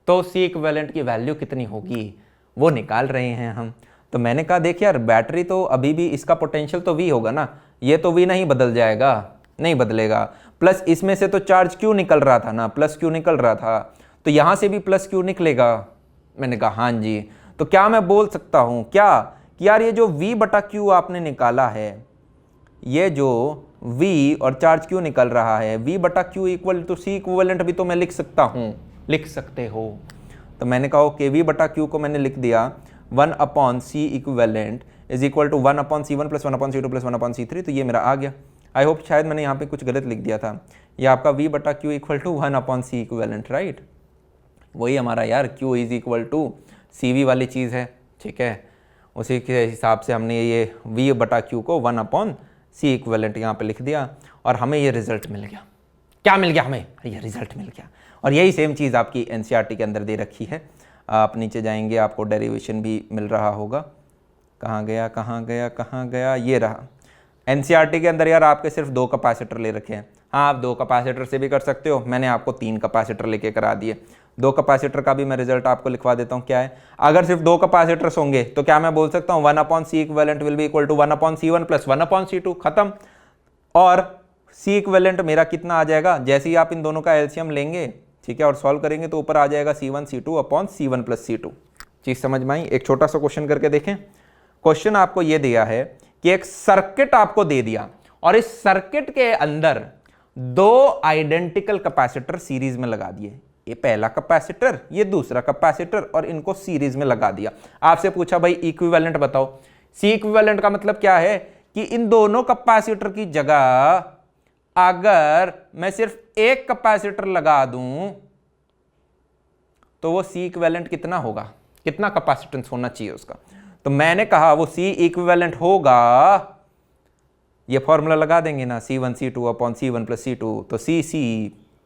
तो C इक्विवेलेंट की वैल्यू कितनी होगी वो निकाल रहे हैं हम। तो मैंने कहा देख यार बैटरी तो अभी भी इसका पोटेंशियल तो V होगा ना, ये तो V नहीं बदल जाएगा, नहीं बदलेगा। प्लस इसमें से तो चार्ज Q निकल रहा था ना, +Q निकल रहा था, तो यहां से भी +Q निकलेगा। मैंने कहा हाँ जी। तो क्या मैं बोल सकता हूँ क्या कि यार ये जो v बटा q आपने निकाला है, ये जो v और चार्ज q निकल रहा है, v बटा q equal to C equivalent भी तो मैं लिख सकता हूँ, लिख सकते हो। तो मैंने कहा ओके, v बटा q को मैंने लिख दिया 1 upon C equivalent is equal to 1 upon C1 plus 1 upon C2 plus 1 upon C3। तो ये मेरा आ गया। आई होप शायद मैंने यहाँ पे कुछ गलत लिख दिया था। ये आपका v बटा q equal to 1 upon C equivalent, right? वही हमारा यार q is equal to CV वाली चीज़ है, ठीक है। उसी के हिसाब से हमने ये v बटा q को 1 अपॉन सी इक्विवेलेंट यहाँ पे लिख दिया और हमें ये रिजल्ट मिल गया। क्या मिल गया हमें? ये रिजल्ट मिल गया। और यही सेम चीज़ आपकी NCERT के अंदर दे रखी है। आप नीचे जाएंगे, आपको डेरिवेशन भी मिल रहा होगा। कहाँ गया कहाँ गया कहाँ गया, ये रहा। NCERT के अंदर यार आपके सिर्फ 2 कैपेसिटर ले रखे हैं। हाँ, आप 2 कैपेसिटर से भी कर सकते हो, मैंने आपको 3 कैपेसिटर लेके करा दिए। 2 कैपेसिटर का भी मैं रिजल्ट आपको लिखवा देता हूँ। क्या है, अगर सिर्फ 2 कैपेसिटर्स होंगे तो क्या मैं बोल सकता हूँ 1 upon C equivalent will be equal to 1 upon C1 plus 1 upon C2, खत्म। और सी इक्विवेलेंट मेरा कितना आ जाएगा, जैसे ही आप इन दोनों का एलसीएम लेंगे, ठीक है, और सॉल्व करेंगे तो ऊपर आ जाएगा C1 C2 upon C1 plus C2। चीज़ समझ में आई? एक छोटा सा क्वेश्चन करके देखें। क्वेश्चन आपको ये दिया है कि एक सर्किट आपको दे दिया और इस सर्किट के अंदर 2 आइडेंटिकल कैपेसिटर सीरीज में लगा दिए। ये पहला कैपेसिटर, ये दूसरा कैपेसिटर, और इनको सीरीज में लगा दिया। आपसे पूछा भाई इक्विवेलेंट बताओ। सी इक्विवेलेंट का मतलब क्या है कि इन दोनों कैपेसिटर की जगह अगर मैं सिर्फ एक कैपेसिटर लगा दूं तो वो सी इक्विवेलेंट कितना होगा, कितना कैपेसिटेंस होना चाहिए उसका। तो मैंने कहा वो सी इक्विवेलेंट होगा, ये फॉर्मूला लगा देंगे ना, C1 C2 upon C1 plus C2, तो CC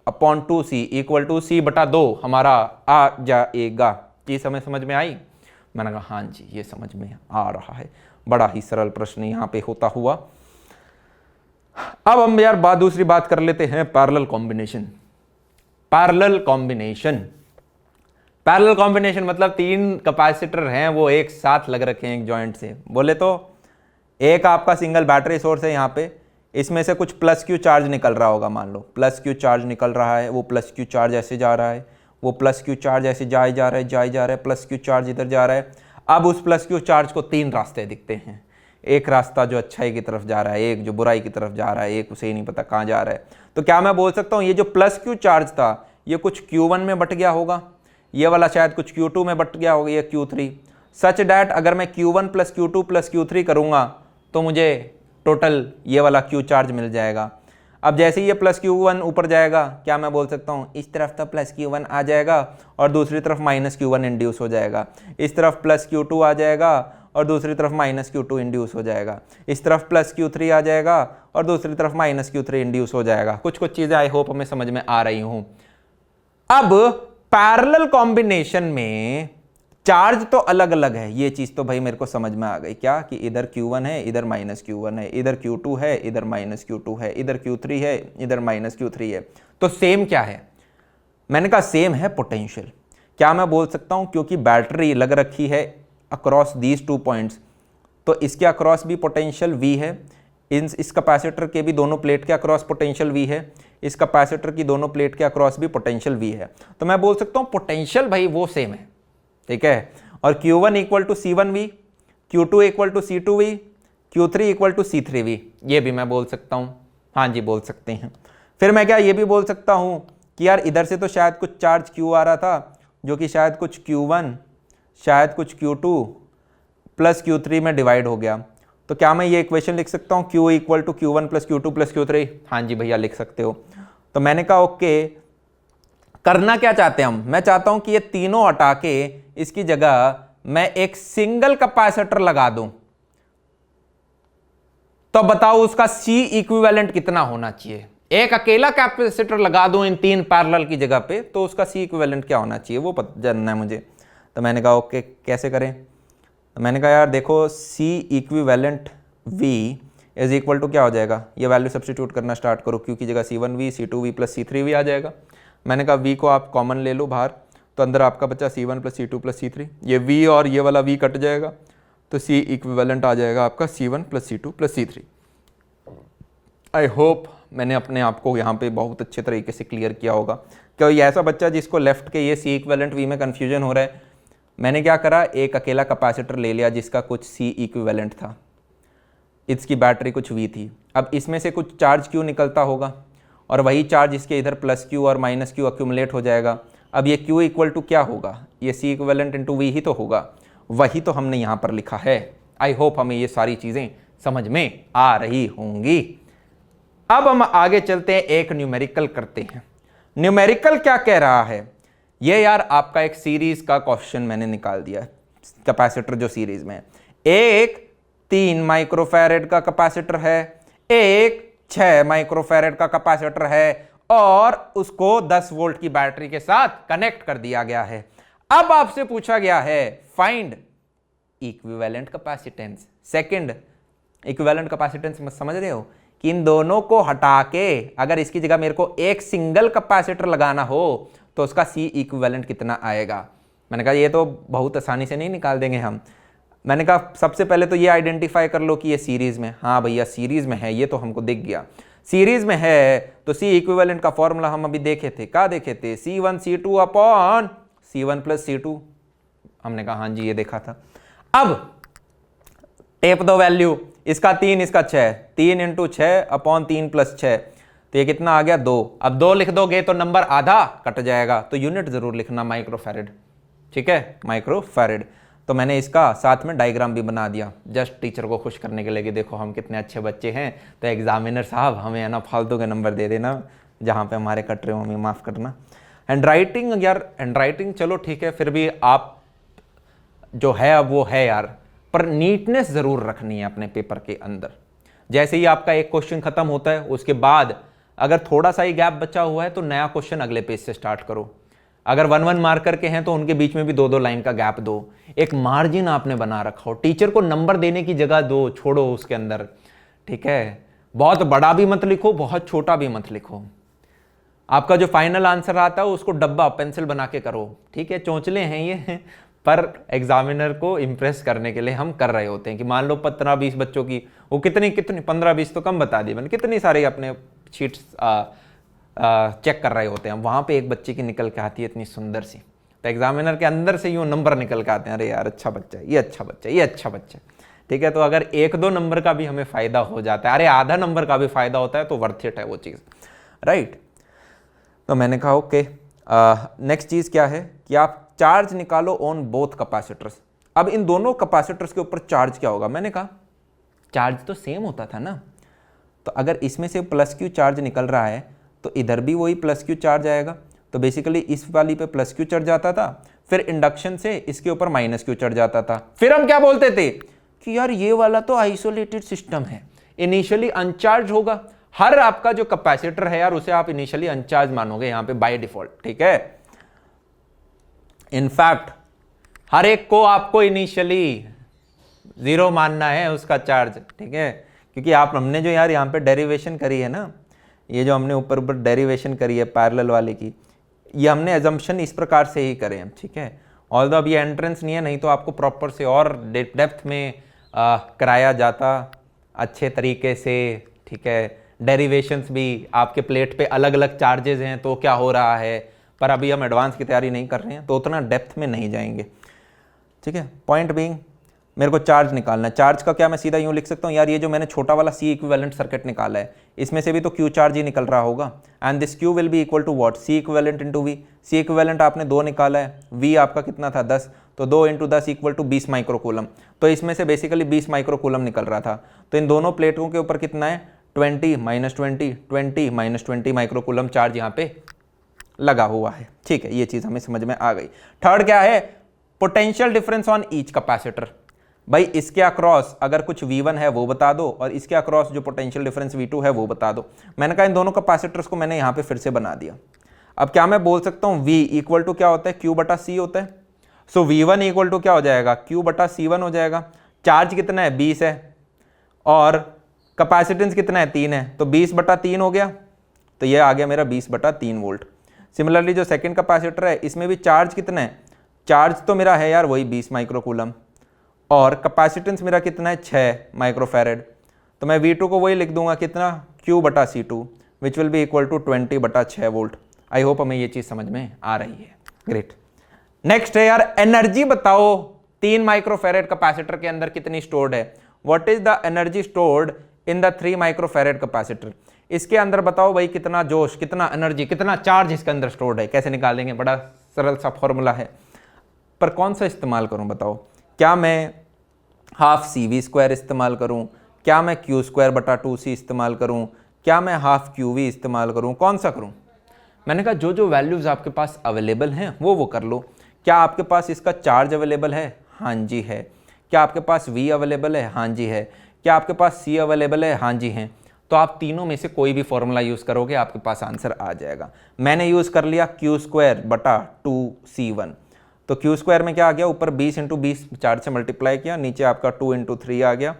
upon 2C equal to C बटा 2 हमारा आ जाएगा। ये समझ में आई? मैंने कहा हाँ जी, ये समझ में आ रहा है। बड़ा ही सरल प्रश्न यहाँ पे होता हुआ। अब हम यार दूसरी बात कर लेते हैं, parallel combination. Parallel combination, parallel combination मतलब 3 कैपेसिटर हैं वो एक साथ लग रखे हैं एक जॉइंट से। बोले तो एक आपका सिंगल बैटरी सोर्स है यहाँ पे, इसमें से कुछ प्लस क्यू चार्ज निकल रहा होगा, मान लो प्लस क्यू चार्ज निकल रहा है, वो प्लस क्यू चार्ज ऐसे जा रहा है, वो प्लस क्यू चार्ज ऐसे जा रहा है, प्लस क्यू चार्ज इधर जा रहा है। अब उस प्लस क्यू चार्ज को 3 रास्ते दिखते हैं। एक रास्ता जो अच्छाई की तरफ जा रहा है, एक जो बुराई की तरफ जा रहा है, एक उसे ही नहीं पता कहाँ जा रहा है। तो क्या मैं बोल सकता हूँ ये जो प्लस क्यू चार्ज था ये कुछ Q1 में बट गया होगा, ये वाला शायद कुछ Q2 में बट गया होगा, ये Q3, सच डैट अगर मैं Q1 plus Q2 plus Q3 करूँगा तो मुझे टोटल ये वाला Q चार्ज मिल जाएगा। अब जैसे ही ये प्लस Q1 ऊपर जाएगा, क्या मैं बोल सकता हूँ इस तरफ तो प्लस Q1 आ जाएगा और दूसरी तरफ माइनस Q1 इंड्यूस हो जाएगा, इस तरफ प्लस Q2 आ जाएगा और दूसरी तरफ माइनस Q2 इंड्यूस हो जाएगा, इस तरफ प्लस Q3 आ जाएगा और दूसरी तरफ माइनस Q3 इंड्यूस हो जाएगा। कुछ चीज़ें आई होप हमें समझ में आ रही हूँ। अब पैरेलल कॉम्बिनेशन में चार्ज तो अलग अलग है, ये चीज़ तो भाई मेरे को समझ में आ गई। क्या कि इधर Q1 है, इधर माइनस Q1 है, इधर Q2 है, इधर माइनस Q2 है, इधर Q3 है, इधर माइनस Q3 है। तो सेम क्या है? मैंने कहा सेम है पोटेंशियल। क्या मैं बोल सकता हूँ क्योंकि बैटरी लग रखी है अक्रॉस दीज 2 पॉइंट्स, तो इसके अक्रॉस भी पोटेंशियल V है, इस कैपेसिटर के भी दोनों प्लेट के अक्रॉस पोटेंशियल V है, इस कैपेसिटर की दोनों प्लेट के अक्रॉस भी पोटेंशियल V है। तो मैं बोल सकता हूँ पोटेंशियल भाई वो सेम है, ठीक है। और Q1 equal to C1V, Q2 equal to C2V, Q3 equal to C3V, ये भी मैं बोल सकता हूँ। हाँ जी, बोल सकते हैं। फिर मैं क्या ये भी बोल सकता हूँ कि यार इधर से तो शायद कुछ चार्ज Q आ रहा था जो कि शायद कुछ Q1 शायद कुछ Q2 प्लस Q3 में डिवाइड हो गया। तो क्या मैं ये इक्वेशन लिख सकता हूँ Q equal to Q1 plus Q2 plus Q3? हाँ जी भैया लिख सकते हो। तो मैंने कहा ओके, करना क्या चाहते हैं हम? मैं चाहता हूं कि ये तीनों हटा के इसकी जगह मैं एक सिंगल कैपेसिटर लगा दूं। तो बताओ उसका C इक्विवेलेंट कितना होना चाहिए? एक अकेला कैपेसिटर लगा दूं इन 3 पैरेलल की जगह पे, तो उसका C इक्विवेलेंट क्या होना चाहिए वो जानना है मुझे। तो मैंने कहा ओके, कैसे करें? तो मैंने कहा यार देखो C equivalent V is equal to क्या हो जाएगा, ये वैल्यू सब्स्टिट्यूट करना स्टार्ट करो। Q की जगह C1V, C2V प्लस C3V आ जाएगा। मैंने कहा V को आप कॉमन ले लो बाहर, तो अंदर आपका बचा C1 plus C2 plus C3, ये V और ये वाला V कट जाएगा, तो C इक्विवेलेंट आ जाएगा आपका C1 plus C2 plus C3। I hope मैंने अपने आप को यहाँ पे बहुत अच्छे तरीके से क्लियर किया होगा। क्या ये ऐसा बच्चा जिसको लेफ्ट के ये C इक्विवेलेंट V में कन्फ्यूजन हो रहा है, मैंने क्या करा, एक अकेला कैपेसिटर ले लिया जिसका कुछ C इक्विवेलेंट था, इसकी बैटरी कुछ V थी। अब इसमें से कुछ चार्ज Q निकलता होगा और वही चार्ज इसके इधर प्लस Q और माइनस Q अक्यूमुलेट हो जाएगा। अब ये Q इक्वल टू क्या होगा, ये C इक्विवेलेंट इंटू V ही तो होगा, वही तो हमने यहाँ पर लिखा है। आई होप हमें ये सारी चीज़ें समझ में आ रही होंगी। अब हम आगे चलते हैं, एक न्यूमेरिकल करते हैं। न्यूमेरिकल क्या कह रहा है, ये यार आपका एक सीरीज का क्वेश्चन मैंने निकाल दिया है, कैपेसिटर जो सीरीज में है। एक 3 माइक्रोफैरेड का कैपेसिटर है, एक 6 माइक्रोफैरेड का कैपेसिटर है और उसको 10 वोल्ट की बैटरी के साथ कनेक्ट कर दिया गया है। अब आपसे पूछा गया है find equivalent capacitance. Second, equivalent capacitance मत समझ रहे हो कि इन दोनों को हटा के अगर इसकी जगह मेरे को एक सिंगल कैपेसिटर लगाना हो तो उसका C इक्विवेलेंट कितना आएगा। मैंने कहा ये तो बहुत आसानी से नहीं निकाल देंगे हम। मैंने कहा सबसे पहले तो ये आइडेंटिफाई कर लो कि ये सीरीज में, हाँ भैया सीरीज में है, ये तो हमको दिख गया। सीरीज में है तो C इक्विवेलेंट का फॉर्मूला हम अभी देखे थे, क्या देखे थे, C1 C2 upon C1 plus C2। हमने कहा हाँ जी ये देखा था। अब टेप दो वैल्यू, इसका 3 इसका 6, 3 इंटू 6 अपॉन 3 प्लस 6, तो ये कितना आ गया 2। अब 2 लिख दोगे तो नंबर आधा कट जाएगा, तो यूनिट जरूर लिखना माइक्रोफैरेड, ठीक है, माइक्रोफैरेड। तो मैंने इसका साथ में डायग्राम भी बना दिया जस्ट टीचर को खुश करने के लिए कि देखो हम कितने अच्छे बच्चे हैं। तो एग्जामिनर साहब हमें है ना फालतू के नंबर दे देना, जहाँ पे हमारे कट रहे हो हमें माफ़ करना। हैंड राइटिंग यार, हैंड राइटिंग चलो ठीक है, फिर भी आप जो है अब वो है यार, पर नीटनेस ज़रूर रखनी है अपने पेपर के अंदर। जैसे ही आपका एक क्वेश्चन खत्म होता है उसके बाद अगर थोड़ा सा ही गैप बचा हुआ है तो नया क्वेश्चन अगले पेज से स्टार्ट करो। अगर 1-1 मार्कर के हैं तो उनके बीच में भी 2-2 लाइन का गैप दो। एक मार्जिन आपने बना रखा हो, टीचर को नंबर देने की जगह दो, छोड़ो उसके अंदर, ठीक है। बहुत बड़ा भी मत लिखो, बहुत छोटा भी मत लिखो। आपका जो फाइनल आंसर आता है उसको डब्बा पेंसिल बना के करो, ठीक है। चौंचले हैं ये, पर एग्जामिनर को इम्प्रेस करने के लिए हम कर रहे होते हैं कि मान लो 15-20 बच्चों की, वो कितनी 15-20 तो कम बता दी मैंने, कितनी सारी अपने शीट्स चेक कर रहे होते हैं। वहाँ पे एक बच्चे की निकल के आती है इतनी सुंदर सी, तो एग्जामिनर के अंदर से यूँ नंबर निकल के आते हैं, अरे यार अच्छा बच्चा है, ये अच्छा बच्चा है, ये अच्छा बच्चा है, ठीक है। तो अगर 1-2 नंबर का भी हमें फ़ायदा हो जाता है, अरे आधा नंबर का भी फ़ायदा होता है तो वर्थ इट है वो चीज़, राइट। तो मैंने कहा ओके, नेक्स्ट चीज़ क्या है कि आप चार्ज निकालो ऑन बोथ कैपेसिटर्स। अब इन दोनों कैपेसिटर्स के ऊपर चार्ज क्या होगा, मैंने कहा चार्ज तो सेम होता था ना, तो अगर इसमें से प्लस क्यू चार्ज निकल रहा है तो इधर भी वही प्लस क्यू चार्ज आएगा। तो बेसिकली इस वाली पे प्लस क्यू चढ़ जाता था, फिर इंडक्शन से इसके ऊपर माइनस क्यू चढ़ जाता था। फिर हम क्या बोलते थे कि यार ये वाला तो आइसोलेटेड सिस्टम है, इनिशियली अनचार्ज होगा। हर आपका जो कैपेसिटर है यार उसे आप इनिशियली अनचार्ज मानोगे यहाँ पे बाय डिफॉल्ट, ठीक है। इनफैक्ट हर एक को आपको इनिशियली 0 मानना है उसका चार्ज, ठीक है, क्योंकि हमने जो यार यहाँ पे डेरिवेशन करी है ना, ये जो हमने ऊपर ऊपर डेरिवेशन करी है पैरेलल वाले की, ये हमने एजम्पशन इस प्रकार से ही करे हैं, ठीक है। ऑल्दो अब ये एंट्रेंस नहीं है, नहीं तो आपको प्रॉपर से और डेप्थ में कराया जाता अच्छे तरीके से, ठीक है। डेरिवेशंस भी आपके प्लेट पे अलग अलग चार्जेस हैं तो क्या हो रहा है, पर अभी हम एडवांस की तैयारी नहीं कर रहे हैं तो उतना डेप्थ में नहीं जाएंगे, ठीक है। पॉइंट बीइंग मेरे को चार्ज निकालना है। चार्ज का क्या मैं सीधा यूँ लिख सकता हूँ यार, ये जो मैंने छोटा वाला C इक्विवेलेंट सर्किट निकाला है इसमें से भी तो Q चार्ज ही निकल रहा होगा, and this Q will be equal to what, C equivalent into V। C equivalent आपने 2 निकाला है, V आपका कितना था 10, तो 2 इंटू 10 इक्वल टू 20 माइक्रोकूलम। तो इसमें से बेसिकली 20 माइक्रोकूलम निकल रहा था। तो इन दोनों प्लेटों के ऊपर कितना है 20 - 20 20 - 20 माइक्रोकूलम चार्ज यहाँ पे लगा हुआ है, ठीक है। ये चीज़ हमें समझ में आ गई। थर्ड क्या है, potential difference on each capacitor. भाई इसके अक्रॉस अगर कुछ V1 है वो बता दो और इसके अक्रॉस जो पोटेंशियल डिफरेंस V2 है वो बता दो। मैंने कहा इन दोनों कैपेसिटर्स को मैंने यहाँ पे फिर से बना दिया। अब क्या मैं बोल सकता हूँ V इक्वल टू क्या होता है, Q/C होता है। सो V1 इक्वल टू क्या हो जाएगा, Q/C1 हो जाएगा। चार्ज कितना है 20 है और कैपेसिटेंस कितना है 3 है, तो 20/3 हो गया, तो ये आ गया मेरा 20/3 वोल्ट। सिमिलरली जो सेकंड कैपेसिटर है इसमें भी चार्ज कितना है, चार्ज तो मेरा है यार वही 20 माइक्रोकूलम और कैपेसिटेंस मेरा कितना है 6 माइक्रोफैरेड। तो मैं V2 को वही लिख दूंगा कितना, Q/C2 which will be equal to 20/6 volt. I hope हमें ये चीज़ समझ में आ रही है। ग्रेट। नेक्स्ट है यार, एनर्जी बताओ 3 माइक्रोफैरेड कैपेसिटर के अंदर कितनी स्टोर्ड है। What is the energy stored in the 3 microfarad capacitor. इसके अंदर बताओ भाई कितना जोश, कितना एनर्जी, कितना चार्ज इसके अंदर स्टोर्ड है। कैसे निकालेंगे, बड़ा सरल सा फॉर्मूला है, पर कौन सा इस्तेमाल करूं बताओ। क्या मैं हाफ CV² इस्तेमाल करूं, क्या मैं Q²/2C इस्तेमाल करूं, क्या मैं हाफ QV इस्तेमाल करूं, कौन सा करूं। मैंने कहा जो जो वैल्यूज़ आपके पास अवेलेबल हैं वो कर लो। क्या आपके पास इसका चार्ज अवेलेबल है, हाँ जी है। क्या आपके पास V अवेलेबल है, हाँ जी है। क्या आपके पास C अवेलेबल है, हाँ जी है। तो आप तीनों में से कोई भी फॉर्मूला यूज़ करोगे आपके पास आंसर आ जाएगा। मैंने यूज़ कर लिया Q²/2C1। तो Q² में क्या आ गया, ऊपर 20 × 20 चार्ज से मल्टीप्लाई किया, नीचे आपका 2 × 3 आ गया।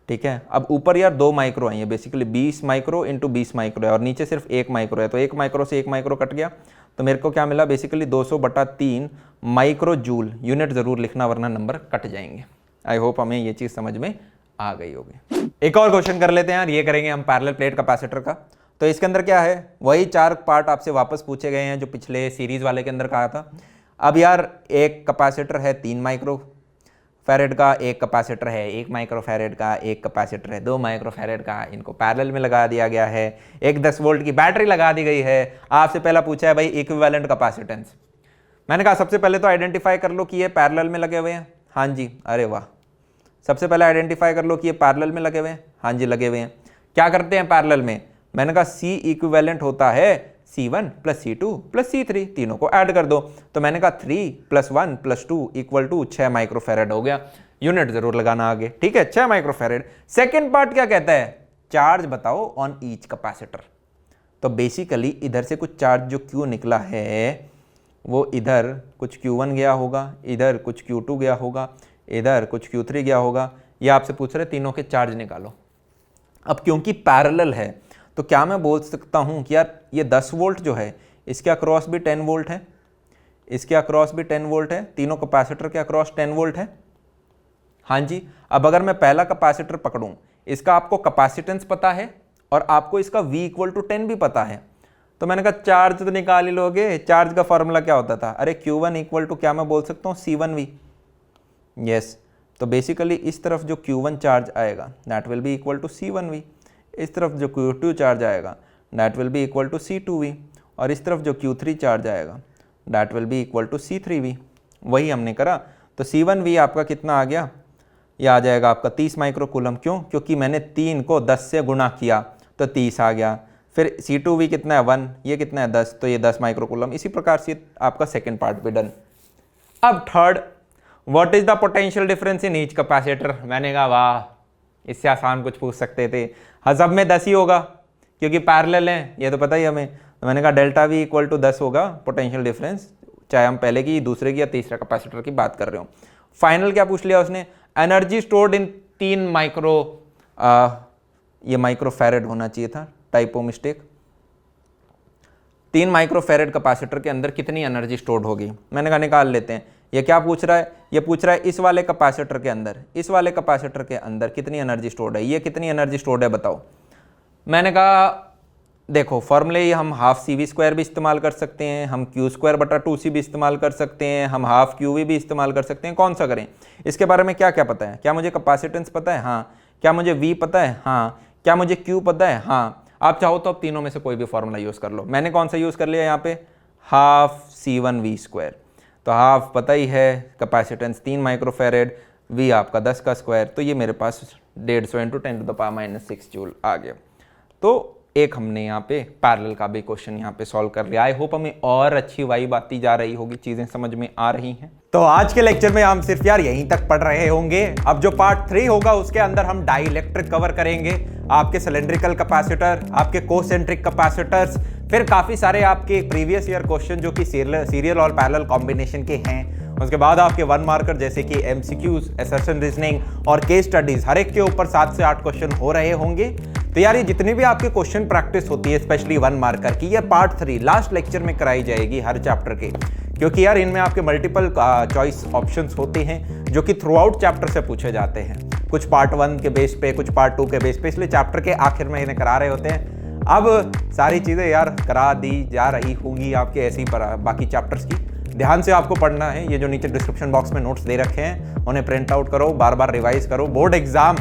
ठीक है, अब ऊपर यार 2 माइक्रो आई है, बेसिकली 20 माइक्रो × 20 माइक्रो है, और नीचे सिर्फ 1 माइक्रो है, तो 1 माइक्रो से 1 माइक्रो कट गया, तो मेरे को क्या मिला, बेसिकली 200/3 माइक्रो जूल। यूनिट ज़रूर लिखना वरना नंबर कट जाएंगे। आई होप हमें ये चीज़ समझ में आ गई होगी। एक और क्वेश्चन कर लेते हैं यार, ये करेंगे हम पैरेलल प्लेट कैपेसिटर का। तो इसके अंदर क्या है, वही 4 पार्ट आपसे वापस पूछे गए हैं जो पिछले सीरीज वाले के अंदर कहा था। अब यार एक कैपेसिटर है 3 माइक्रोफैरेड का, एक कैपेसिटर है 1 माइक्रोफैरेड का, एक कैपेसिटर है 2 माइक्रोफैरेड का, इनको पैरेलल में लगा दिया गया है। एक 10 वोल्ट की बैटरी लगा दी गई है। आपसे पहला पूछा है भाई इक्विवेलेंट कैपेसिटेंस। मैंने कहा सबसे पहले तो आइडेंटिफाई कर लो कि ये पैरेलल में लगे हुए हैं, हाँ जी, अरे वाह। सबसे पहले आइडेंटिफाई कर लो कि ये पैरेलल में लगे हुए हैं, हाँ जी लगे हुए हैं। क्या करते हैं पैरेलल में, मैंने कहा C इक्विवेलेंट होता है C1 + C2 + C3, तीनों को ऐड कर दो। तो मैंने कहा 3 + 1 + 2 = 6 माइक्रोफैरेड हो गया। यूनिट जरूर लगाना आगे, ठीक है, 6 माइक्रोफैरेड। सेकेंड पार्ट क्या कहता है, चार्ज बताओ ऑन ईच कैपेसिटर। तो बेसिकली इधर से कुछ चार्ज जो Q निकला है वो इधर कुछ Q1 गया होगा, इधर कुछ Q2 गया होगा, इधर कुछ Q3 गया होगा। ये आपसे पूछ रहे तीनों के चार्ज निकालो। अब क्योंकि पैरेलल है तो क्या मैं बोल सकता हूँ कि यार ये 10 वोल्ट जो है इसके अक्रॉस भी 10 वोल्ट है, इसके अक्रॉस भी 10 वोल्ट है, तीनों कैपेसिटर के अक्रॉस 10 वोल्ट है, हाँ जी। अब अगर मैं पहला कैपेसिटर पकड़ूं, इसका आपको कैपेसिटेंस पता है और आपको इसका V = 10 भी पता है, तो मैंने कहा चार्ज तो निकाल ही लोगे। चार्ज का फॉर्मूला क्या होता था, अरे Q1 = क्या मैं बोल सकता हूँ C1V। यस, तो बेसिकली इस तरफ जो Q1 चार्ज आएगा that will be equal to C1V, इस तरफ जो Q2 चार्ज आएगा that will be equal to C2V, और इस तरफ जो Q3 चार्ज आएगा that will be equal to C3V। वही हमने करा। तो C1V आपका कितना आ गया, ये आ जाएगा आपका 30 माइक्रो कूलम। क्यों, क्योंकि मैंने 3 को 10 से गुणा किया तो 30 आ गया। फिर C2V कितना है 1, ये कितना है 10, तो ये 10 माइक्रो कूलम। इसी प्रकार से आपका सेकेंड पार्ट भी डन। अब third, what is the potential difference in each capacitor. मैंने कहा वाह, इससे आसान कुछ पूछ सकते थे। हाँ, सब में 10 ही होगा क्योंकि पैरेलल है, ये तो पता ही हमें। तो मैंने कहा ΔV = 10 होगा पोटेंशियल डिफरेंस, चाहे हम पहले की, दूसरे की या तीसरे कैपेसिटर की बात कर रहे हो। फाइनल क्या पूछ लिया उसने, एनर्जी स्टोर्ड इन 3 माइक्रो, ये माइक्रोफैरेड होना चाहिए था, टाइपो मिस्टेक। 3 माइक्रोफैरेड कैपेसिटर के अंदर कितनी एनर्जी स्टोर्ड होगी। मैंने कहा निकाल लेते हैं। ये क्या पूछ रहा है, ये पूछ रहा है इस वाले कैपेसिटर के अंदर, इस वाले कैपेसिटर के अंदर कितनी एनर्जी स्टोर्ड है, ये कितनी एनर्जी स्टोर्ड है बताओ। मैंने कहा देखो फॉर्मूले ही हम हाफ CV² भी इस्तेमाल कर सकते हैं, हम Q²/2C भी इस्तेमाल कर सकते हैं, हम हाफ QV भी इस्तेमाल कर सकते हैं। कौन सा करें, इसके बारे में क्या क्या पता है। क्या मुझे कैपेसिटेंस पता है, हाँ। क्या मुझे V पता है, हाँ। क्या मुझे Q पता है, हाँ। आप चाहो तो अब तीनों में से कोई भी फॉर्मूला यूज़ कर लो। मैंने कौन सा यूज़ कर लिया यहाँ पे, हाफ C1V²। तो हाफ पता ही है, कैपेसिटेंस 3 माइक्रोफैरेड, V आपका 10 का स्क्वायर, तो ये मेरे पास 150 × 10⁻⁶ जूल आ गया। तो एक हमने यहाँ पे पैरेलल का भी क्वेश्चन यहाँ पे सॉल्व कर लिया। आई होप हमें और अच्छी वाइब आती जा रही होगी, चीज़ें समझ में आ रही हैं। तो आज के लेक्चर में हम सिर्फ यार यहीं तक पढ़ रहे होंगे। अब जो पार्ट 3 होगा उसके अंदर हम डाइइलेक्ट्रिक कवर करेंगे, आपके सिलेंड्रिकल कैपेसिटर, आपके कोसेंट्रिक कैपेसिटर्स, फिर काफ़ी सारे आपके प्रीवियस ईयर क्वेश्चन जो कि सीरियल और पैरेलल कॉम्बिनेशन के हैं। उसके बाद आपके 1 मार्कर जैसे कि MCQs, असर्शन रीजनिंग और केस स्टडीज, हर एक के ऊपर 7 से 8 क्वेश्चन हो रहे होंगे। तो यार ये जितनी भी आपके क्वेश्चन प्रैक्टिस होती है स्पेशली 1 मार्कर की, ये पार्ट 3 लास्ट लेक्चर में कराई जाएगी हर चैप्टर के, क्योंकि यार इनमें आपके मल्टीपल चॉइस ऑप्शंस होते हैं जो कि थ्रू आउट चैप्टर से पूछे जाते हैं। कुछ पार्ट 1 के बेस पे, कुछ पार्ट 2 के बेस पे, इसलिए चैप्टर के आखिर में इन्हें करा रहे होते हैं। अब सारी चीज़ें यार करा दी जा रही होंगी आपके ऐसी बाकी चैप्टर्स की। ध्यान से आपको पढ़ना है। ये जो नीचे डिस्क्रिप्शन बॉक्स में नोट्स दे रखे हैं उन्हें प्रिंट आउट करो, बार बार रिवाइज करो। बोर्ड एग्जाम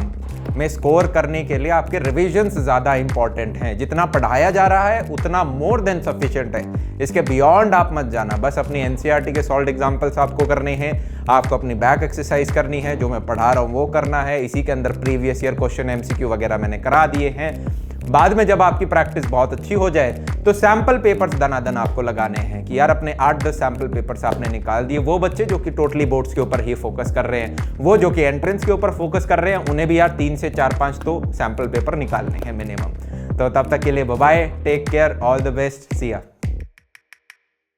में स्कोर करने के लिए आपके रिविजन्स ज़्यादा इंपॉर्टेंट हैं। जितना पढ़ाया जा रहा है उतना मोर देन सफिशिएंट है, इसके बियॉन्ड आप मत जाना। बस अपनी एनसीईआरटी के सॉल्व एग्जाम्पल्स आपको करने हैं, आपको अपनी बैक एक्सरसाइज करनी है, जो मैं पढ़ा रहा हूँ वो करना है। इसी के अंदर प्रीवियस ईयर क्वेश्चन एमसीक्यू वगैरह मैंने करा दिए हैं। बाद में जब आपकी प्रैक्टिस बहुत अच्छी हो जाए तो सैंपल पेपर्स दनादन आपको लगाने हैं कि यार अपने 8-10 सैंपल पेपर्स आपने निकाल दिए। वो बच्चे जो कि टोटली बोर्ड्स के ऊपर ही फोकस कर रहे हैं, वो जो कि एंट्रेंस के ऊपर फोकस कर रहे हैं, उन्हें भी यार 3 से 4-5 तो सैंपल पेपर निकालने हैं मिनिमम। तो तब तक के लिए bye bye, take care, all the best, see या।